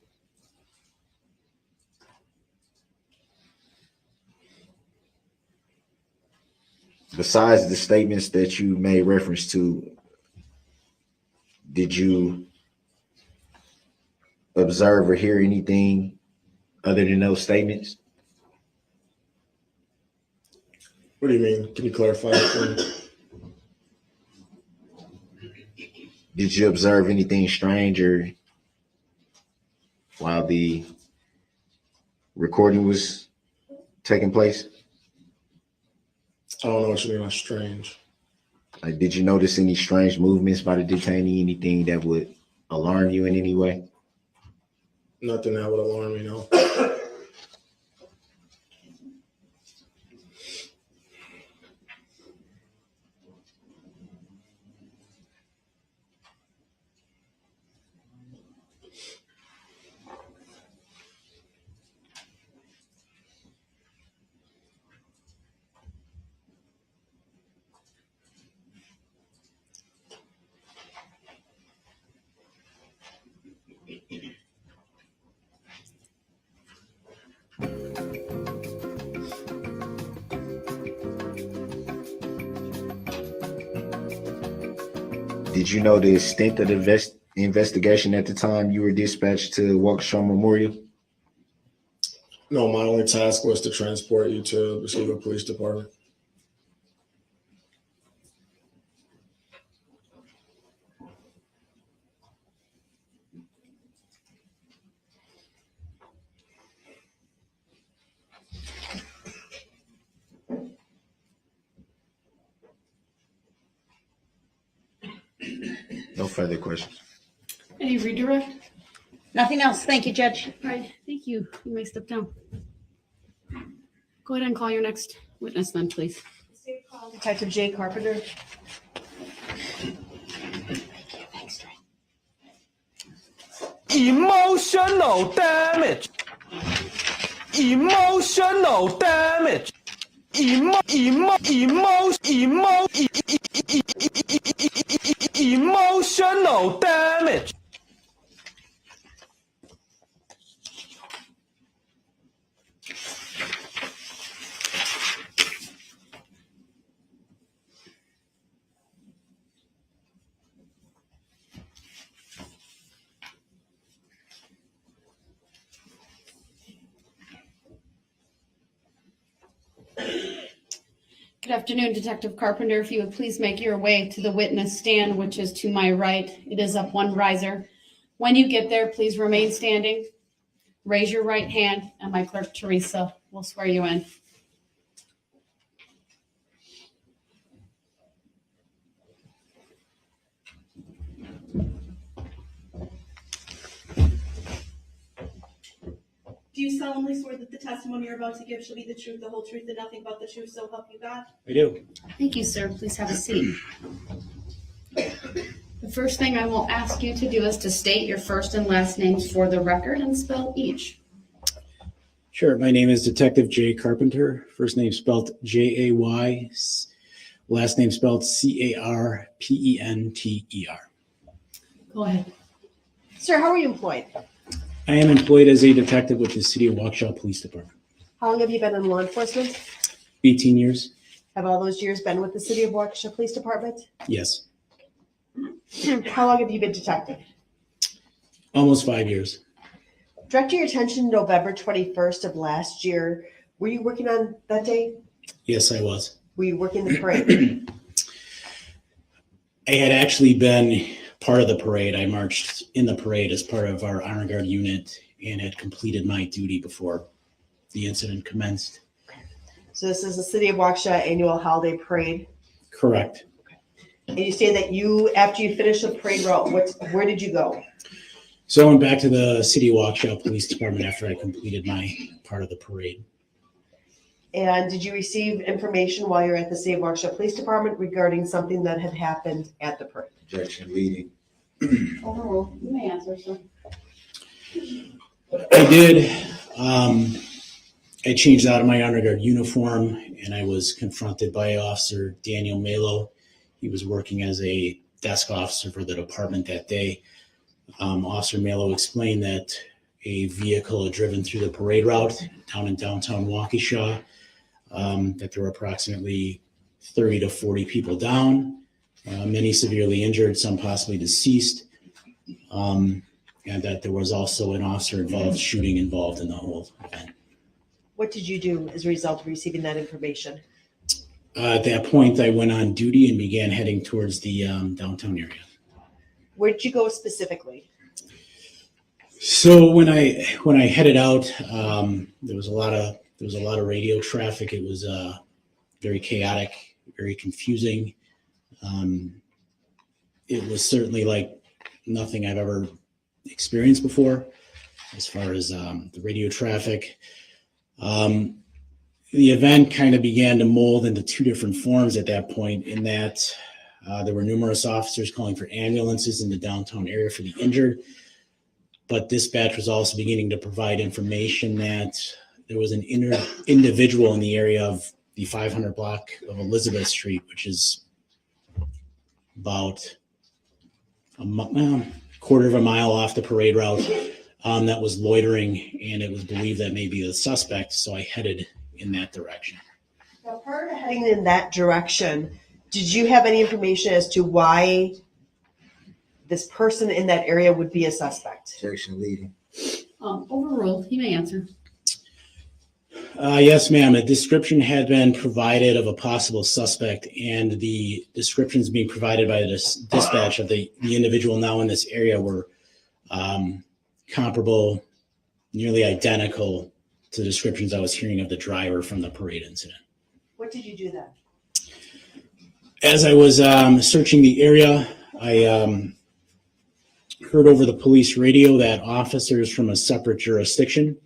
Besides the statements that you made reference to, did you observe or hear anything other than those statements? What do you mean? Can you clarify that for me? Did you observe anything strange or while the recording was taking place? I don't know what you mean by strange. Like, did you notice any strange movements by the detainee? Anything that would alarm you in any way? Nothing that would alarm me, no. Did you know the extent of the investigation at the time you were dispatched to Waukesha Memorial? No, my only task was to transport you to the Muskego Police Department. No further questions. Any redirect? Nothing else. Thank you, Judge. All right, thank you. You may step down. Go ahead and call your next witness then, please. Detective J. Carpenter. Emotional damage. Emotional damage. Emotional damage. Good afternoon, Detective Carpenter. If you would please make your way to the witness stand, which is to my right. It is up one riser. When you get there, please remain standing. Raise your right hand, and my clerk, Teresa, will swear you in. Do you solemnly swear that the testimony you're about to give shall be the truth, the whole truth, and nothing but the truth, so help you God? I do. Thank you, sir. Please have a seat. The first thing I will ask you to do is to state your first and last names for the record and spell each. Sure. My name is Detective Jay Carpenter. First name spelled Jay, last name spelled Carpenter. Go ahead. Sir, how are you employed? I am employed as a detective with the City of Waukesha Police Department. How long have you been in law enforcement? 18 years? Have all those years been with the City of Waukesha Police Department? Yes. How long have you been detective? Almost 5 years. Direct your attention to November 21st of last year. Were you working on that day? Yes, I was. Were you working the parade? I had actually been part of the parade. I marched in the parade as part of our Honor Guard unit and had completed my duty before the incident commenced. So this is the City of Waukesha annual holiday parade. Correct. And you say that after you finished the parade route, where did you go? So I went back to the City of Waukesha Police Department after I completed my part of the parade. And did you receive information while you're at the City of Waukesha Police Department regarding something that had happened at the parade? Objection leading. Overruled. You may answer, sir. I did. I changed out of my Honor Guard uniform and I was confronted by Officer Daniel Malo. He was working as a desk officer for the department that day. Officer Malo explained that a vehicle had driven through the parade route down in downtown Waukesha, that there were approximately 30 to 40 people down, many severely injured, some possibly deceased, and that there was also an officer shooting involved in the whole event. What did you do as a result of receiving that information? At that point, I went on duty and began heading towards the downtown area. Where did you go specifically? So when I headed out, there was a lot of radio traffic. It was very chaotic, very confusing. It was certainly like nothing I've ever experienced before, as far as the radio traffic. The event kind of began to mold into two different forms at that point, in that there were numerous officers calling for ambulances in the downtown area for the injured. But dispatch was also beginning to provide information that there was an individual in the area of the 500 block of Elizabeth Street, which is about a quarter of a mile off the parade route, that was loitering, and it was believed that may be the suspect. So I headed in that direction. Now, prior to heading in that direction, did you have any information as to why this person in that area would be a suspect? Objection leading. Overruled. You may answer. Yes, ma'am. A description had been provided of a possible suspect, and the descriptions being provided by the dispatch of the individual now in this area were comparable, nearly identical to the descriptions I was hearing of the driver from the parade incident. What did you do then? As I was searching the area, I heard over the police radio that officers from a separate jurisdiction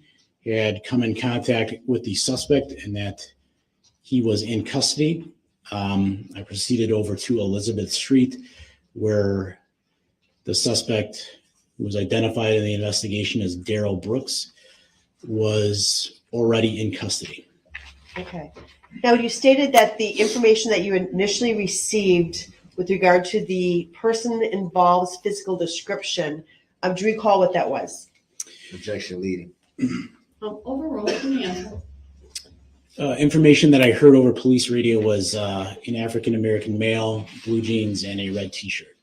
had come in contact with the suspect and that he was in custody. I proceeded over to Elizabeth Street, where the suspect, who was identified in the investigation as Darrell Brooks, was already in custody. Okay. Now, you stated that the information that you initially received with regard to the person involved's physical description, do you recall what that was? Objection leading. Overruled. Can you answer? Information that I heard over police radio was an African-American male, blue jeans, and a red t-shirt.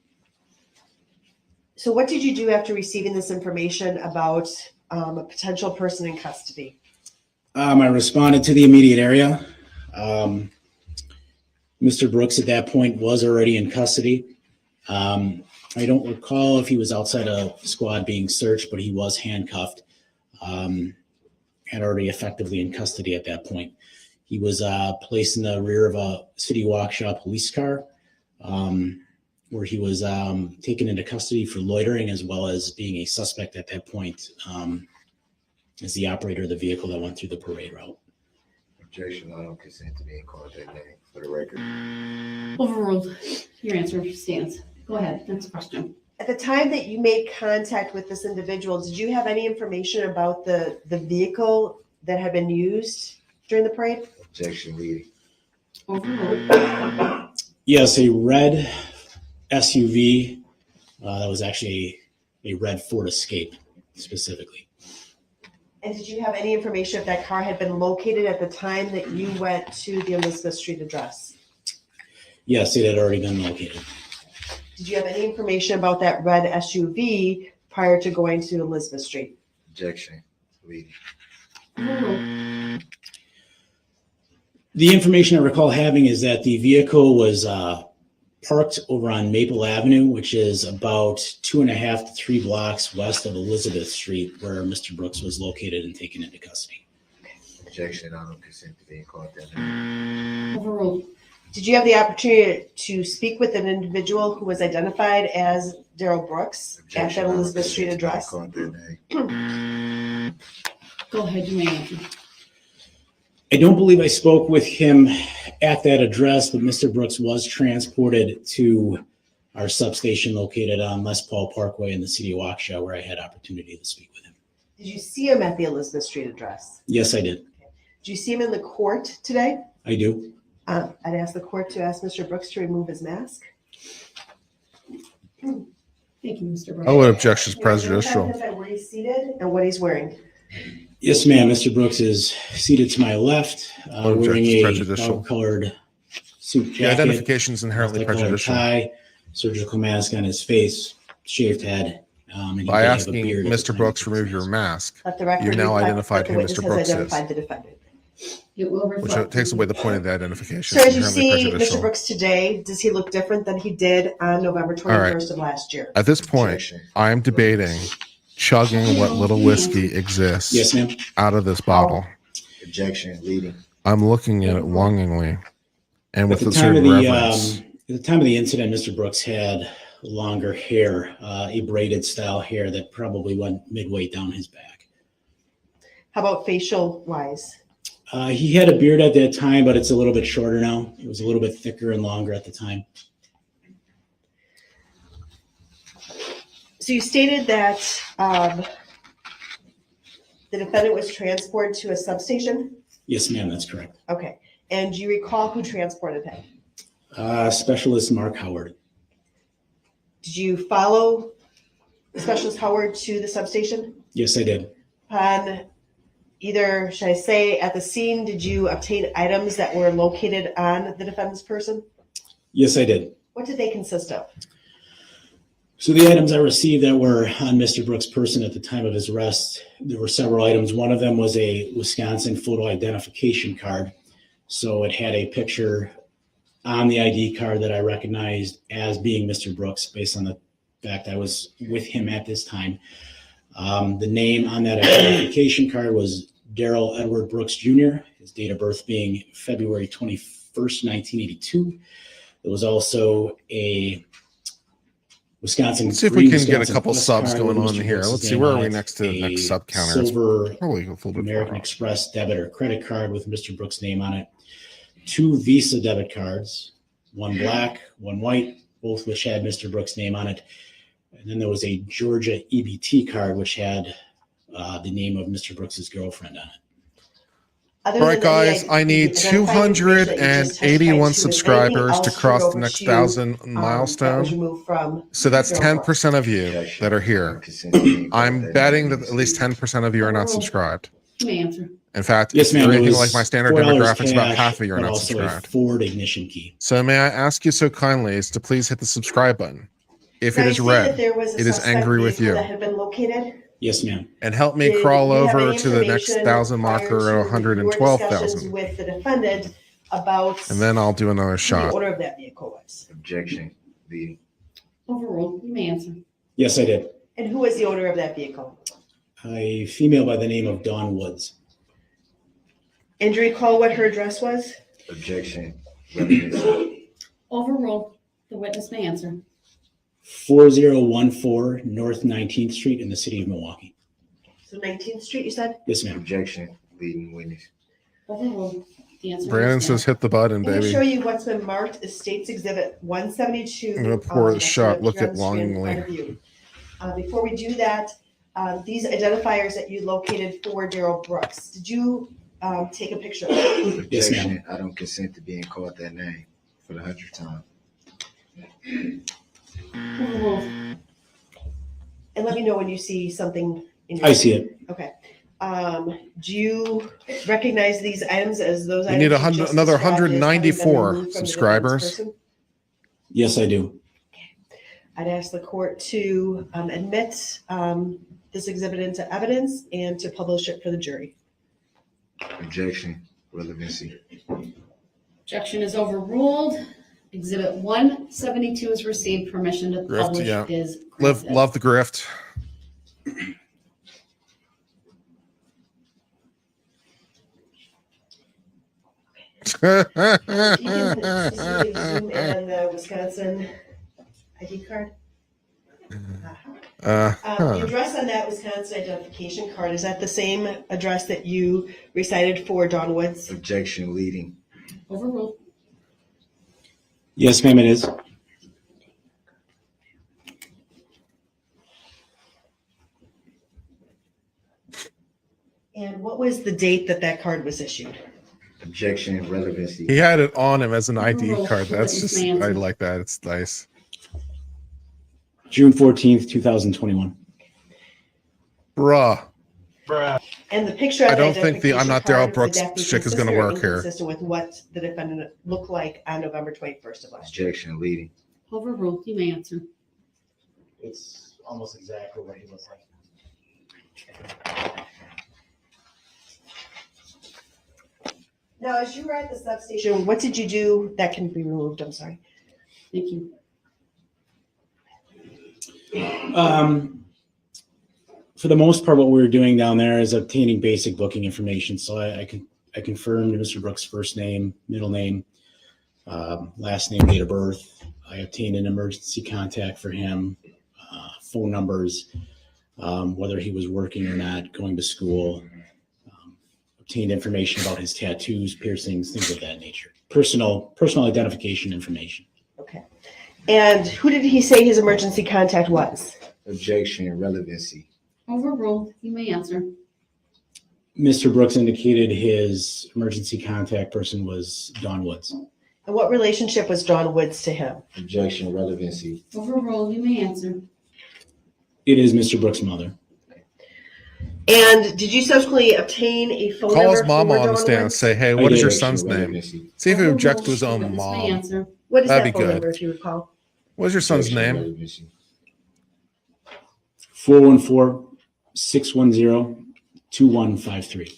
So what did you do after receiving this information about a potential person in custody? I responded to the immediate area. Mr. Brooks at that point was already in custody. I don't recall if he was outside a squad being searched, but he was handcuffed and already effectively in custody at that point. He was placed in the rear of a city Waukesha police car, where he was taken into custody for loitering, as well as being a suspect at that point as the operator of the vehicle that went through the parade route. Objection, I don't consent to being called that name for the record. Overruled. Your answer stands. Go ahead. Next question. At the time that you made contact with this individual, did you have any information about the vehicle that had been used during the parade? Objection leading. Overruled. Yes, a red SUV. That was actually a red Ford Escape specifically. And did you have any information if that car had been located at the time that you went to the Elizabeth Street address? Yes, it had already been located. Did you have any information about that red SUV prior to going to Elizabeth Street? Objection leading. Overruled. The information I recall having is that the vehicle was parked over on Maple Avenue, which is about 2.5 to 3 blocks west of Elizabeth Street, where Mr. Brooks was located and taken into custody. Objection, I don't consent to being called that name. Overruled. Did you have the opportunity to speak with an individual who was identified as Darrell Brooks at Objection, that I don't Elizabeth Street consent to being address? called that name. Go ahead. You may answer. I don't believe I spoke with him at that address, but Mr. Brooks was transported to our substation located on Les Paul Parkway in the city of Waukesha, where I had opportunity to speak with him. Did you see him at the Elizabeth Street address? Yes, I did. Did you see him in the court today? I do. I'd ask the court to ask Mr. Brooks to remove his mask. Thank you, Mr. Brooks. I would object is prejudicial. Where he's seated and what he's wearing. Yes, ma'am. Mr. Brooks is seated to my left, wearing a dog-colored suit The jacket, identification is inherently multicolored prejudicial. tie, surgical mask on his face, shaved head. And he By did have a asking beard at the Mr. time Brooks of to his remove your arrest. mask, Let the record you now reflect identified that the who witness Mr. has Brooks identified is, the defendant. It will which reflect. takes away the point of the identification. So It's as you inherently see Mr. prejudicial. Brooks today, does he look different than he did on November 21st of last year? At this point, Objection. I am debating chugging what little whiskey exists Yes, ma'am. out of this bottle. Objection leading. I'm looking at it longingly and At with the a time of certain the reverence. at the time of the incident, Mr. Brooks had longer hair, a braided style hair that probably went midway down his back. How about facial wise? He had a beard at that time, but it's a little bit shorter now. It was a little bit thicker and longer at the time. So you stated that the defendant was transported to a substation? Yes, ma'am, that's correct. Okay. And do you recall who transported him? Specialist Mark Howard. Did you follow Specialist Howard to the substation? Yes, I did. Upon either, should I say, at the scene, did you obtain items that were located on the defendant's person? Yes, I did. What did they consist of? So the items I received that were on Mr. Brooks' person at the time of his arrest, there were several items. One of them was a Wisconsin photo identification card. So it had a picture on the ID card that I recognized as being Mr. Brooks based on the fact I was with him at this time. The name on that identification card was Darrell Edward Brooks Jr., his date of birth being February 21st, 1982. There was also a Wisconsin. Let's see if we green can get a Wisconsin couple Plus subs card going with on Mr. here. Brooks' Let's see, name where on are we it, next to the a next sub counter? It's silver probably a little bit American far off. Express debit or credit card with Mr. Brooks' name on it, 2 Visa debit cards, one black, one white, both which had Mr. Brooks' name on it. And then there was a Georgia EBT card, which had the name of Mr. Brooks' girlfriend on it. Other All right, than any guys, I need identifying information that you just testified 281 to, is subscribers anything to else cross turned the over next to you, 1,000 that was milestone. removed from So that's Darrell 10% of you Objection. that are I here. don't consent to being called I'm that betting name that in at least this 10% of you are not Overruled. subscribed. You may answer. In fact, Yes, if ma'am. you're It anything was like my standard $4 demographics, about cash, half of you are but not also subscribed. a Ford ignition key. So may I ask you so kindly as to please hit the subscribe button. If Now, it you is say that red, there was a it is suspect angry with vehicle you. that had been located. Yes, ma'am. And help me Did crawl you have over any to the next information 1,000 prior marker to at your discussions 112,000. with the defendant about And then I'll do another who the shot. owner of that vehicle was? Objection. Leading. Overruled. You may answer. Yes, I did. And who was the owner of that vehicle? A female by the name of Dawn Woods. And do you recall what her address was? Objection. Relevancy. Overruled. The witness may answer. 4014 North 19th Street in the city of Milwaukee. So 19th Street, you said? Yes, ma'am. Objection. Leading witness. Overruled. The answer Brandon is says hit the button, Let me show baby. you what's been marked as State's Exhibit 172. I'm gonna pour the that's shot. up Look here at on the screen in front longingly. of you. Before we do that, these identifiers that you located for Darrell Brooks, did you take a picture of them? Yes, ma'am. Objection. I don't consent to being called that name for the 100th time. overruled. And let me know when you see something in your. I see it. Okay. Do you recognize these items as those We items? need you just another described as having been 194 removed from the subscribers. defendant's person? Yes, I do. I'd ask the court to admit this exhibit into evidence and to publish it for the jury. Objection. Relevancy. Objection is overruled. Exhibit 172 is received. Permission to Grift, publish yeah. is Love, granted. love the grift. If you can specifically zoom in on the Wisconsin ID card. The address on that Wisconsin identification card, is that the same address that you recited for Dawn Woods? Objection. Leading. Overruled. Yes, ma'am, it is. And what was the date that that card was issued? Objection. Relevancy. He had it on him as an ID Overruled. card. That's Witness just, may I answer. like that. It's nice. June 14th, 2021. Bruh. And the picture. I on don't think the I'm not Darrell Brooks chick chick is gonna work here. Consistent with what the defendant looked like on November 21st of last year. Objection. Leading. Overruled. You may answer. It's almost exactly what he looks like. Now, as you were at the substation, what did you do that can be removed? I'm sorry. Thank you. For the most part, what we were doing down there is obtaining basic booking information. So I confirmed Mr. Brooks' first name, middle name, last name, date of birth. I obtained an emergency contact for him, phone numbers, whether he was working or not, going to school. Obtained information about his tattoos, piercings, things of that nature. Personal identification information. Okay. And who did he say his emergency contact was? Objection. Relevancy. Overruled. You may answer. Mr. Brooks indicated his emergency contact person was Dawn Woods. And what relationship was Dawn Woods to him? Objection. Relevancy. Overruled. You may answer. It is Mr. Brooks' mother. And did you subsequently obtain a phone Call number his mama for on the Dawn stand and Woods? say, hey, I what is did. your son's name? Relevancy. See if he objects to Overruled. his own Witness may mom. answer. What is That'd that be phone good. number, if you recall? What is your son's Objection. name? Relevancy. 414-610-2153.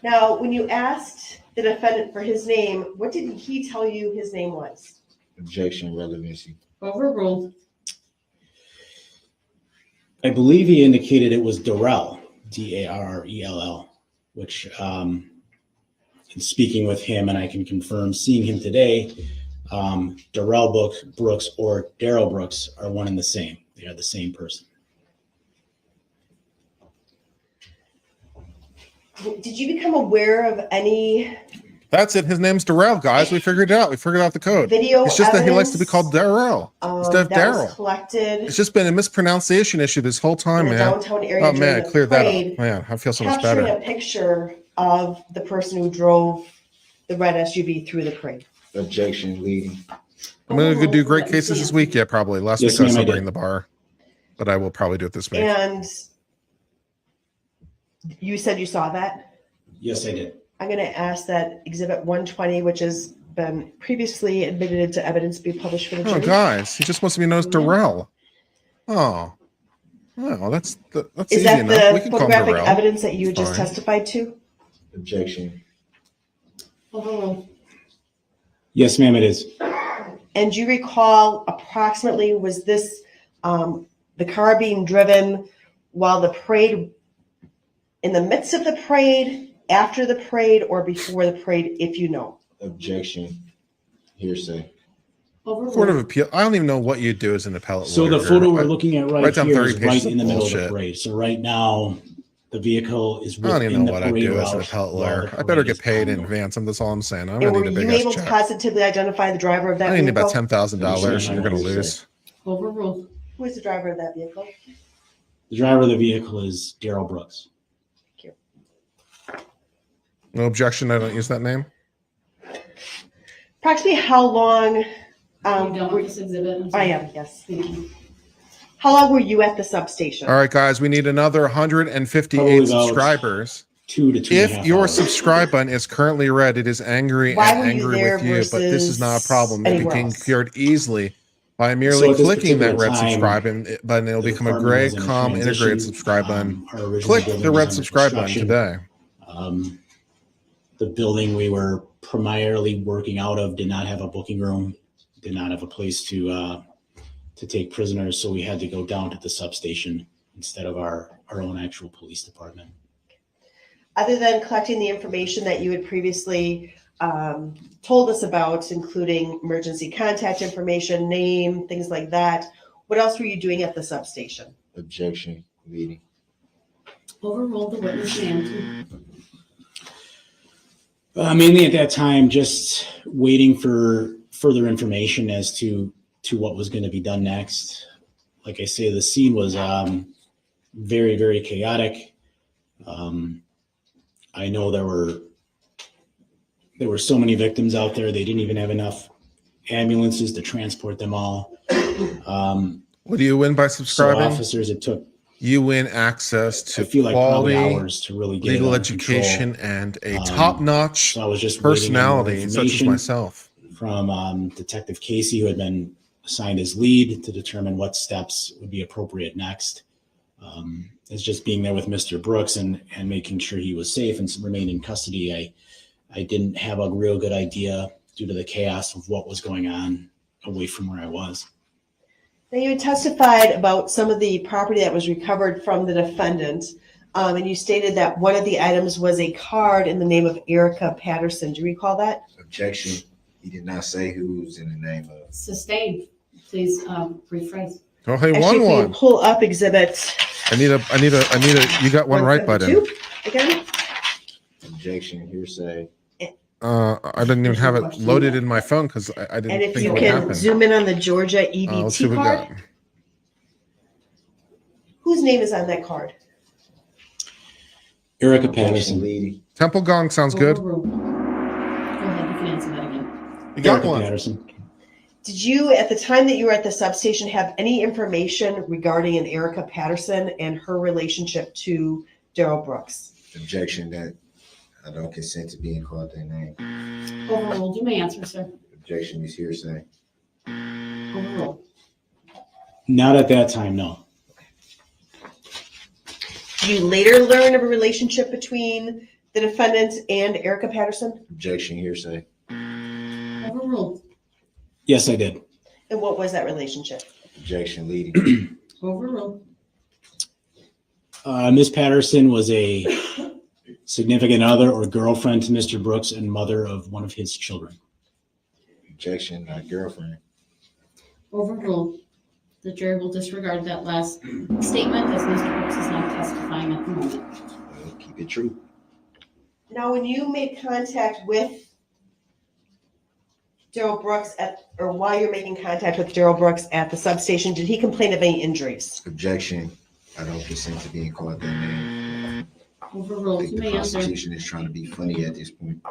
Now, when you asked the defendant for his name, what did he tell you his name was? Objection. Relevancy. Overruled. I believe he indicated it was Darrell, Darrell, which in speaking with him, and I can confirm seeing him today, Darrell Brooks or Darrell Brooks are one and the same. They are the same person. Did you become aware of any That's it. His name's Darrell, guys. We figured it out. We figured out the code. video It's just that he likes to be evidence, called Darrell instead of that was Daryl. collected It's just been a mispronunciation issue this whole time, in the man. downtown area Oh during man, the cleared that parade, up. Man, I feel so much capturing better. a picture of the person who drove the red SUV through the parade. Objection, leading. I'm gonna go do great cases this week. Yeah, probably. Last Yes, week I was ma'am, I celebrating did. the bar, but I will probably do it this week. And you said you saw that? Yes, I did. I'm going to ask that Exhibit 120, which has been previously admitted into evidence, be published for the Oh, jury. guys, he just wants to be known as Darrell. Oh, well, that's Is easy that enough. We the can call him photographic Darrell. evidence that you just Fine. testified to? Objection. Overruled. Yes, ma'am, it is. And do you recall approximately, was this the car being driven while the parade, in the midst of the parade, after the parade, or before the parade, if you know? Objection. Hearsay. Court of Appeal. I don't even know what you do as an appellate So lawyer. the photo we're looking at right write down here 30 is right pages in the of middle of bullshit. the parade. So right now, the vehicle is I don't within even know the what I parade do as an route appellate while lawyer. the I better parade get is paid in going. advance. That's all I'm saying. I'm And gonna were need a you big able ass to check. positively identify the driver of that I need vehicle? about $10,000. You're gonna Hearsay. lose. Overruled. Who is the driver of that vehicle? The driver of the vehicle is Darrell Brooks. No objection. I don't use that name. Approximately how long? You done with this exhibit? I'm I sorry. am, yes. Thank you. How long were you at the substation? All right, guys. We need another 158 Probably about subscribers. 2 to 2.5 If your hours. subscribe button is currently red, it is angry Why and were you angry there with you, but this is not a problem. It versus can anywhere be else? cured easily by So merely at this clicking that particular red time, subscribe button. It'll the become a department gray, was in a calm, integrated transition. subscribe button. Our original Click building the was red under subscribe button construction. today. The building we were primarily working out of did not have a booking room, did not have a place to take prisoners, so we had to go down to the substation instead of our own actual police department. Other than collecting the information that you had previously told us about, including emergency contact information, name, things like that, what else were you doing at the substation? Objection, leading. Overruled. The witness stand. Mainly at that time, just waiting for further information as to what was going to be done next. Like I say, the scene was very, very chaotic. I know there were so many victims out there. They didn't even have enough ambulances to transport them all. What do you win by So subscribing? officers, it took, You win access to I feel like probably quality hours to really get it legal under education control. and a top-notch So I was just waiting on more personality, such as information myself. from Detective Casey, who had been assigned as lead to determine what steps would be appropriate next. It's just being there with Mr. Brooks and making sure he was safe and remained in custody. I didn't have a real good idea due to the chaos of what was going on away from where I was. Now, you had testified about some of the property that was recovered from the defendant, and you stated that one of the items was a card in the name of Erica Patterson. Do you recall that? Objection. He did not say who was in the name of. Sustained. Please rephrase. Oh, hey, Actually, one can you one. pull up exhibit I need a. You got one right button. 172 again? Objection, hearsay. I didn't even have it loaded in my phone because I And didn't if think you it would can happen. zoom in on the Georgia Let's see EBT what we card. got. Whose name is on that card? Erica Objection, Patterson. leading. Temple Gong sounds good. Overruled. Go ahead. You can answer that again. You got Erica one. Patterson. Did you, at the time that you were at the substation, have any information regarding an Erica Patterson and her relationship to Darrell Brooks? Objection that I don't consent to being called their name. Overruled. You may answer, sir. Objection is hearsay. Overruled. Not at that time, no. Did you later learn of a relationship between the defendant and Erica Patterson? Objection, hearsay. Overruled. Yes, I did. And what was that relationship? Objection, leading. Overruled. Ms. Patterson was a significant other or girlfriend to Mr. Brooks and mother of one of his children. Objection, not girlfriend. Overruled. The jury will disregard that last statement as Mr. Brooks is not testifying at the moment. Well, keep it true. Now, when you made contact with Darrell Brooks or while you're making contact with Darrell Brooks at the substation, did he complain of any injuries? Objection, I don't consent to being called that name. I Overruled. think You the may answer. prosecution is trying to be funny at this point.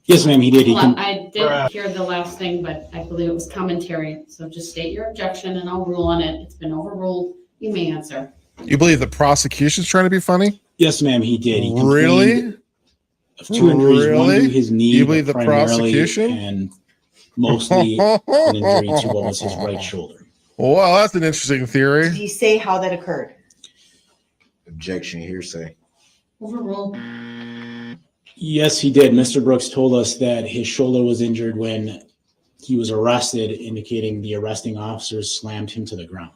Yes, ma'am, he did. He Well, can, I did hear the last thing, but I believe it was commentary. So just state your objection and I'll rule on it. It's been overruled. You may answer. You believe the prosecution's trying to be funny? yes, ma'am, he did. He complained Really? of 2 injuries, one Really? to his knee, You believe but the primarily prosecution? and mostly an injury to what was his right shoulder. Well, that's an interesting Did theory. he say how that occurred? Objection, hearsay. Overruled. Yes, he did. Mr. Brooks told us that his shoulder was injured when he was arrested, indicating the arresting officers slammed him to the ground.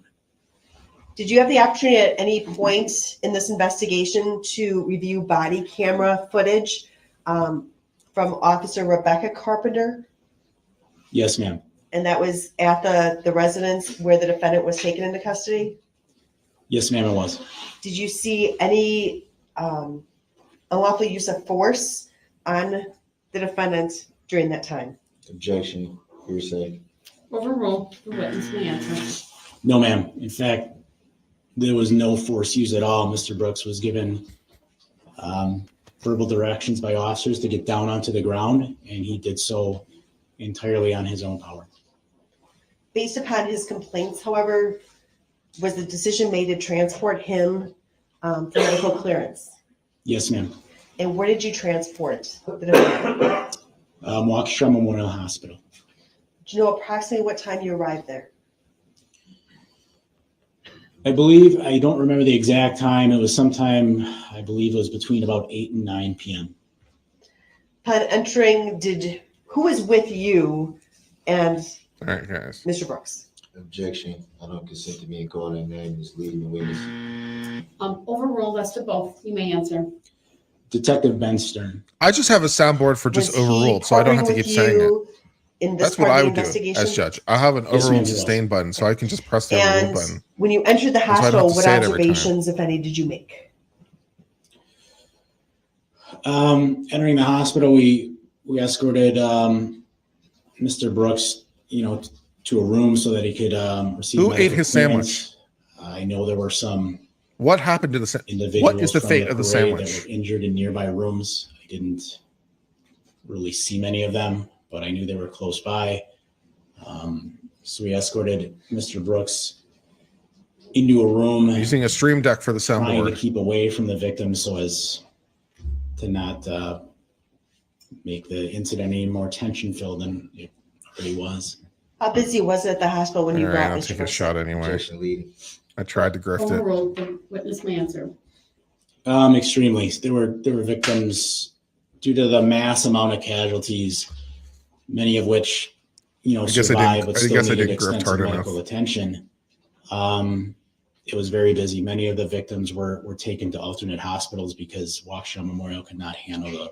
Did you have the opportunity at any point in this investigation to review body camera footage from Officer Rebecca Carpenter? Yes, ma'am. And that was at the residence where the defendant was taken into custody? Yes, ma'am, it was. Did you see any unlawful use of force on the defendant during that time? Objection, hearsay. Overruled. The witness may answer. No, ma'am. In fact, there was no force used at all. Mr. Brooks was given verbal directions by officers to get down onto the ground, and he did so entirely on his own power. Based upon his complaints, however, was the decision made to transport him for medical clearance? Yes, ma'am. And where did you transport the defendant? Waukesha Memorial Hospital. Do you know approximately what time you arrived there? I believe, I don't remember the exact time. It was sometime, I believe it was between about 8 and 9 p.m. Upon entering, who was with you and All right, guys. Mr. Brooks? Objection, I don't consent to being called that name, is leading the witness. Overruled as to both. You may answer. Detective Ben Stern. I just have a soundboard for just Was he overruled, so I don't have to partnering keep with saying it. you in this That's what part I of the would do investigation? as judge. I have an Yes, ma'am, overruled he was. sustain button, so I can just press the overruled And button. when you entered the why I don't have hospital, to what say it every time. observations, if any, did you make? Entering the hospital, we escorted Mr. Brooks, to a room so that he could receive. Who ate medical his clearance. sandwich? I know there were some What happened to the sandwich? individuals What is the from fate of the parade sandwich? that were injured in nearby rooms. I didn't really see many of them, but I knew they were close by. So we escorted Mr. Brooks into a room, Using a stream deck for the trying to soundboard. keep away from the victim so as to not make the incident any more tension-filled than it already was. How busy was it at the hospital when All you right, brought I'll Mr. take a Brooks? shot anyway. Objection, leading. I tried to grift it. Overruled. The witness may answer. Extremely. There were victims due to the mass amount of casualties, many of which, survived, but still needed extensive medical attention. It was very busy. Many of the victims were taken to alternate hospitals because Waukesha Memorial could not handle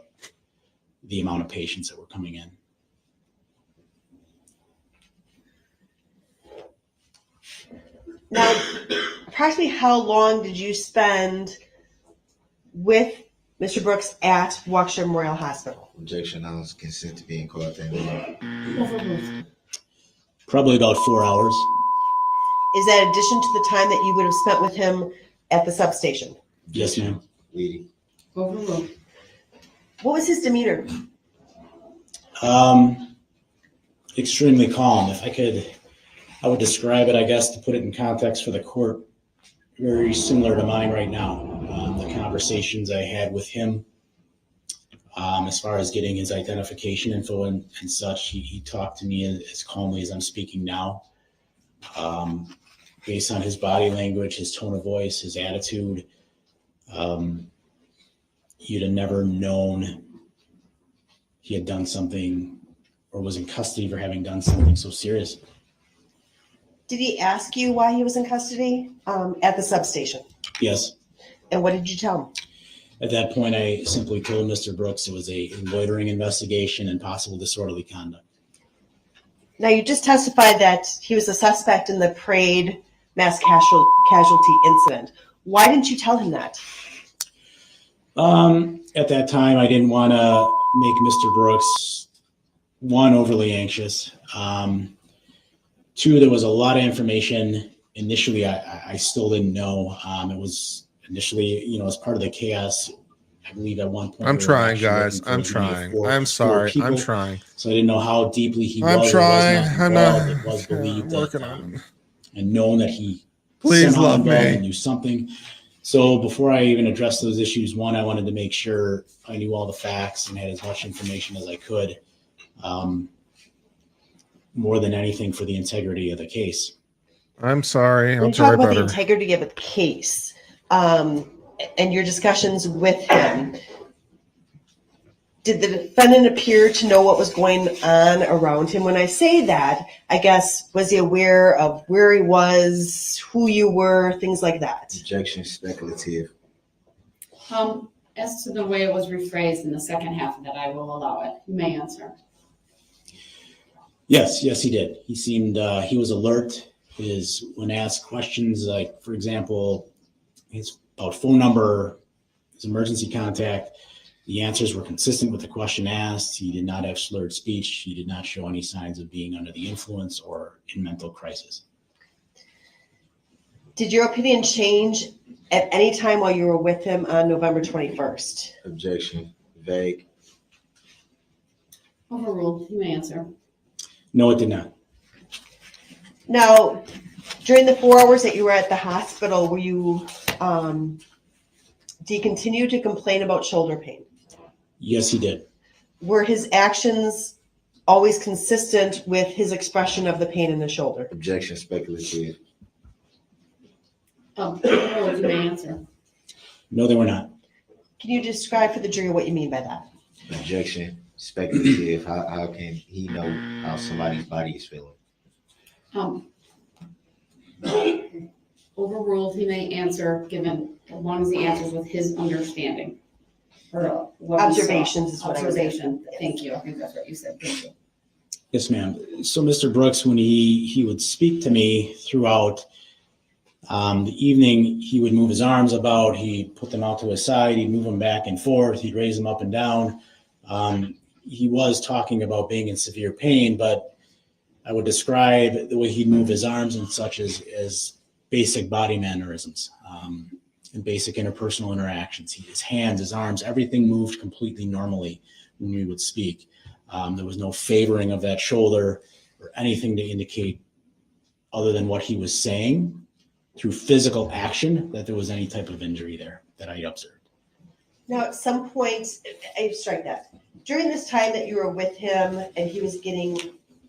the amount of patients that were coming in. Now, approximately how long did you spend with Mr. Brooks at Waukesha Memorial Hospital? Objection, I don't consent to being called that name. Overruled. Probably about 4 hours. Is that addition to the time that you would have spent with him at the substation? Yes, ma'am. Leading. Overruled. What was his demeanor? Extremely calm. If I would describe it, I guess, to put it in context for the court, very similar to mine right now. The conversations I had with him, as far as getting his identification info and such, he talked to me as calmly as I'm speaking now. Based on his body language, his tone of voice, his attitude, you'd have never known he had done something or was in custody for having done something so serious. Did he ask you why he was in custody at the substation? Yes. And what did you tell him? At that point, I simply told Mr. Brooks it was a loitering investigation and possible disorderly conduct. Now, you just testified that he was a suspect in the parade mass casualty incident. Why didn't you tell him that? At that time, I didn't want to make Mr. Brooks, one, overly anxious. Two, there was a lot of information. Initially, I still didn't know. It was initially, as part of the chaos. I believe at one point. I'm we were trying, actually guys. looking for I'm as many as trying. four- I'm four sorry. I'm people. trying. So I didn't know how deeply he I'm was. trying. Or was not I'm involved. not. It was believed I'm working that, on it. and known that he Please somehow love involved me. and knew something. So before I even addressed those issues, one, I wanted to make sure I knew all the facts and had as much information as I could. More than anything for the integrity of the case. I'm sorry. When I'll you try talk about the better. integrity of the case and your discussions with him, did the defendant appear to know what was going on around him? When I say that, I guess, was he aware of where he was, who you were, things like that? Objection, speculative. As to the way it was rephrased in the second half of that, I will allow it. You may answer. Yes, he did. He seemed, he was alert. When asked questions, like, for example, his about phone number, his emergency contact, the answers were consistent with the question asked. He did not have slurred speech. He did not show any signs of being under the influence or in mental crisis. Did your opinion change at any time while you were with him on November 21st? Objection, vague. Overruled. You may answer. No, it did not. Now, during the 4 hours that you were at the hospital, were you, do you continue to complain about shoulder pain? Yes, he did. Were his actions always consistent with his expression of the pain in the shoulder? Objection, speculative. Overruled. You may answer. No, they were not. Can you describe for the jury what you mean by that? Objection, speculative. How can he know how somebody's body is feeling? Overruled. He may answer, given as long as he answers with his understanding. Or what he saw. Observations is what I was saying. Observation. Thank you. I think that's what you said. Thank you. Yes, ma'am. So Mr. Brooks, when he would speak to me throughout the evening, he would move his arms about, he'd put them out to his side, he'd move them back and forth, he'd raise them up and down. He was talking about being in severe pain, but I would describe the way he'd move his arms and such as basic body mannerisms and basic interpersonal interactions. His hands, his arms, everything moved completely normally when we would speak. There was no favoring of that shoulder or anything to indicate other than what he was saying through physical action that there was any type of injury there that I observed. Now, at some point, I strike that. During this time that you were with him and he was getting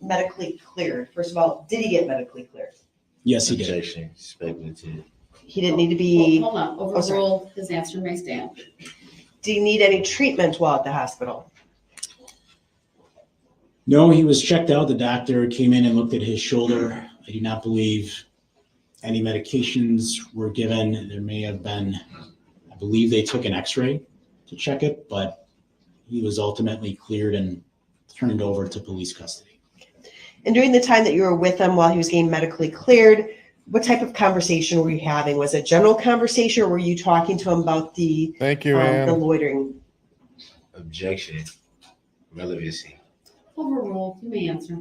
medically cleared, first of all, did he get medically cleared? Yes, he did. Objection, speculative. He didn't need to be. Hold on. Overruled. His answer may stand. Do you need any treatment while at the hospital? No, he was checked out. The doctor came in and looked at his shoulder. I do not believe any medications were given. There may have been, I believe they took an x-ray to check it, but he was ultimately cleared and turned over to police custody. And during the time that you were with him while he was getting medically cleared, what type of conversation were you having? Was it general conversation or were you talking to him about the, Thank you, the Ann. loitering? Objection, relevancy. Overruled. You may answer.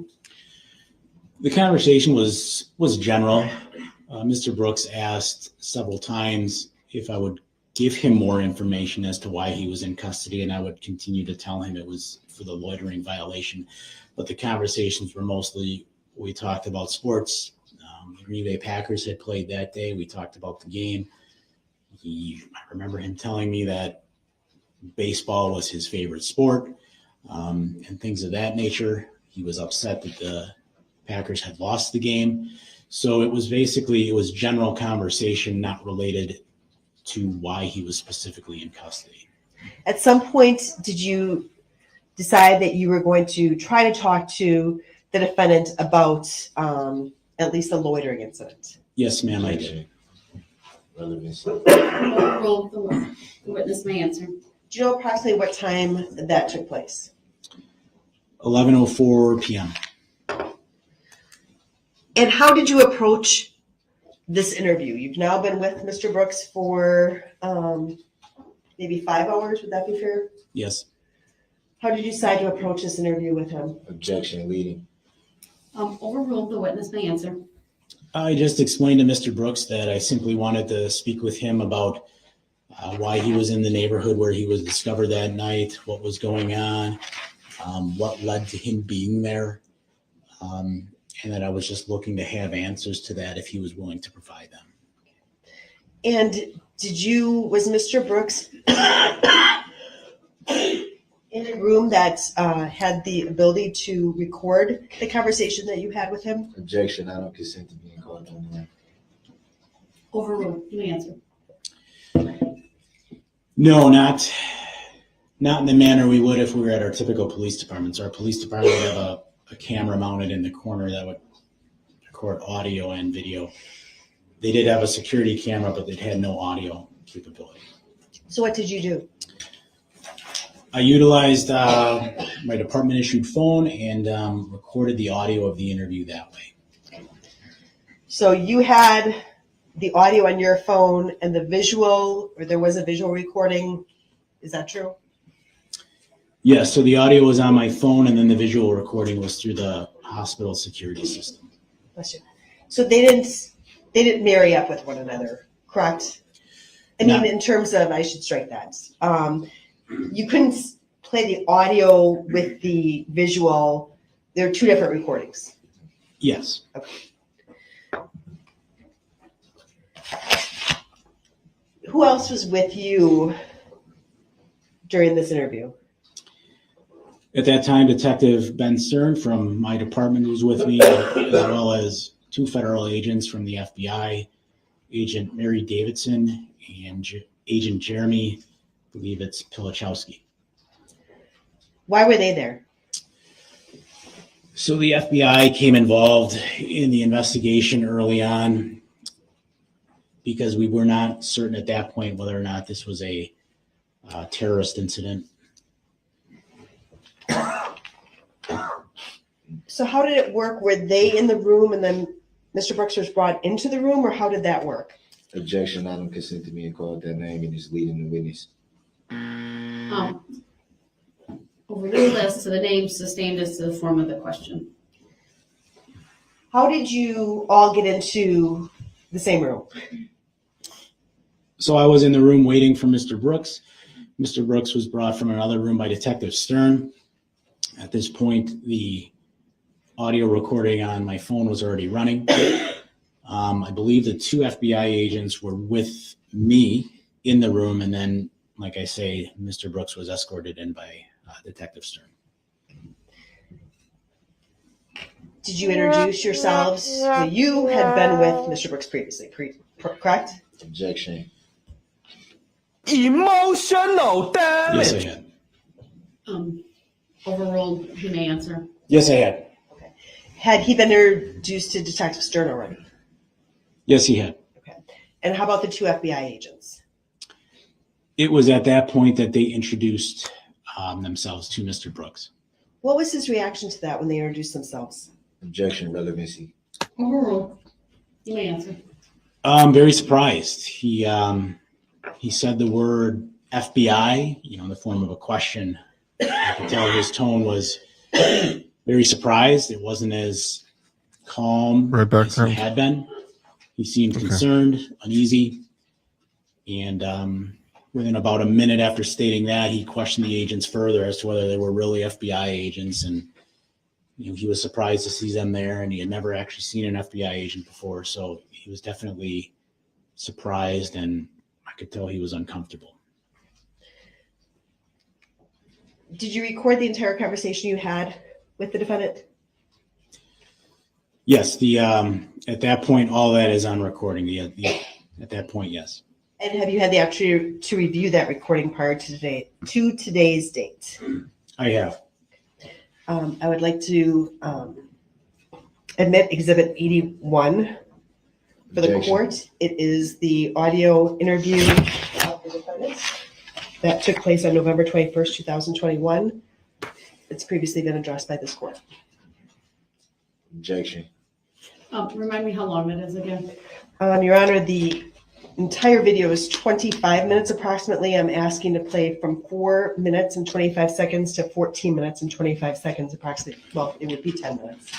The conversation was general. Mr. Brooks asked several times if I would give him more information as to why he was in custody, and I would continue to tell him it was for the loitering violation. But the conversations were mostly, we talked about sports. The Green Bay Packers had played that day. We talked about the game. I remember him telling me that baseball was his favorite sport, and things of that nature. He was upset that the Packers had lost the game. So it was general conversation, not related to why he was specifically in custody. At some point, did you decide that you were going to try to talk to the defendant about at least the loitering incident? Yes, ma'am, I did. relevancy. Overruled. The witness may answer. Do you know approximately what time that took place? 11:04 p.m. And how did you approach this interview? You've now been with Mr. Brooks for maybe 5 hours. Would that be fair? Yes. How did you decide to approach this interview with him? Objection, leading. Overruled. The witness may answer. I just explained to Mr. Brooks that I simply wanted to speak with him about why he was in the neighborhood where he was discovered that night, what was going on, what led to him being there, and that I was just looking to have answers to that if he was willing to provide them. And was Mr. Brooks in a room that had the ability to record the conversation that you had with him? Objection, I don't consent to being called on the line. Overruled. You may answer. No, not in the manner we would if we were at our typical police departments. Our police department would have a camera mounted in the corner that would record audio and video. They did have a security camera, but it had no audio capability. So what did you do? I utilized my department issued phone and recorded the audio of the interview that way. So you had the audio on your phone and the visual, or there was a visual recording. Is that true? Yes, so the audio was on my phone and then the visual recording was through the hospital security system. Bless you. So they didn't marry up with one another, correct? I mean, in terms of, I should strike that. You couldn't play the audio with the visual. They're two different recordings. Yes. Okay. Who else was with you during this interview? At that time, Detective Ben Stern from my department was with me, as well as 2 federal agents from the FBI, Agent Mary Davidson and Agent Jeremy, I believe it's Pilichowski. Why were they there? So the FBI came involved in the investigation early on because we were not certain at that point whether or not this was a terrorist incident. So how did it work? Were they in the room and then Mr. Brooks was brought into the room, or how did that work? Objection, I don't consent to being called that name and is leading the witness. Overruled as to the name, sustained as to the form of the question. How did you all get into the same room? So I was in the room waiting for Mr. Brooks. Mr. Brooks was brought from another room by Detective Stern. At this point, the audio recording on my phone was already running. I believe the 2 FBI agents were with me in the room, and then, like I say, Mr. Brooks was escorted in by Detective Stern. Did you introduce yourselves? Well, you had been with Mr. Brooks previously, correct? Objection. Emotional damage. Yes, I had. Overruled. You may answer. Yes, I had. Okay. Had he been introduced to Detective Stern already? Yes, he had. Okay. And how about the 2 FBI agents? It was at that point that they introduced themselves to Mr. Brooks. What was his reaction to that when they introduced themselves? Objection, relevancy. Overruled. You may answer. Very surprised. He said the word FBI, in the form of a question. I could tell his tone was very surprised. It wasn't as calm as he had been. He seemed concerned, uneasy, and within about a minute after stating that, he questioned the agents further as to whether they were really FBI agents, and he was surprised to see them there, and he had never actually seen an FBI agent before, so he was definitely surprised, and I could tell he was uncomfortable. Did you record the entire conversation you had with the defendant? Yes, at that point, all that is on recording. At that point, yes. And have you had the opportunity to review that recording prior to today's date? I have. I would like to admit Exhibit 81, For the Objection. court, it is the audio interview of the defendants that took place on November 21st, 2021. It's previously been addressed by this court. Objection. Remind me how long it is again. Your Honor, the entire video is 25 minutes approximately. I'm asking to play from 4 minutes and 25 seconds to 14 minutes and 25 seconds approximately. Well, it would be 10 minutes.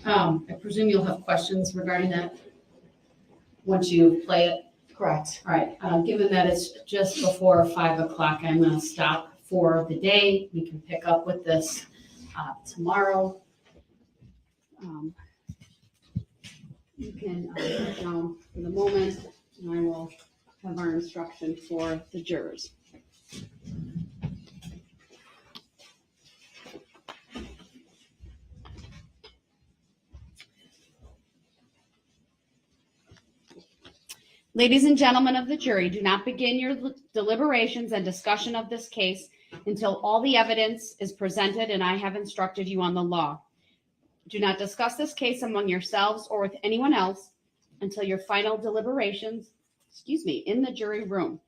I presume you'll have questions regarding that once you play it. Correct. All right, given that it's just before 5 o'clock, I'm going to stop for the day. We can pick up with this tomorrow. You can put down for the moment, and I will have our instruction for the jurors. Ladies and gentlemen of the jury, do not begin your deliberations and discussion of this case until all the evidence is presented and I have instructed you on the law. Do not discuss this case among yourselves or with anyone else until your final deliberations, in the jury room.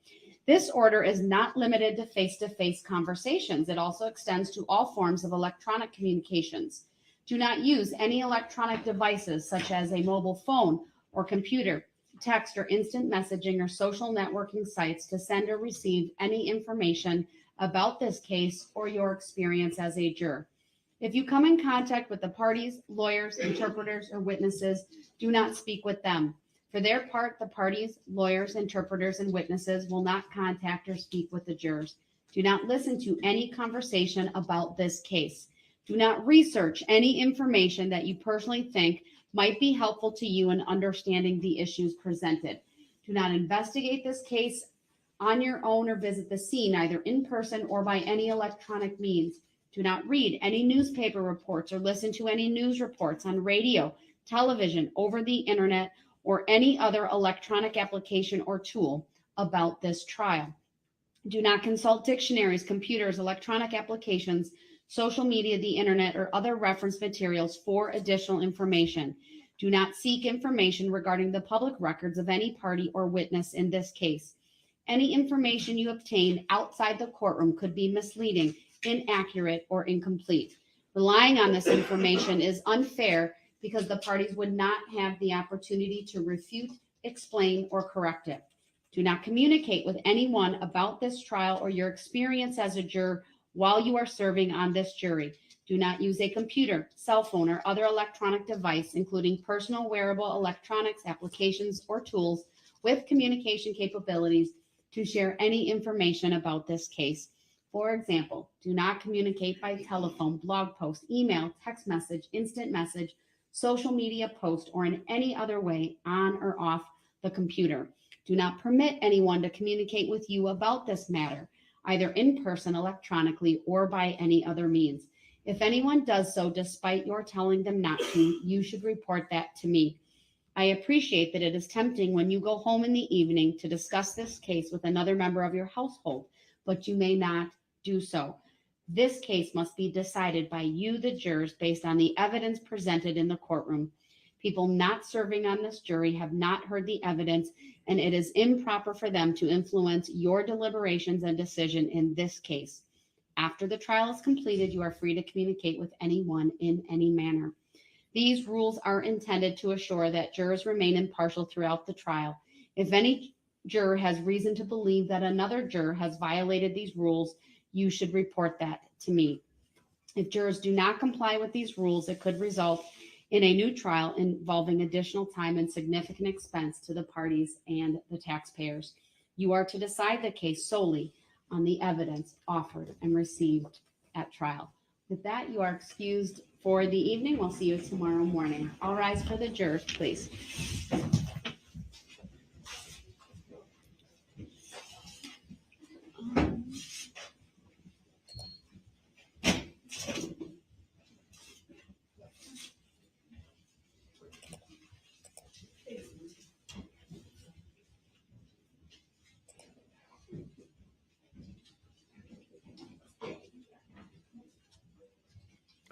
This order is not limited to face-to-face conversations. It also extends to all forms of electronic communications. Do not use any electronic devices such as a mobile phone or computer, text or instant messaging or social networking sites to send or receive any information about this case or your experience as a juror. If you come in contact with the parties, lawyers, interpreters, or witnesses, do not speak with them. For their part, the parties, lawyers, interpreters, and witnesses will not contact or speak with the jurors. Do not listen to any conversation about this case. Do not research any information that you personally think might be helpful to you in understanding the issues presented. Do not investigate this case on your own or visit the scene either in person or by any electronic means. Do not read any newspaper reports or listen to any news reports on radio, television, over the internet, or any other electronic application or tool about this trial. Do not consult dictionaries, computers, electronic applications, social media, the internet, or other reference materials for additional information. Do not seek information regarding the public records of any party or witness in this case. Any information you obtain outside the courtroom could be misleading, inaccurate, or incomplete. Relying on this information is unfair because the parties would not have the opportunity to refute, explain, or correct it. Do not communicate with anyone about this trial or your experience as a juror while you are serving on this jury. Do not use a computer, cell phone, or other electronic device, including personal wearable electronics, applications, or tools with communication capabilities to share any information about this case. For example, do not communicate by telephone, blog post, email, text message, instant message, social media post, or in any other way on or off the computer. Do not permit anyone to communicate with you about this matter, either in person, electronically, or by any other means. If anyone does so despite your telling them not to, you should report that to me. I appreciate that it is tempting when you go home in the evening to discuss this case with another member of your household, but you may not do so. This case must be decided by you, the jurors, based on the evidence presented in the courtroom. People not serving on this jury have not heard the evidence, and it is improper for them to influence your deliberations and decision in this case. After the trial is completed, you are free to communicate with anyone in any manner. These rules are intended to assure that jurors remain impartial throughout the trial. If any juror has reason to believe that another juror has violated these rules, you should report that to me. If jurors do not comply with these rules, it could result in a new trial involving additional time and significant expense to the parties and the taxpayers. You are to decide the case solely on the evidence offered and received at trial. With that, you are excused for the evening. We'll see you tomorrow morning. All rise for the jurors, please.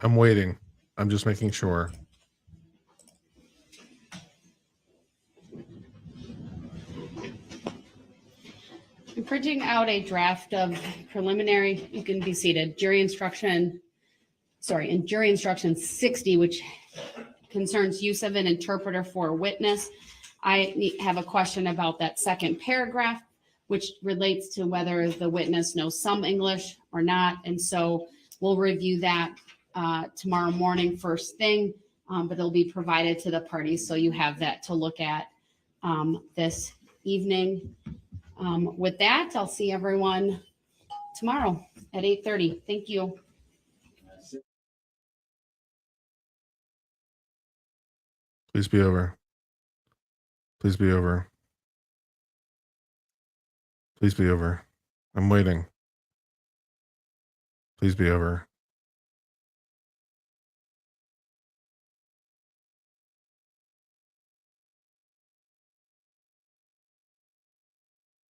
I'm waiting. I'm just making sure. I'm printing out a draft of preliminary, you can be seated, in jury instruction 60, which concerns use of an interpreter for a witness. I have a question about that second paragraph, which relates to whether the witness knows some English or not. And so we'll review that tomorrow morning, first thing, but it'll be provided to the parties. So you have that to look at this evening. With that, I'll see everyone tomorrow at 8:30. Thank you. Please be over. Please be over. Please be over. I'm waiting. Please be over.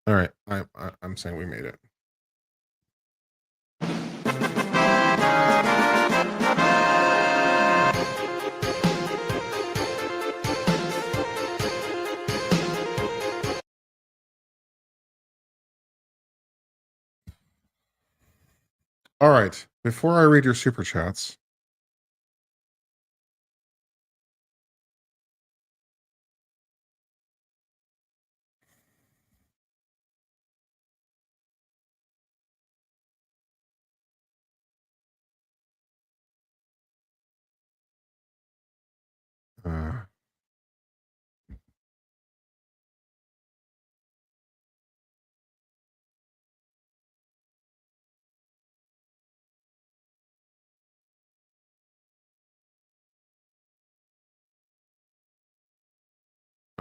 All right. I'm saying we made it. All right. Before I read your super chats,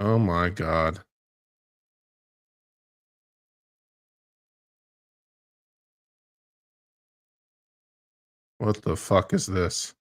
oh my God. What the fuck is this?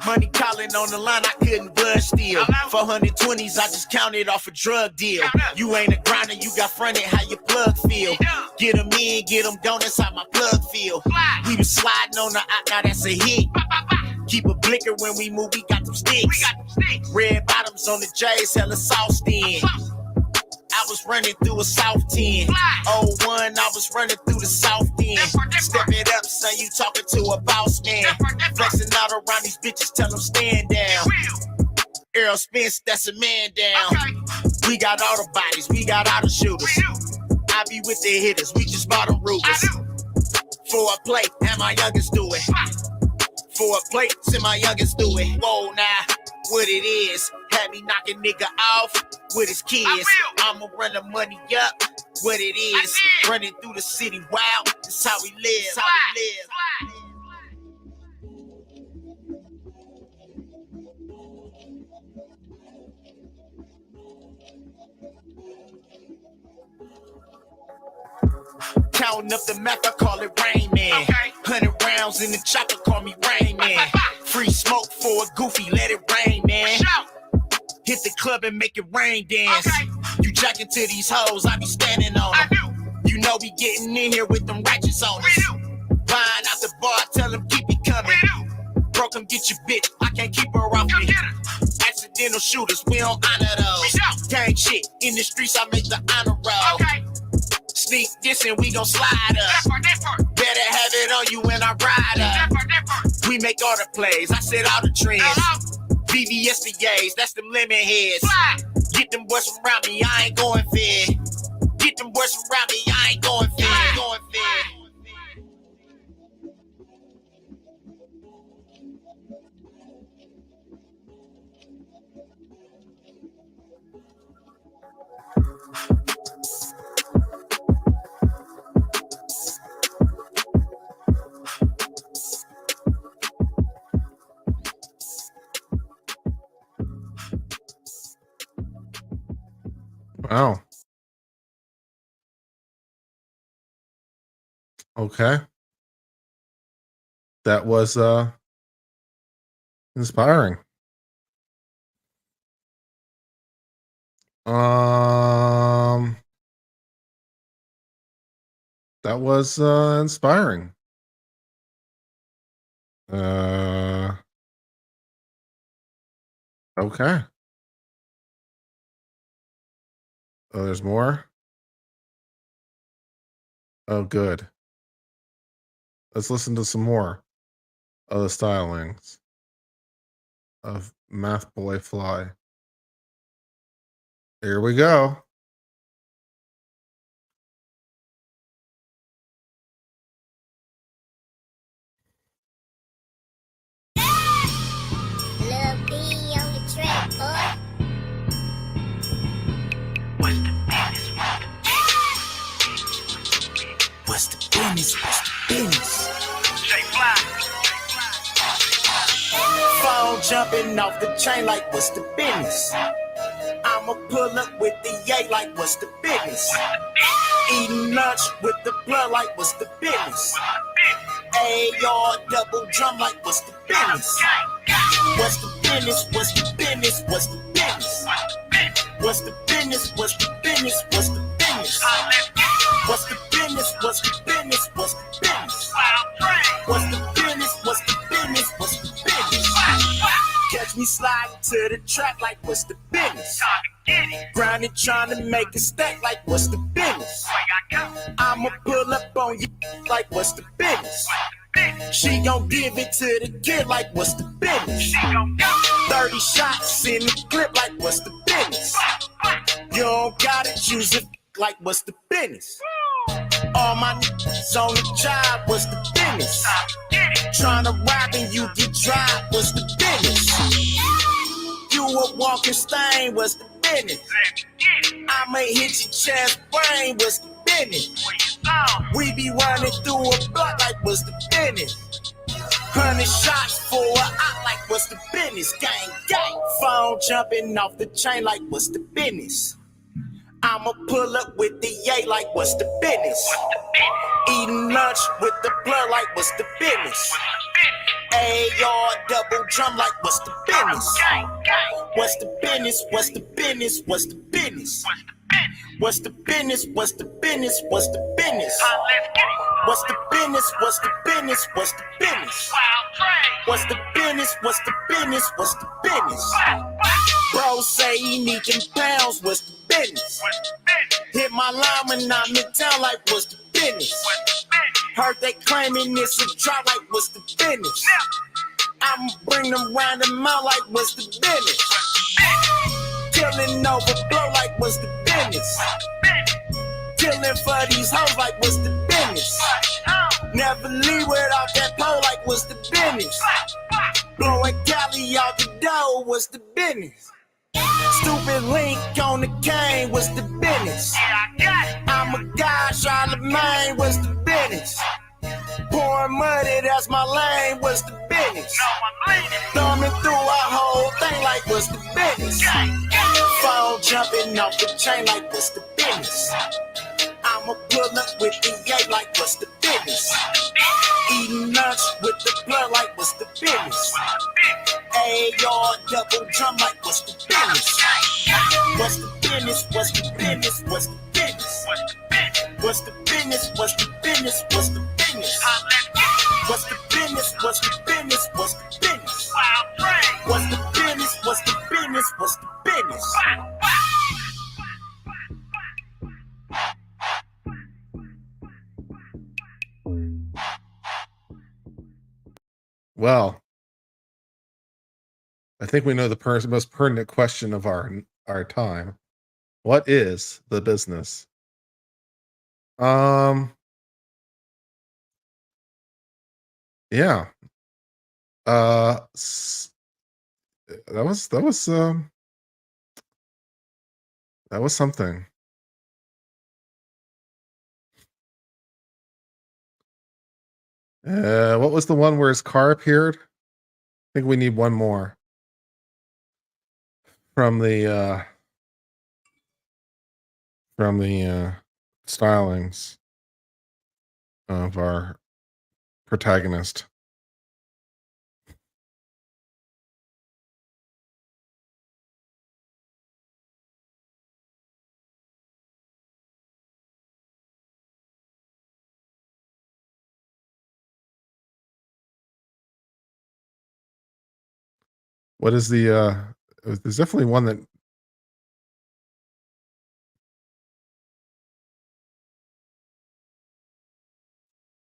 Money calling on the line, I couldn't budge still. 420s, I just counted off a drug deal. You ain't a grinder, you got fronted, how your plug feel? Get them in, get them gone, that's how my plug feel. We was sliding on the out, now that's a hit. Keep a blicker when we move, we got them sticks. Red bottoms on the J's, hella sauced in. I was running through a South 10. 01, I was running through the South End. Step it up, son, you talking to a boss man. Flexing out around these bitches, tell them stand down. Earl Spence, that's a man down. We got all the bodies, we got all the shooters. I be with the hitters, we just bought them Rugers. For a plate, and my youngest do it. For a plate, send my youngest do it. Whoa, now, what it is. Had me knocking nigga off with his kids. I'ma run the money up, what it is. Running through the city, wow, that's how we live. That's how we live. Counting up the math, I call it Rain Man. 100 rounds in the chopper, call me Rain Man. Free smoke for a goofy, let it rain, man. Hit the club and make it rain dance. You jacking to these hoes, I be standing on them. You know we getting in here with them righteous on us. Buying out the bar, tell them keep it coming. Bro, come get your bitch, I can't keep her off me. Accidental shooters, we don't honor those. Gang shit, in the streets, I make the honor roll. Sneak this and we gon' slide up. Better have it on you when I ride up. We make all the plays, I set all the trends. VVS the Yays, that's them lemon heads. Get them boys from around me, I ain't going fair. Get them boys from around me, I ain't going fair. Going fair. Wow. Okay. That was inspiring. That was inspiring. Okay. Oh, there's more. Oh, good. Let's listen to some more of the stylings of Math Boy Fly. Here we go. What's the business? What's the business? Phone jumping off the chain like what's the business? I'ma pull up with the yay like what's the business? Eating lunch with the blood like what's the business? AR double drum like what's the business? What's the business? What's the business? What's the business? What's the business? What's the business? What's the business? What's the business? What's the business? What's the business? What's the business? What's the business? What's the business? Catch me sliding to the track like what's the business? Grinding trying to make a stack like what's the business? I'ma pull up on you like what's the business? She gon' give it to the kid like what's the business? 30 shots in the clip like what's the business? You don't gotta choose it like what's the business? All my niggas on the job, what's the business? Tryna rob and you get dry, what's the business? You a walking stain, what's the business? I'ma hit your chest brain, what's the business? We be running through a block like what's the business? 100 shots for a op like what's the business? Gang, gang. Phone jumping off the chain like what's the business? I'ma pull up with the yay like what's the business? Eating lunch with the blood like what's the business? AR double drum like what's the business? What's the business? What's the business? What's the business? What's the business? What's the business? What's the business? What's the business? What's the business? What's the business? What's the business? What's the business? What's the business? Bro say he need them pounds, what's the business? Hit my line when I'm in town like what's the business? Heard they claiming it's a drop like what's the business? I'ma bring them round the mouth like what's the business? Killing overflow like what's the business? Killing for these hoes like what's the business? Never leave without that pole like what's the business? Blowing Cali out the door, what's the business? Stupid link on the cane, what's the business? I'm a guy, Charlemagne, what's the business? Pouring money, that's my lane, what's the business? Thumbing through a whole thing like what's the business? Phone jumping off the chain like what's the business? I'ma pull up with the yay like what's the business? Eating lunch with the blood like what's the business? AR double drum like what's the business? What's the business? What's the business? What's the business? What's the business? What's the business? What's the business? What's the business? What's the business? What's the business? What's the business? What's the business? What's the business? Well, I think we know the most pertinent question of our time. What is the business? Yeah. That was something. What was the one where his car appeared? I think we need one more from the stylings. of our protagonist. What is the there's definitely one that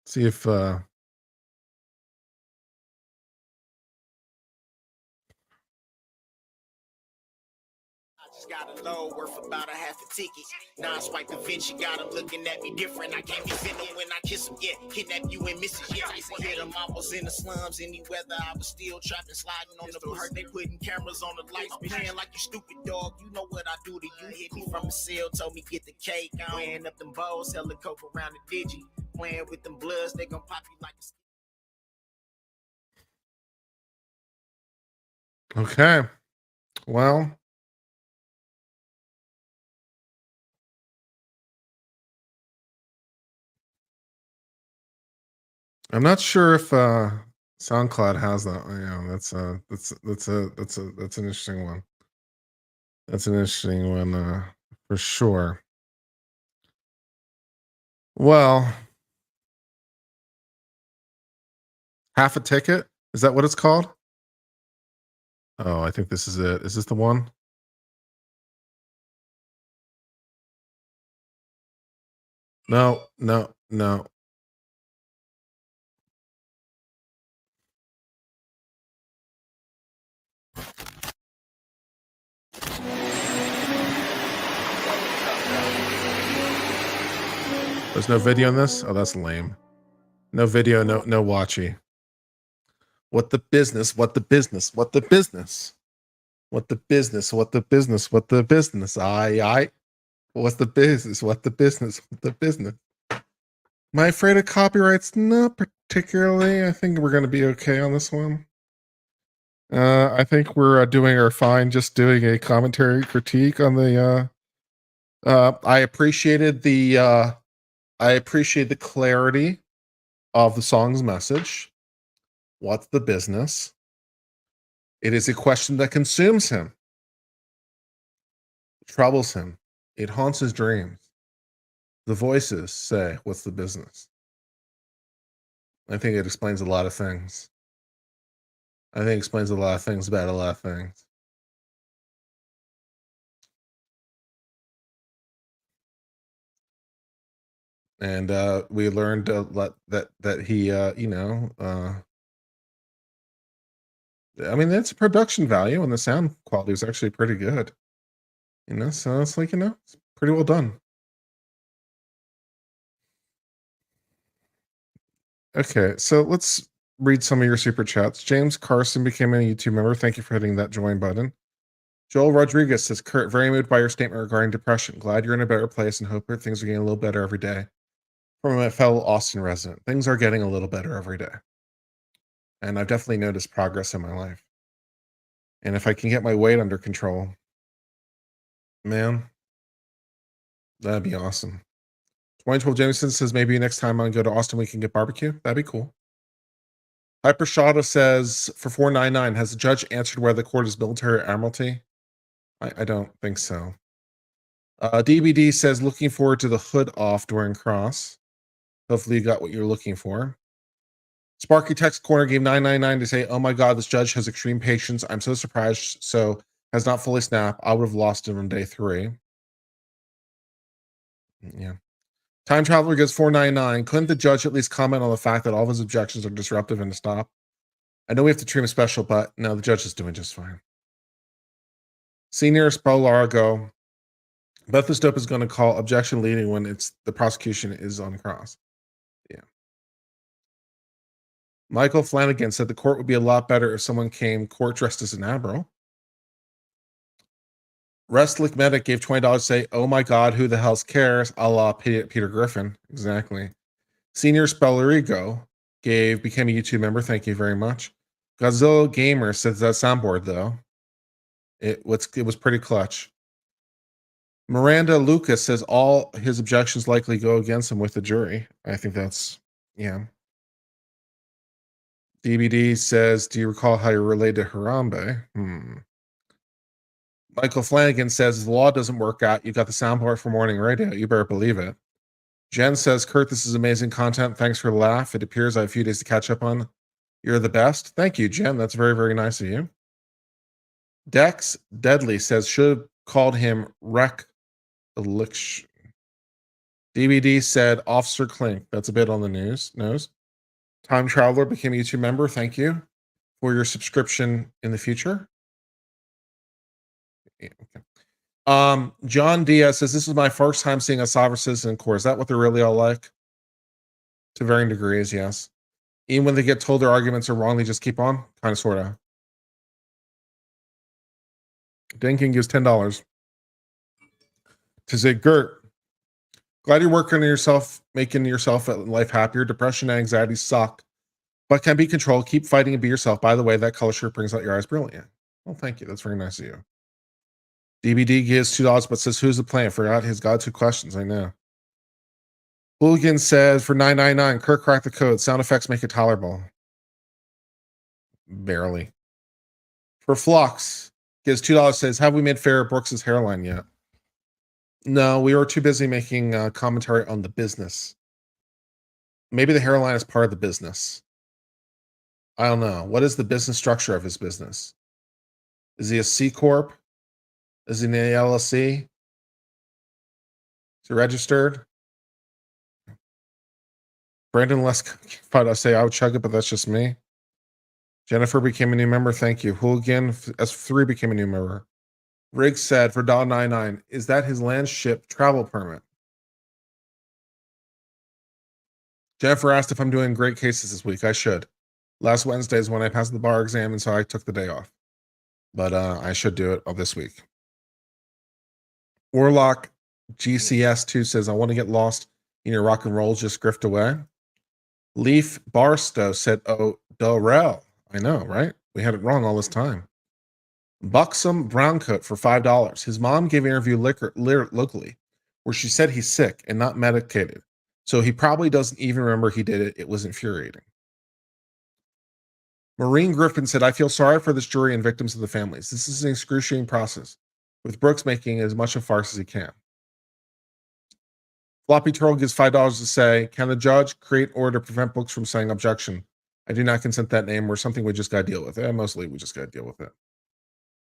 see if Got a low worth about a half a ticket. Non-swipe the Vinci got him looking at me different. I can't be venom when I kiss him. Yeah, kidnap you and miss it. Yeah, I hit him almost in the slums. Any weather, I was still trapping, sliding on the hurt. They putting cameras on the lights, playing like you stupid dog. You know what I do to you. Hit me from the cell, told me get the cake. I'm weighing up them bowls, hella coke around the digi. Playing with them bloods, they gon' pop you like a. Okay. Well, I'm not sure if SoundCloud has that. Yeah, that's an interesting one. That's an interesting one for sure. Well, half a ticket? Is that what it's called? Oh, I think this is it. Is this the one? No, no, no. There's no video in this? Oh, that's lame. No video, no watchy. What the business? What the business? What the business? What the business? What the business? What the business? I. What's the business? What the business? What the business? Am I afraid of copyrights? Not particularly. I think we're going to be okay on this one. I think we're doing our fine just doing a commentary critique on the I appreciated the clarity of the song's message. What's the business? It is a question that consumes him, troubles him. It haunts his dreams. The voices say, what's the business? I think it explains a lot of things. I think it explains a lot of things about a lot of things. And we learned that he, I mean, that's production value, and the sound quality is actually pretty good. So it's like, it's pretty well done. Okay, so let's read some of your super chats. James Carson became a YouTube member. Thank you for hitting that join button. Joel Rodriguez says, Kurt, very moved by your statement regarding depression. Glad you're in a better place and hope that things are getting a little better every day. From a fellow Austin resident, things are getting a little better every day. And I've definitely noticed progress in my life. And if I can get my weight under control, man, that'd be awesome. 2012 Jameson says, maybe next time I go to Austin, we can get barbecue. That'd be cool. Hyper Shada says, for $4.99, has the judge answered whether the court is military or admiralty? I don't think so. DBD says, looking forward to the hood off during cross. Hopefully you got what you're looking for. Sparky Text Corner gave $9.99 to say, oh my God, this judge has extreme patience. I'm so surprised. So has not fully snapped. I would have lost him on day 3. Yeah. Time Traveler gets $4.99. Couldn't the judge at least comment on the fact that all of his objections are disruptive and to stop? I know we have to treat him special, but no, the judge is doing just fine. Senior Spolargo. Beth the Stope is going to call objection leading when it's the prosecution is on cross. Yeah. Michael Flanagan said the court would be a lot better if someone came court dressed as an admiral. Restlick Medic gave $20 to say, oh my God, who the hell cares? A la Peter Griffin. Exactly. Senior Spellerigo became a YouTube member. Thank you very much. Godzilla Gamer says that soundboard though. It was pretty clutch. Miranda Lucas says all his objections likely go against him with the jury. I think that's, yeah. DBD says, do you recall how you're related to Harambe? Michael Flanagan says, the law doesn't work out. You got the soundboard for morning radio. You better believe it. Jen says, Kurt, this is amazing content. Thanks for the laugh. It appears I have a few days to catch up on. You're the best. Thank you, Jen. That's very, very nice of you. Dex Deadly says, should have called him Wreck Election. DVD said, Officer Clink. That's a bit on the nose. Time Traveler became a YouTube member. Thank you for your subscription in the future. Yeah, okay. John Diaz says, this is my first time seeing a sovereign citizen in court. Is that what they're really all like? To varying degrees, yes. Even when they get told their arguments are wrong, they just keep on? Kind of, sort of. Denkin gives $10 to say, Gert, glad you're working on yourself, making yourself life happier. Depression and anxiety suck, but can be controlled. Keep fighting and be yourself. By the way, that color shirt brings out your eyes brilliant. Well, thank you. That's very nice of you. DBD gives $2, but says, who's the plan? Forgot his got 2 questions. I know. Hooligan says, for $9.99, Kirk cracked the code. Sound effects make it tolerable. Barely. For Flux, gives $2, says, have we made Farrah Brooks's hairline yet? No, we were too busy making commentary on the business. Maybe the hairline is part of the business. I don't know. What is the business structure of his business? Is he a C Corp? Is he an LLC? Is he registered? Brandon Lesk, I say I would chug it, but that's just me. Jennifer became a new member. Thank you. Hooligan S3 became a new member. Riggs said for $1.99, is that his land ship travel permit? Jennifer asked if I'm doing great cases this week. I should. Last Wednesday is when I passed the bar exam, and so I took the day off. But I should do it this week. Warlock GCS2 says, I want to get lost in your rock and roll, just grift away. Leaf Barstow said, oh, Darrell. I know, right? We had it wrong all this time. Buxom Browncoat for $5. His mom gave an interview locally where she said he's sick and not medicated. So he probably doesn't even remember he did it. It was infuriating. Maureen Griffin said, I feel sorry for this jury and victims of the families. This is an excruciating process, with Brooks making as much a farce as he can. Floppy Turtle gives $5 to say, can the judge create order to prevent Brooks from saying objection? I do not consent that name or something we just got to deal with. Mostly we just got to deal with it.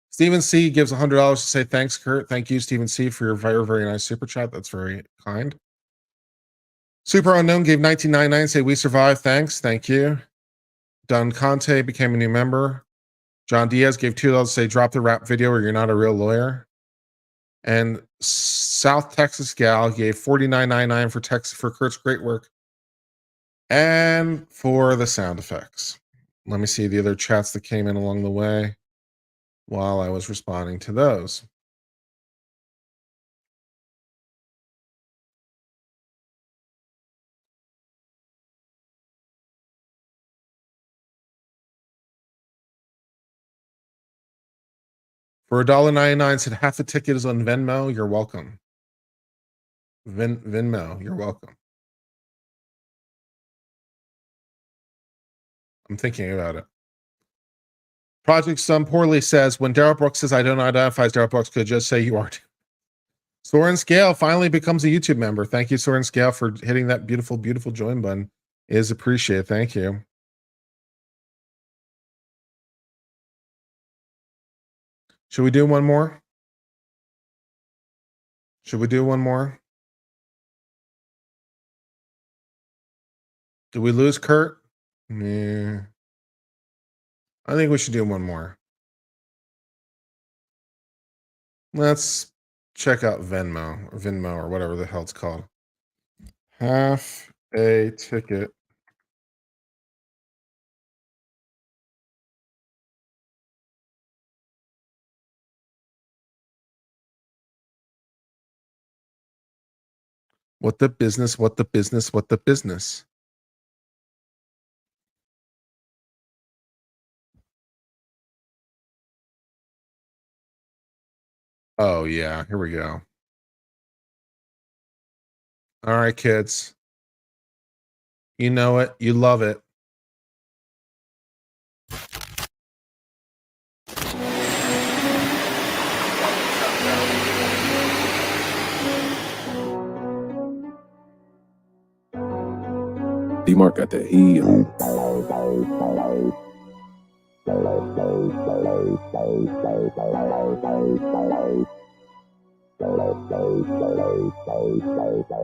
Stephen C gives $100 to say, thanks, Kurt. Thank you, Stephen C, for your very, very nice super chat. That's very kind. Super Unknown gave $19.99, say, we survived. Thanks. Thank you. Don Conte became a new member. John Diaz gave $2 to say, drop the rap video or you're not a real lawyer. And South Texas Gal gave $49.99 for Kurt's great work and for the sound effects. Let me see the other chats that came in along the way while I was responding to those. For $1.99, said half the ticket is on Venmo. You're welcome. Venmo, you're welcome. I'm thinking about it. Project Some Poorly says, when Darrell Brooks says I don't identify as Darrell Brooks, could just say you are. Soren Scale finally becomes a YouTube member. Thank you, Soren Scale, for hitting that beautiful, beautiful join button. It is appreciated. Thank you. Should we do one more? Should we do one more? Did we lose Kurt? Nah. I think we should do one more. Let's check out Venmo or whatever the hell it's called. Half a ticket. What the business, what the business, what the business. Oh, yeah, here we go. All right, kids. You know it. You love it. D-Mark got that heat.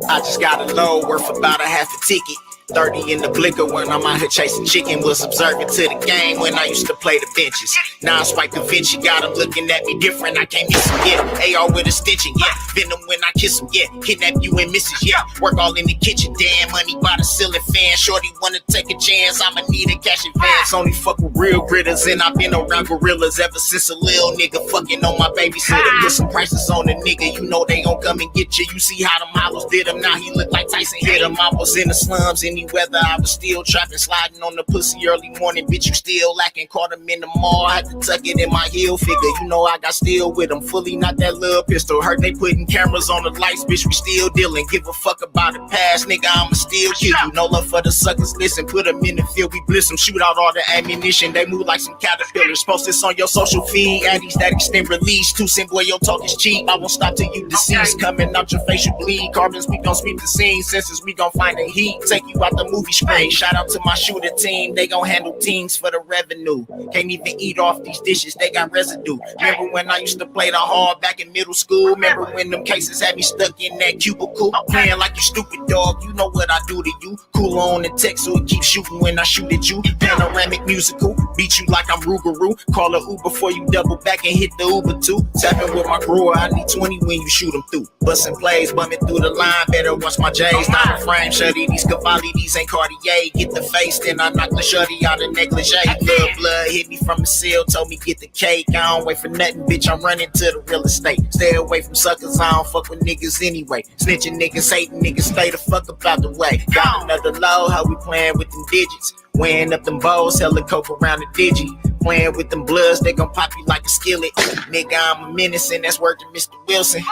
I just got a load worth about a half a ticket. 30 in the blicker when I'm out here chasing chicken. Was observant to the game when I used to play the benches. Now I swipe Da Vinci, got them looking at me different. I can't miss them, yeah. AR with a stitching, yeah. Venom when I kiss them, yeah. Kidnap you and misses, yeah. Work all in the kitchen, damn money by the ceiling fan. Shorty wanna take a chance, I'ma need a cash advance. Only fuck with real critters, and I've been around gorillas ever since a little nigga fucking on my babysitter. Put some prices on the nigga, you know they gon' come and get you. You see how them hollows did him, now he look like Tyson hit him. I was in the slums, any weather, I was still trapping, sliding on the pussy early morning, bitch, you still lacking. Caught him in the mall, I had to tuck it in my heel figure. You know I got steel with him, fully not that little pistol. Heard they putting cameras on the lights, bitch, we still dealing. Give a fuck about the past, nigga, I'ma still kill you. No love for the suckers, listen, put them in the field, we bliss them. Shoot out all the ammunition, they move like some caterpillars. Post this on your social feed, addies that extend release. 2 cent boy, your talk is cheap, I won't stop till you deceased. Coming out your face, you bleed. Carbons, we gon' sweep the scene. Senses, we gon' find the heat. Take you out the movie screen. Shout out to my shooter team, they gon' handle teams for the revenue. Can't even eat off these dishes, they got residue. Remember when I used to play the hard back in middle school? Remember when them cases had me stuck in that cubicle? Playing like you stupid dog, you know what I do to you. Cool on the text so it keeps shooting when I shoot at you. Panoramic musical, beat you like I'm Rougarou. Call a Uber before you double back and hit the Uber too. Tapping with my grower, I need 20 when you shoot them through. Busting plays, bumming through the line, better watch my J's. Not a frame, shutty, these Cavalli, these ain't Cartier. Get the face, then I knock the shorty out of negligee. Little blood hit me from the seal, told me get the cake. I don't wait for nothing, bitch, I'm running to the real estate. Stay away from suckers, I don't fuck with niggas anyway. Snitching niggas, hating niggas, stay the fuck up out the way. Got another low, how we playing with them digits. Weighing up them bowls, selling coke around the digi. Playing with them bloods, they gon' pop you like a skillet. Nigga, I'm a menace and that's working Mr. Wilson.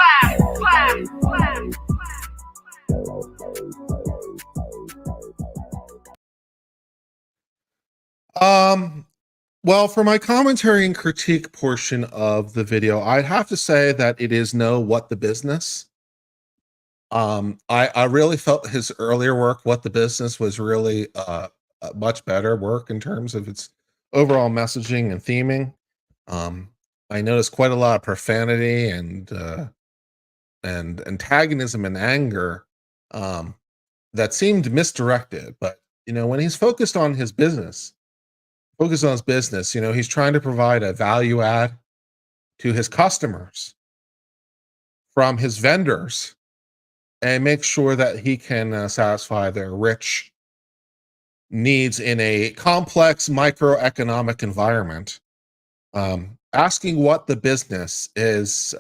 Well, for my commentary and critique portion of the video, I'd have to say that it is no What the Business. I really felt his earlier work, What the Business, was really a much better work in terms of its overall messaging and theming. I noticed quite a lot of profanity and antagonism and anger that seemed misdirected. But you know, when he's focused on his business, you know, he's trying to provide a value add to his customers from his vendors and make sure that he can satisfy their rich needs in a complex microeconomic environment. Asking what the business is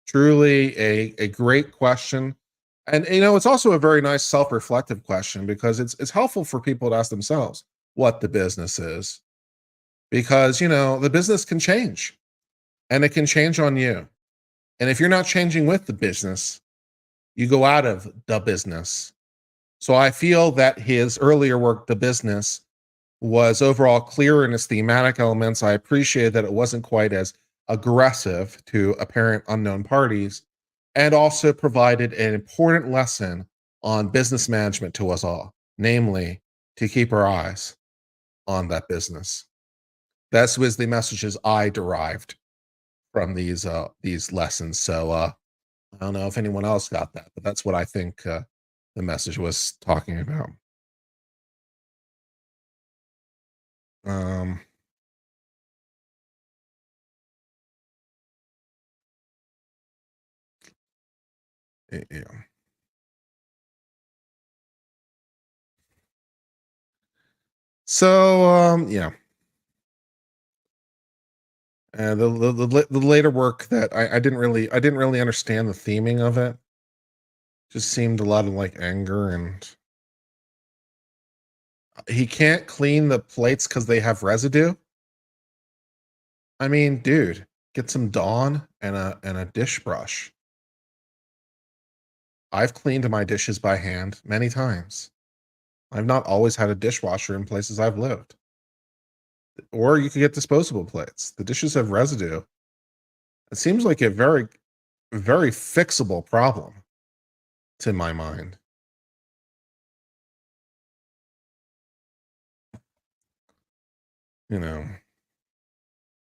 truly a great question. And, you know, it's also a very nice self-reflective question because it's helpful for people to ask themselves what the business is. Because, you know, the business can change and it can change on you. And if you're not changing with the business, you go out of the business. So I feel that his earlier work, The Business, was overall clear in its thematic elements. I appreciate that it wasn't quite as aggressive to apparent unknown parties, and also provided an important lesson on business management to us all, namely to keep our eyes on that business. That was the messages I derived from these lessons. So I don't know if anyone else got that, but that's what I think the message was talking about. Yeah. So yeah. And the later work that I didn't really understand the theming of it. Just seemed a lot of like anger, and he can't clean the plates because they have residue. I mean, dude, get some Dawn and a dish brush. I've cleaned my dishes by hand many times. I've not always had a dishwasher in places I've lived. Or you could get disposable plates. The dishes have residue. It seems like a very, very fixable problem to my mind. You know,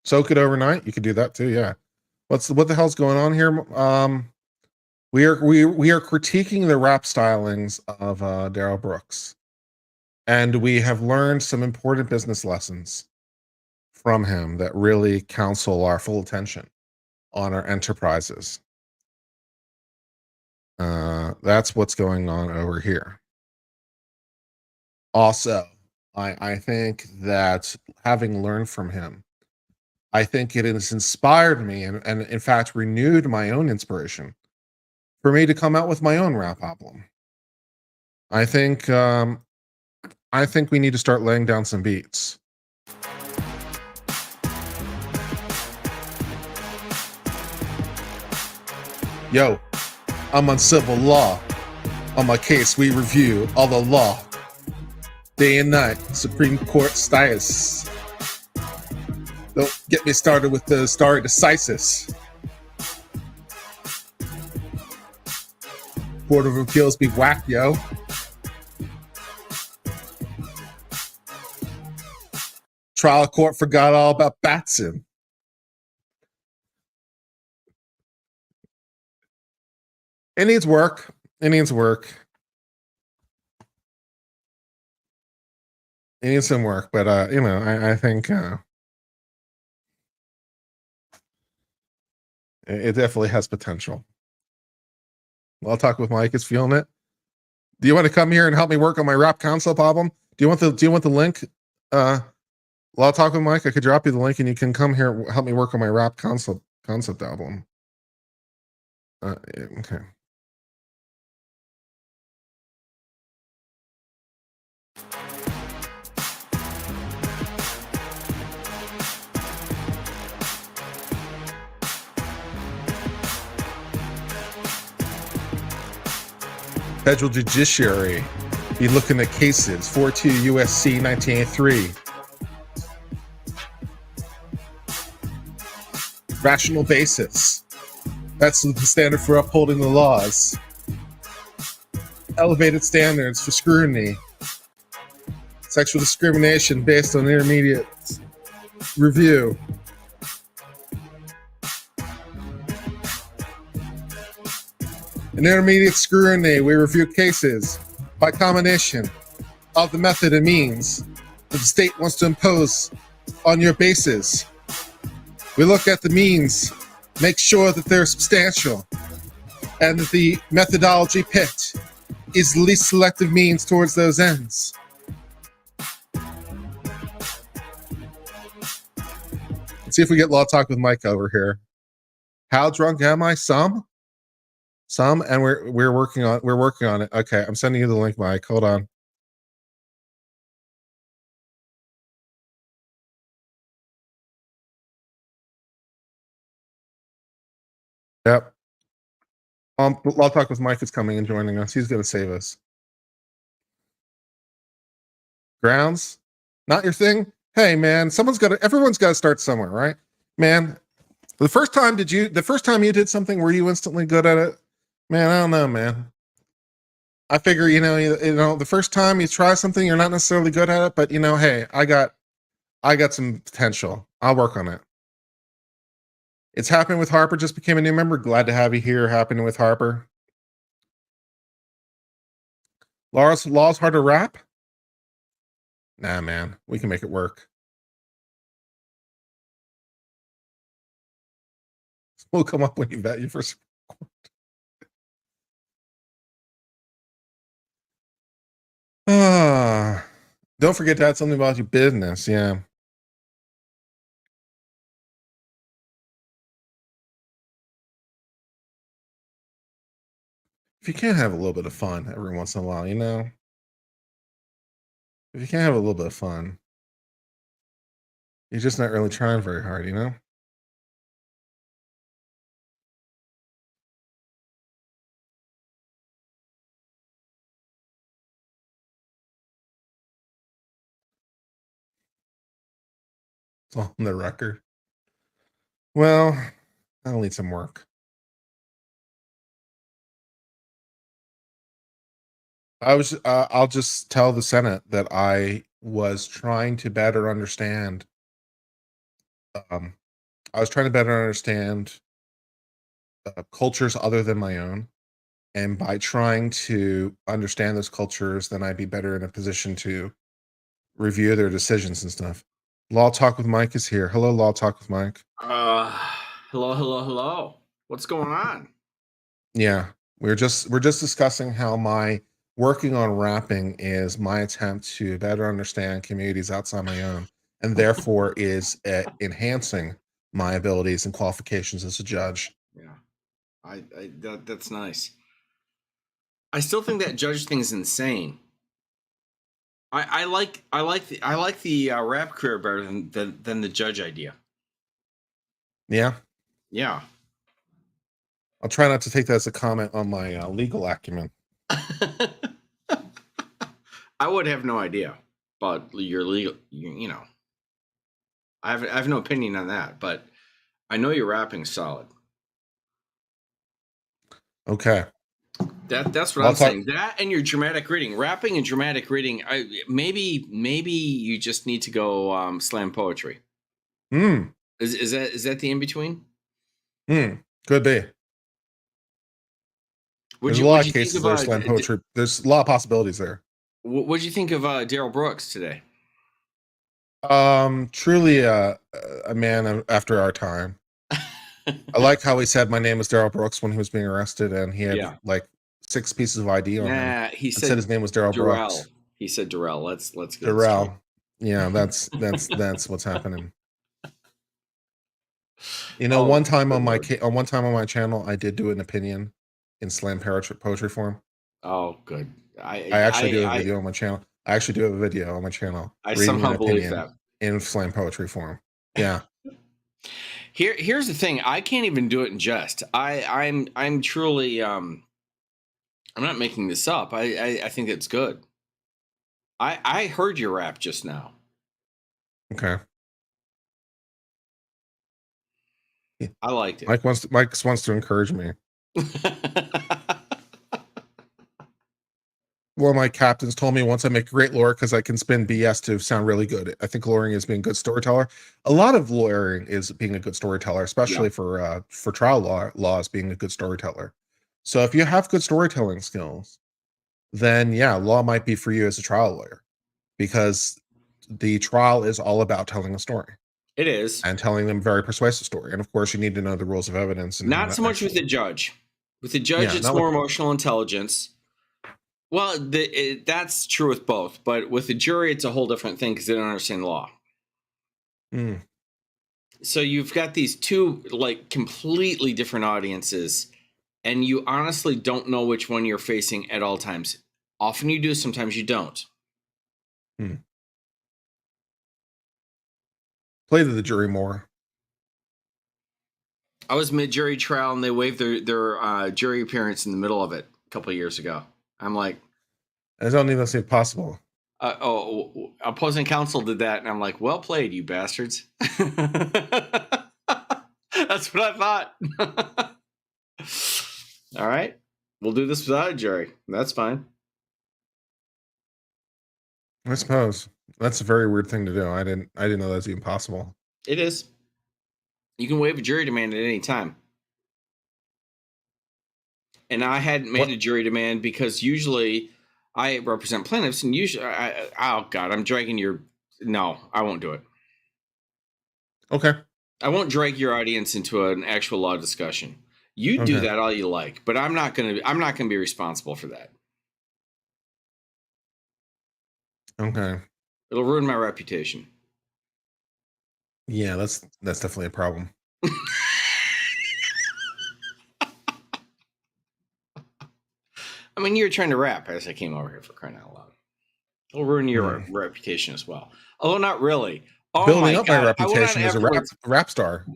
soak it overnight. You could do that too. Yeah. What the hell's going on here? We are critiquing the rap stylings of Darrell Brooks, and we have learned some important business lessons from him that really counsel our full attention on our enterprises. That's what's going on over here. Also, I think that having learned from him, I think it has inspired me and in fact renewed my own inspiration for me to come out with my own rap album. I think we need to start laying down some beats. Yo, I'm Uncivil Law. On my case, we review all the law. Day and night, Supreme Court status. Don't get me started with the stare decisis. Court of Appeals be whack, yo. Trial court forgot all about Batson. It needs work. It needs work. It needs some work, but I think it definitely has potential. I'll talk with Mike. Is feeling it. Do you want to come here and help me work on my rap concept album? Do you want the link? I'll talk with Mike. I could drop you the link and you can come here and help me work on my rap concept album. Okay. Federal Judiciary be looking at cases 42 USC 1983. Rational basis. That's the standard for upholding the laws. Elevated standards for scrutiny. Sexual discrimination based on intermediate review. In intermediate scrutiny, we review cases by combination of the method and means that the state wants to impose on your basis. We look at the means, make sure that they're substantial, and that the methodology picked is the least selective means towards those ends. Let's see if we get Law Talk with Mike over here. How drunk am I? Some, and we're working on it. Okay, I'm sending you the link, Mike. Hold on. Yep. Law Talk with Mike is coming and joining us. He's going to save us. Grounds, not your thing. Hey, man, everyone's got to start somewhere, right? Man, the first time you did something, were you instantly good at it? Man, I don't know, man. I figure, the first time you try something, you're not necessarily good at it, but hey, I got some potential. I'll work on it. It's happening with Harper, just became a new member. Glad to have you here. Happening with Harper. Law's hard to rap? Nah, man, we can make it work. We'll come up when you bet you first. Don't forget to add something about your business. Yeah. If you can't have a little bit of fun every once in a while, if you can't have a little bit of fun, you're just not really trying very hard, It's all on the record. Well, that'll need some work. I'll just tell the Senate that I was trying to better understand. I was trying to better understand cultures other than my own. And by trying to understand those cultures, then I'd be better in a position to review their decisions and stuff. Law Talk with Mike is here. Hello, Law Talk with Mike. Hello. What's going on? Yeah, we're just discussing how my working on rapping is my attempt to better understand communities outside my own, and therefore is enhancing my abilities and qualifications as a judge. Yeah, that's nice. I still think that judge thing's insane. I like the rap career better than the judge idea. Yeah, Yeah. I'll try not to take that as a comment on my legal acumen. I would have no idea about your legal. You know, I have no opinion on that, but I know your rapping's solid. Okay. That's what I'm saying. That and your dramatic reading, rapping and dramatic reading. Maybe you just need to go slam poetry. Is that the in between? Could be. There's a lot of cases that are slam poetry. There's a lot of possibilities there. What did you think of Darrell Brooks today? Truly a man after our time. I like how he said my name is Darrell Brooks when he was being arrested, and he had like 6 pieces of ID on him. He said his name was Darrell Brooks. He said Darrell. Let's get Darrell. Yeah, that's what's happening. You know, one time on my channel, I did do an opinion in slam poetry form. Oh, good. I actually do a video on my channel. I actually do have a video on my channel. I somehow believe that in slam poetry form. Yeah. Here's the thing. I can't even do it in jest. I'm truly I'm not making this up. I think it's good. I heard your rap just now. Okay. I liked it. Mike wants to encourage me. One of my captains told me once I make great lawyer because I can spin BS to sound really good. I think lawyering is being a good storyteller. A lot of lawyering is being a good storyteller, especially for trial laws being a good storyteller. So if you have good storytelling skills, then yeah, law might be for you as a trial lawyer, because the trial is all about telling a story. It is. And telling them a very persuasive story. And of course, you need to know the rules of evidence. And not so much with the judge. With the judge, it's more emotional intelligence. Well, that's true with both. But with the jury, it's a whole different thing because they don't understand the law. So you've got these two like completely different audiences, and you honestly don't know which one you're facing at all times. Often you do, sometimes you don't. Play to the jury more. I was mid-jury trial, and they waived their jury appearance in the middle of it a couple of years ago. I'm like, I don't even seem possible. Opposing counsel did that, and I'm like, well played, you bastards. That's what I thought. All right, we'll do this without a jury. That's fine. I suppose that's a very weird thing to do. I didn't know that's even possible. It is. You can waive a jury demand at any time. And I hadn't made a jury demand because usually I represent plaintiffs, and usually, oh God, I'm dragging your. No, I won't do it. Okay. I won't drag your audience into an actual law discussion. You do that all you like, but I'm not gonna be responsible for that. Okay. It'll ruin my reputation. Yeah, that's definitely a problem. I mean, you're trying to rap as I came over here, for crying out loud. It'll ruin your reputation as well. Although not really. Oh, building up my reputation as a rap star.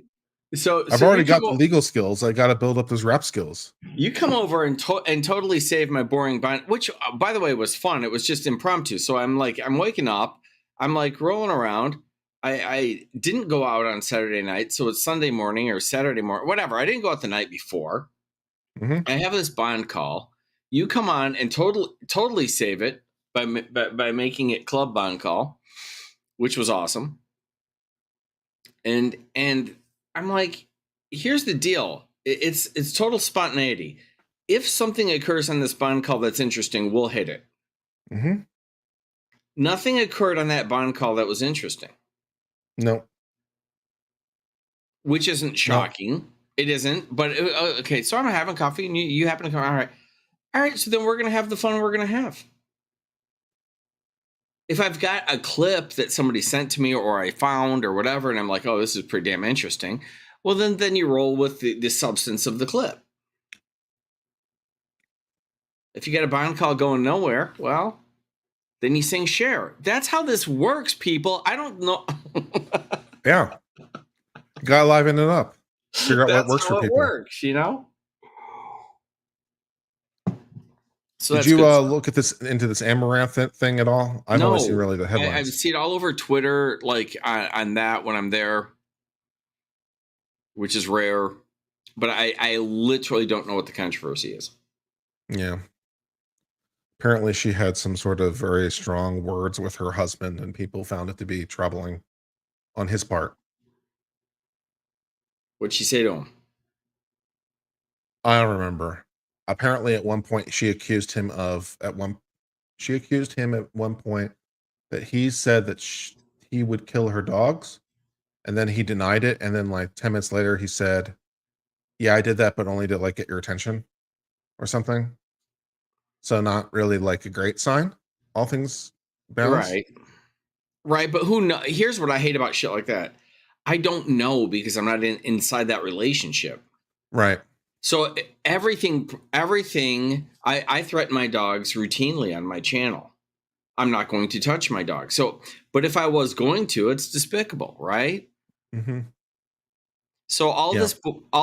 So I've already got the legal skills. I got to build up those rap skills. You come over and totally save my boring bind, which, by the way, was fun. It was just impromptu. So I'm waking up. I'm like rolling around. I didn't go out on Saturday night, so it's Sunday morning or Saturday morning, whatever. I didn't go out the night before. Mhm. I have this bond call. You come on and totally save it by making it club bond call, which was awesome. And I'm like, here's the deal. It's total spontaneity. If something occurs on this bond call that's interesting, we'll hit it. Mhm. Nothing occurred on that bond call that was interesting. No. Which isn't shocking. It isn't. But okay, so I'm having coffee and you happen to come. All right. So then we're gonna have the fun we're gonna have. If I've got a clip that somebody sent to me or I found or whatever, and I'm like, oh, this is pretty damn interesting. Well, then you roll with the substance of the clip. If you got a bond call going nowhere, well, then you sing share. That's how this works, people. I don't know. Yeah. You gotta liven it up. Figure out what works for how it people. works, you know? So Did that's you good stuff. look at into this Amaranth thing at all? I've No. only seen really the I headlines. see it all over Twitter, like on that when I'm there, which is rare. But I literally don't know what the controversy is. Yeah. Apparently, she had some sort of very strong words with her husband, and people found it to be troubling on his part. What'd she say to him? I don't remember. Apparently, at one point, she accused him at one point that he said that he would kill her dogs, and then he denied it. And then, like 10 minutes later, he said, "Yeah, I did that, but only to like get your attention," or something. So, not really like a great sign. All things balanced. Right. But who knows? Here's what I hate about shit like that. I don't know because I'm not inside that relationship. Right. So everything, I threaten my dogs routinely on my channel. I'm not going to touch my dog. So, but if I was going to, it's despicable, right? Mm-hmm. So all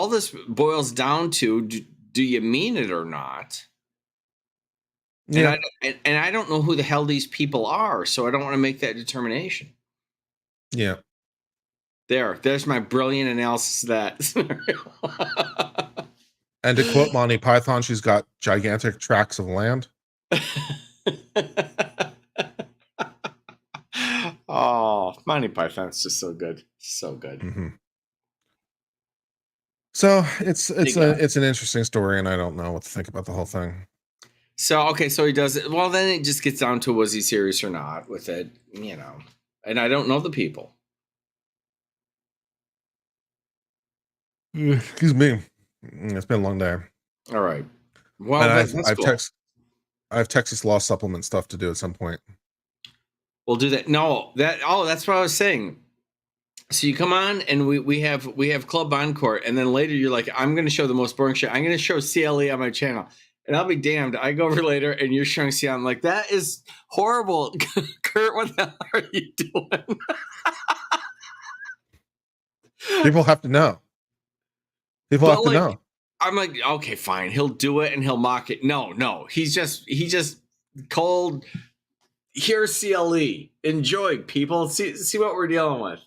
this boils down to, do you mean it or not? Yeah. And I don't know who the hell these people are, so I don't want to make that determination. Yeah. There's my brilliant analysis of that scenario. And to quote Monty Python, she's got gigantic tracts of land. Oh, Monty Python's just so good. So good. Mm-hmm. So it's an interesting story, and I don't know what to think about the whole thing. So he does it. Well, then it just gets down to, was he serious or not with it, you know? And I don't know the people. Excuse me. It's been a long day. All right. Well, and I have Texas law supplement stuff to do at some point. We'll do that. No, that's what I was saying. So you come on and we have Club Encore, and then later you're like, I'm going to show the most boring shit. I'm going to show CLE on my channel. And I'll be damned. I go over later and you're showing CLE. I'm like, that is horrible. Kurt, what the hell are you doing? People have to know. People have to know. I'm like, okay, fine. He'll do it and he'll mock it. No. He just cold. Here's CLE. Enjoy, people. See what we're dealing with.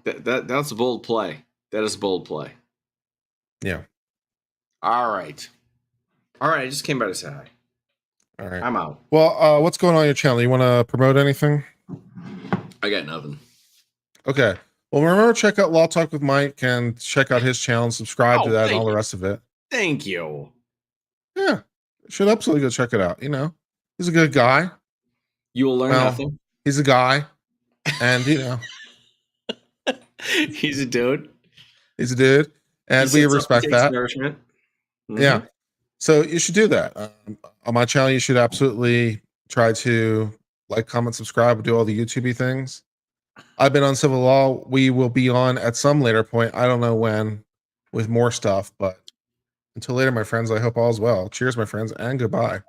That's a bold play. That is a bold play. Yeah. All right. I just came by to say hi. All right. I'm out. Well, what's going on your channel? You want to promote anything? I got nothing. Okay. Well, remember, check out Law Talk with Mike and check out his channel and subscribe to that and all the rest of it. Thank you. Yeah. Should absolutely go check it out. You know, he's a good guy. You will learn nothing. He's a guy. And, you know, he's a dude. He's a dude. And we respect that. Nourishment. Mm-hmm. Yeah. So you should do that. On my channel, you should absolutely try to like, comment, subscribe, do all the YouTube-y things. I've been on Uncivil Law. We will be on at some later point. I don't know when, with more stuff, but until later, my friends, I hope all is well. Cheers, my friends, and goodbye.